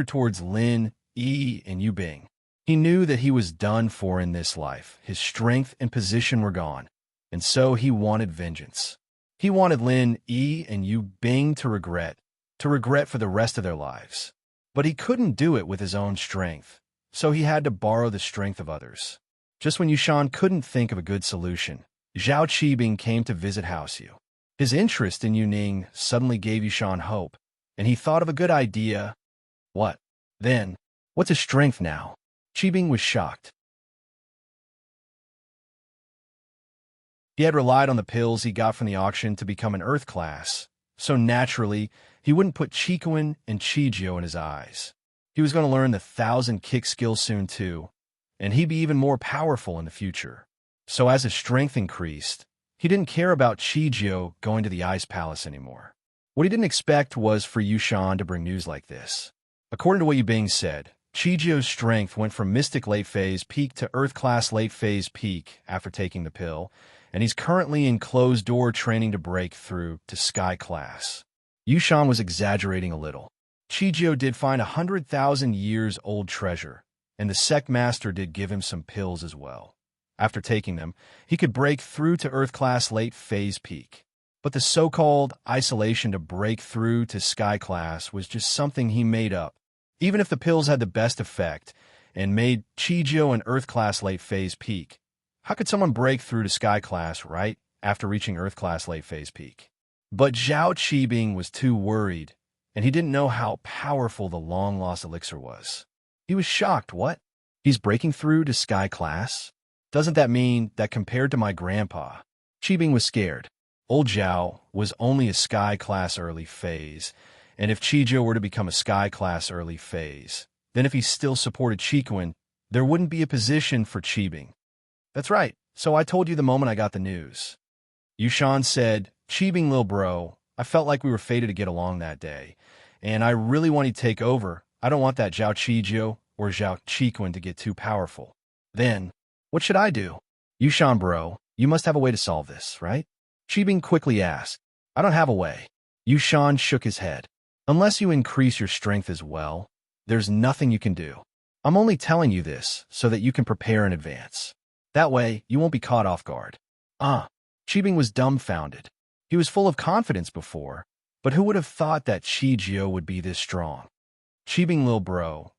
towards Lin, Yi, and Yubing. He knew that he was done for in this life. His strength and position were gone, and so he wanted vengeance. He wanted Lin, Yi, and Yubing to regret for the rest of their lives. But he couldn't do it with his own strength, so he had to borrow the strength of others. Just when Yushan couldn't think of a good solution, Zhao Qibing came to visit House Yu. His interest in Yuning suddenly gave Yushan hope, and he thought of a good idea. What? Then, what's his strength now? Qibing was shocked. He had relied on the pills he got from the auction to become an earth class, so naturally, he wouldn't put Qikuan and Qijio in his eyes. He was going to learn the 1,000 kick skill soon too, and he'd be even more powerful in the future. So as his strength increased, he didn't care about Qijio going to the Ice Palace anymore. What he didn't expect was for Yushan to bring news like this. According to what Yubing said, Qijio's strength went from Mystic Late Phase Peak to Earth Class Late Phase Peak after taking the pill, and he's currently in closed door training to break through to Sky Class. Yushan was exaggerating a little. Qijio did find 100,000 years old treasure, and the sect master did give him some pills as well. After taking them, he could break through to Earth Class Late Phase Peak. But the so-called isolation to break through to Sky Class was just something he made up. Even if the pills had the best effect and made Qijio an Earth Class Late Phase Peak, how could someone break through to Sky Class right after reaching Earth Class Late Phase Peak? But Zhao Qibing was too worried, and he didn't know how powerful the long-lost elixir was. He was shocked. What? He's breaking through to Sky Class? Doesn't that mean that compared to my grandpa? Qibing was scared. Old Zhao was only a Sky Class early phase, and if Chijo were to become a Sky Class early phase, then if he still supported Chiquan, there wouldn't be a position for Qibing. That's right, so I told you the moment I got the news. Yushan said, Qibing, lil bro, I felt like we were fated to get along that day, and I really want you to take over. I don't want that Zhao Qijiu or Zhao Chiquan to get too powerful. Then, what should I do? Yushan bro, you must have a way to solve this, right? Qibing quickly asked. I don't have a way. Yushan shook his head. Unless you increase your strength as well, there's nothing you can do. I'm only telling you this so that you can prepare in advance. That way, you won't be caught off guard. Qibing was dumbfounded. He was full of confidence before, but who would have thought that Qijiu would be this strong? Qibing, lil bro.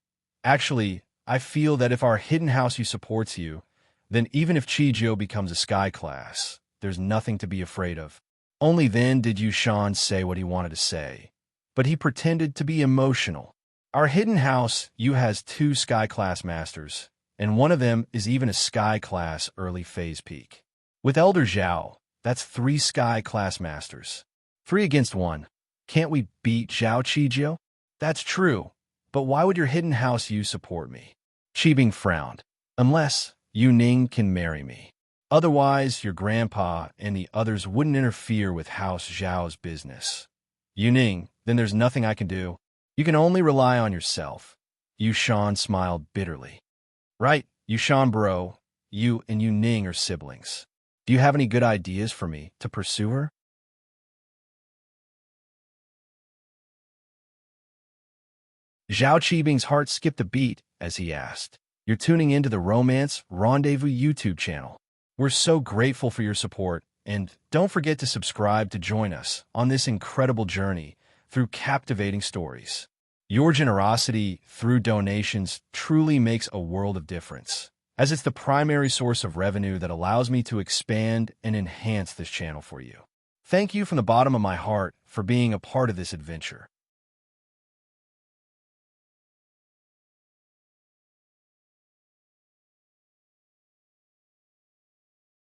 Actually, I feel that if our hidden house supports you, then even if Qijiu becomes a Sky Class, there's nothing to be afraid of. Only then did Yushan say what he wanted to say, but he pretended to be emotional. Our hidden house has 2 Sky Class Masters, and one of them is even a Sky Class early phase peak. With Elder Zhao, that's 3 Sky Class Masters. 3 against 1. Can't we beat Zhao Qijiu? That's true, but why would your hidden house support me? Qibing frowned. Unless Ning can marry me. Otherwise, your grandpa and the others wouldn't interfere with House Zhao's business. Ning, then there's nothing I can do. You can only rely on yourself. Yushan smiled bitterly. Right, Yushan bro, you and Ning are siblings. Do you have any good ideas for me to pursue her? Zhao Qibing's heart skipped a beat as he asked. You're tuning into the Romance Rendezvous YouTube channel. We're so grateful for your support, and don't forget to subscribe to join us on this incredible journey through captivating stories. Your generosity through donations truly makes a world of difference, as it's the primary source of revenue that allows me to expand and enhance this channel for you. Thank you from the bottom of my heart for being a part of this adventure.